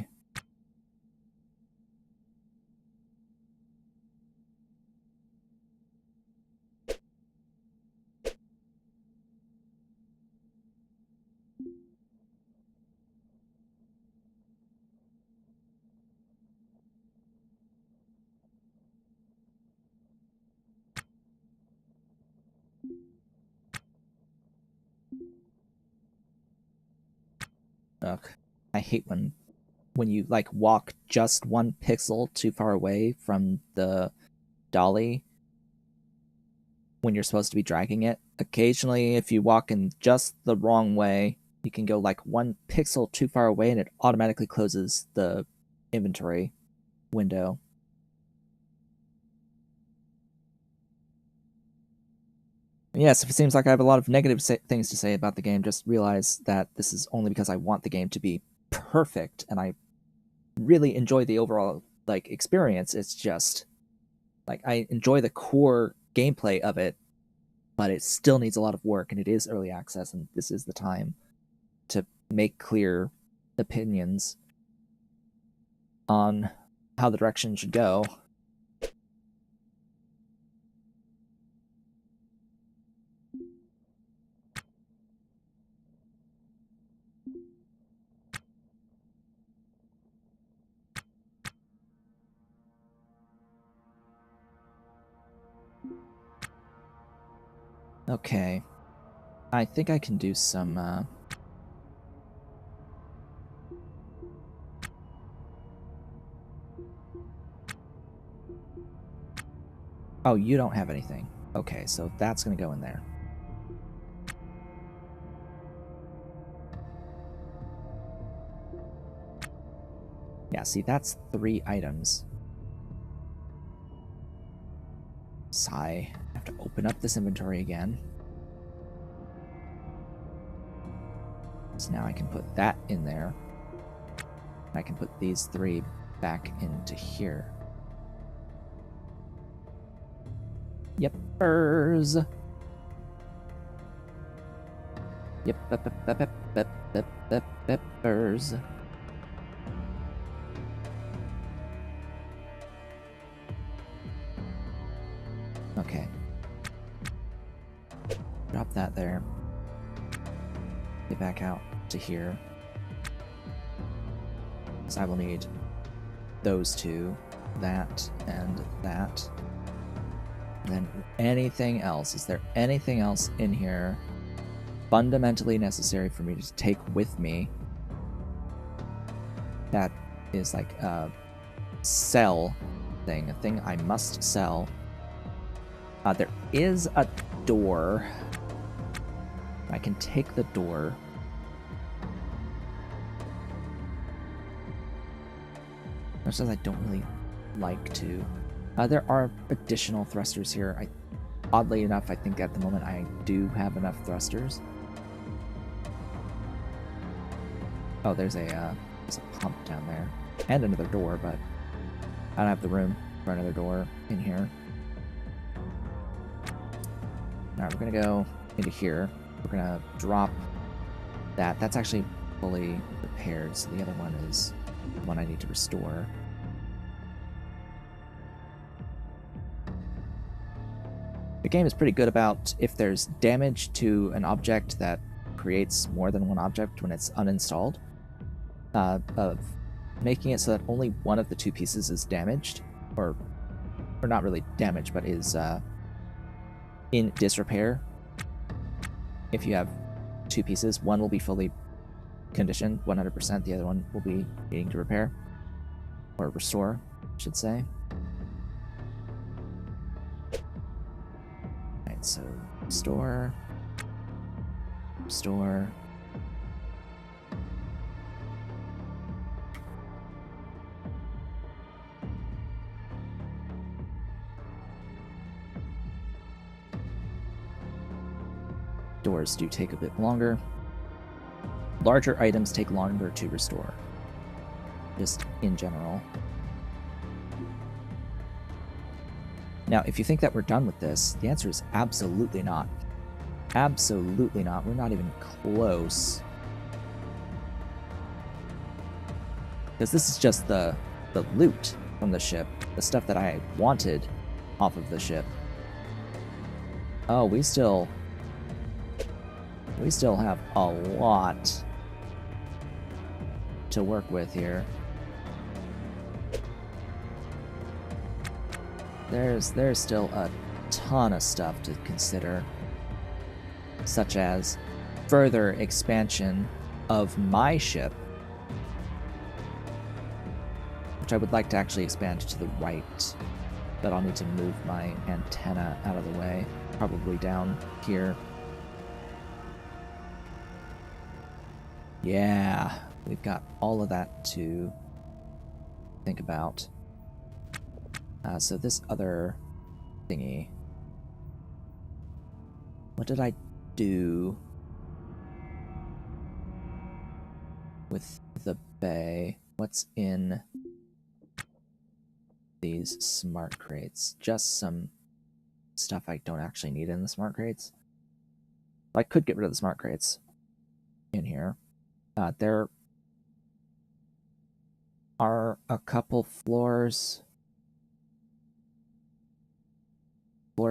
Ugh. I hate when you like walk just 1 pixel too far away from the dolly when you're supposed to be dragging it. Occasionally, if you walk in just the wrong way, you can go like 1 pixel too far away and it automatically closes the inventory window. Yes, if it seems like I have a lot of negative things to say about the game, just realize that this is only because I want the game to be perfect and I really enjoy the overall like experience. It's just like I enjoy the core gameplay of it, but it still needs a lot of work and it is early access and this is the time to make clear opinions on how the direction should go. Okay. I think I can do some, Oh, you don't have anything. Okay, so that's gonna go in there. Yeah, see, that's 3 items. Sigh. I have to open up this inventory again. So now I can put that in there. I can put these 3 back into here. Yepers. Yep, peppers. Okay. Drop that there. Get back out to here. Because I will need those 2, that and that. And then anything else? Is there anything else in here fundamentally necessary for me to take with me that is like a sell thing, a thing I must sell? There is a door. I can take the door. It says I don't really like to. There are additional thrusters here. Oddly enough, I think at the moment I do have enough thrusters. Oh, there's a pump down there. And another door, but I don't have the room for another door in here. Alright, we're gonna go into here. We're gonna drop That's actually fully repaired, so the other one is the one I need to restore. The game is pretty good about if there's damage to an object that creates more than one object when it's uninstalled, of making it so that only one of the two pieces is damaged, or not really damaged, but is in disrepair. If you have two pieces, one will be fully conditioned 100%, the other one will be needing to repair, or restore, I should say. Alright, so restore. Doors do take a bit longer. Larger items take longer to restore, just in general. Now, if you think that we're done with this, the answer is absolutely not. Absolutely not. We're not even close. Because this is just the loot from the ship, the stuff that I wanted off of the ship. Oh, we still have a lot to work with here. There's still a ton of stuff to consider, such as further expansion of my ship, which I would like to actually expand to the right, but I'll need to move my antenna out of the way, probably down here. Yeah, we've got all of that to think about. So this other thingy, what did I do with the bay? What's in these smart crates? Just some stuff I don't actually need in the smart crates. I could get rid of the smart crates in here. There are a couple floor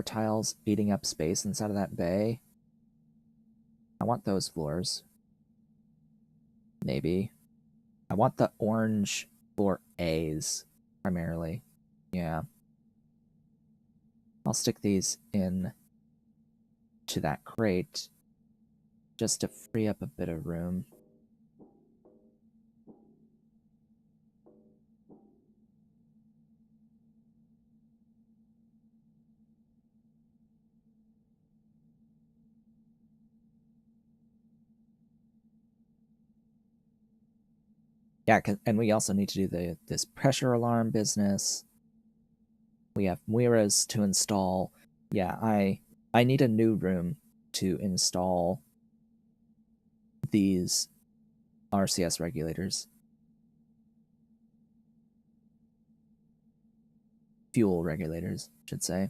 tiles eating up space inside of that bay. I want those floors. Maybe. I want the orange floor A's, primarily. Yeah. I'll stick these in to that crate, just to free up a bit of room. Yeah, and we also need to do this pressure alarm business. We have mirrors to install. Yeah, I need a new room to install these RCS regulators. Fuel regulators, I should say.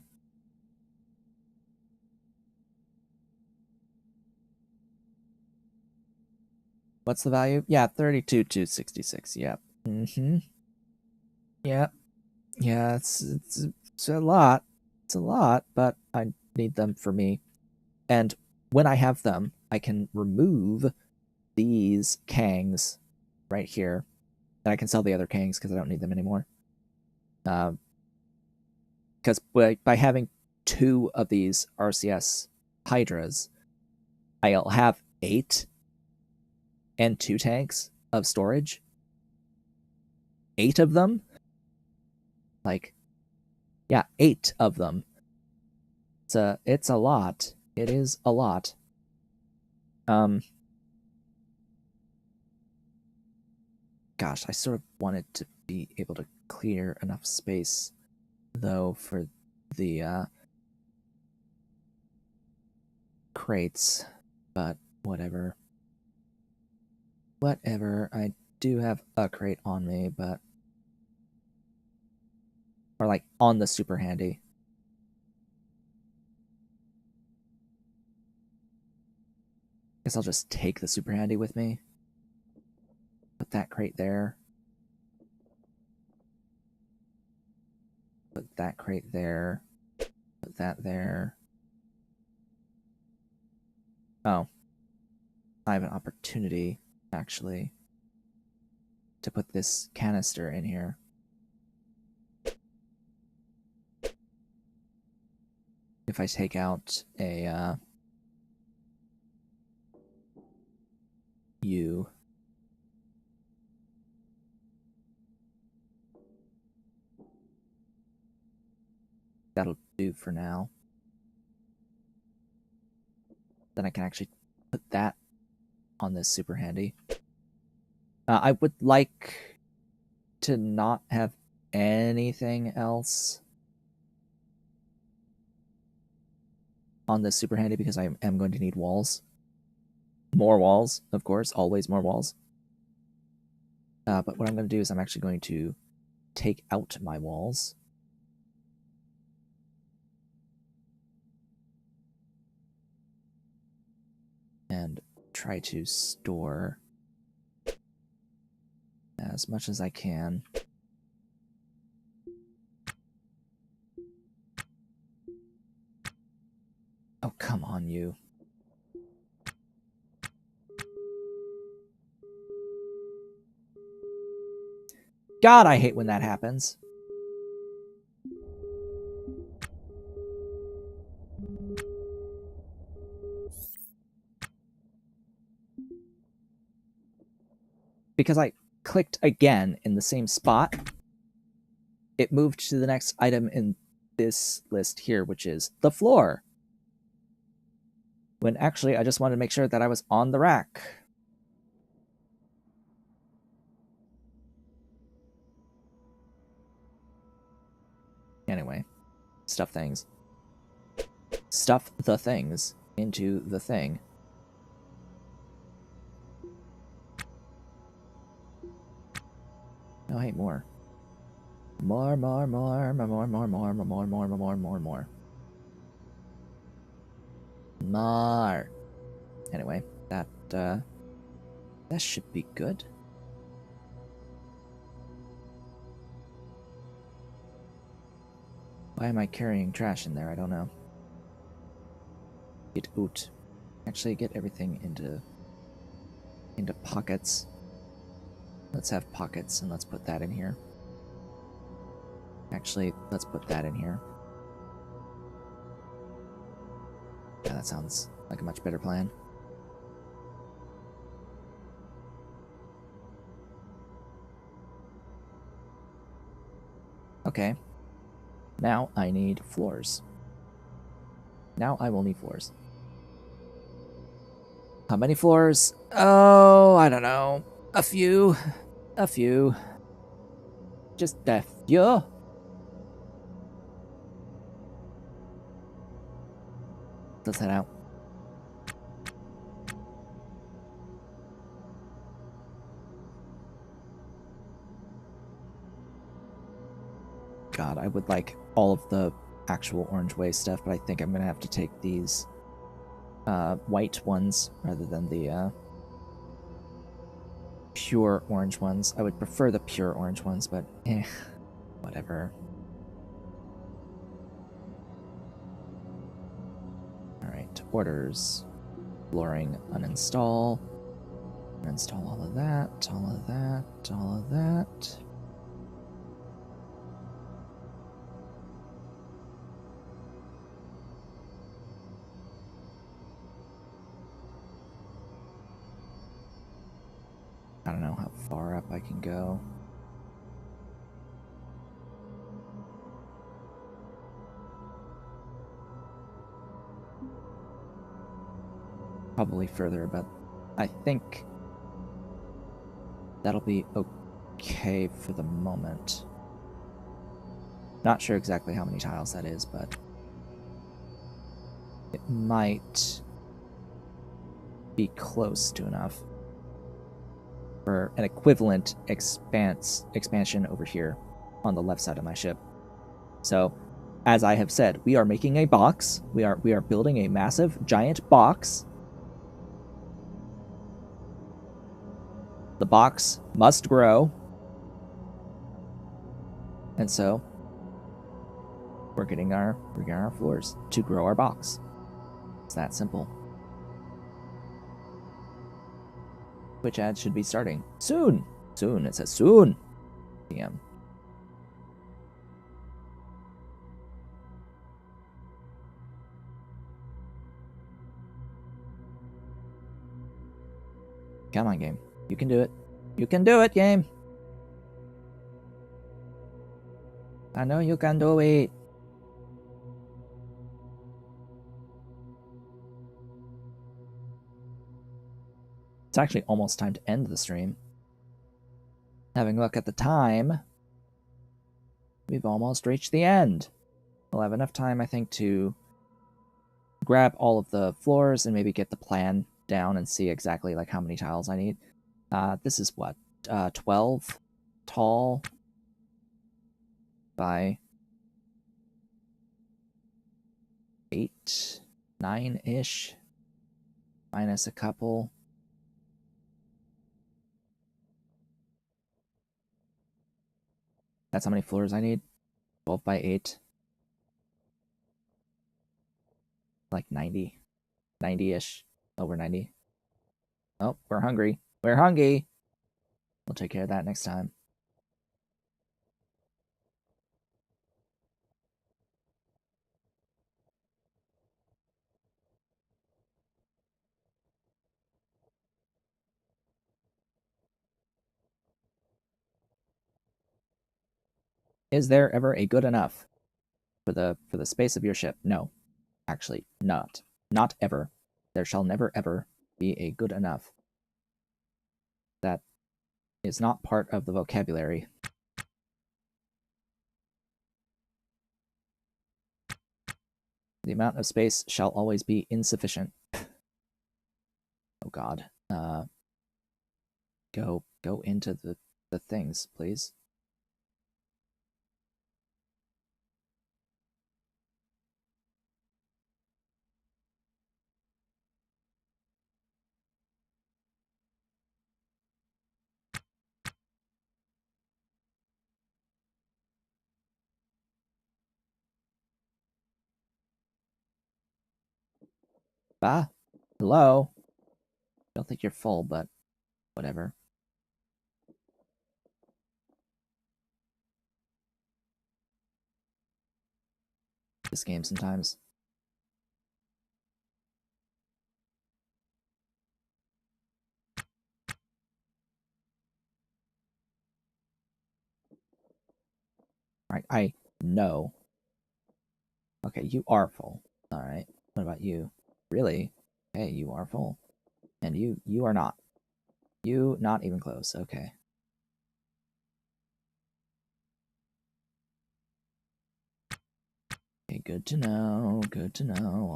What's the value? Yeah, 32,266. Yep. Yep. Yeah, it's a lot. It's a lot, but I need them for me. And when I have them, I can remove these Kangs right here. And I can sell the other Kangs because I don't need them anymore. Because by having 2 of these RCS Hydras, I'll have 8 and 2 tanks of storage. 8 of them? Like, yeah, 8 of them. It's a lot. It is a lot. Gosh, I sort of wanted to be able to clear enough space, though, for the crates, but whatever. Whatever. I do have a crate on me, but... or, like, on the super handy. guess I'll just take the super handy with me. Put that crate there. Put that crate there. Put that there. Oh. I have an opportunity, actually, to put this canister in here. If I take out a U. That'll do for now. Then I can actually put that on this super handy. I would like to not have anything else on this super handy because I am going to need walls. More walls, of course, always more walls. But what I'm going to do is I'm actually going to take out my walls. And try to store as much as I can. Oh, come on, you. God, I hate when that happens. Because I clicked again in the same spot, it moved to the next item in this list here, which is the floor. When actually, I just wanted to make sure that I was on the rack. Anyway, stuff things. Stuff the things into the thing. Oh, hey, more. More. More. Anyway, that should be good. Why am I carrying trash in there? I don't know. Get out. Actually, get everything into pockets. Let's have pockets, and let's put that in here. Actually, let's put that in here. Yeah, that sounds like a much better plan. Okay. Now I need floors. Now I will need floors. How many floors? Oh, I don't know. A few. A few. Just a few. Let's head out. God, I would like all of the actual orange way stuff, but I think I'm gonna have to take these white ones rather than the pure orange ones. I would prefer the pure orange ones, but whatever. Alright, orders. Flooring, uninstall. Uninstall all of that, all of that, all of that. I don't know how far up I can go. Probably further, but I think that'll be okay for the moment. Not sure exactly how many tiles that is, but it might be close to enough for an equivalent expansion over here on the left side of my ship. So, as I have said, we are making a box. We are building a massive, giant box The box must grow. And so we're getting our floors to grow our box. It's that simple. Twitch ads should be starting soon. Soon. It says soon. PM. Come on, game. You can do it. You can do it, game. I know you can do it. It's actually almost time to end the stream. Having a look at the time, we've almost reached the end. We'll have enough time, I think, to grab all of the floors and maybe get the plan down and see exactly like how many tiles I need. This is what, 12 tall by 8, 9-ish, minus a couple. That's how many floors I need. 12 by 8. Like 90. 90-ish. Over 90. Oh, we're hungry. We're hungry. We'll take care of that next time. Is there ever a good enough for the space of your ship? No. Actually, not. Not ever. There shall never ever be a good enough. That is not part of the vocabulary. The amount of space shall always be insufficient. Oh god. Go into the things, please. Ah, hello. Don't think you're full, but whatever. This game sometimes. Right, I know. Okay, you are full. Alright, what about you? Really? Hey, you are full. And you are not. You not even close, okay. Okay, good to know,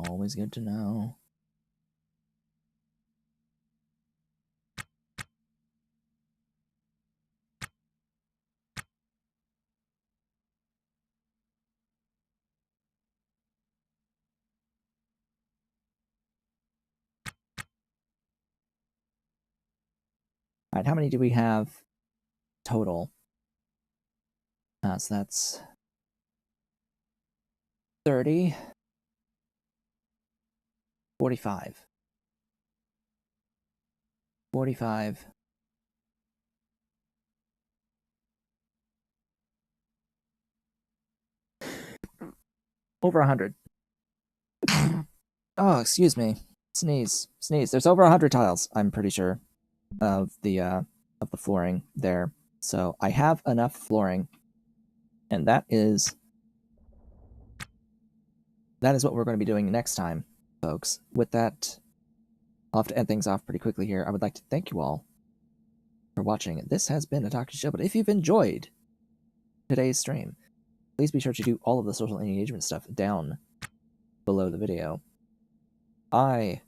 always good to know. Alright, how many do we have total? So that's 30, 45. 45. Over 100. Oh, excuse me. Sneeze. There's over 100 tiles, I'm pretty sure, of the flooring there. So I have enough flooring, and that is what we're going to be doing next time, folks. With that, I'll have to end things off pretty quickly here. I would like to thank you all for watching. This has been a Talking Show, but if you've enjoyed today's stream, please be sure to do all of the social engagement stuff down below the video. I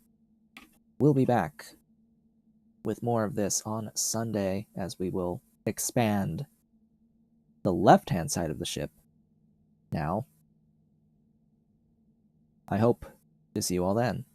will be back with more of this on Sunday, as we will expand the left-hand side of the ship now. I hope to see you all then.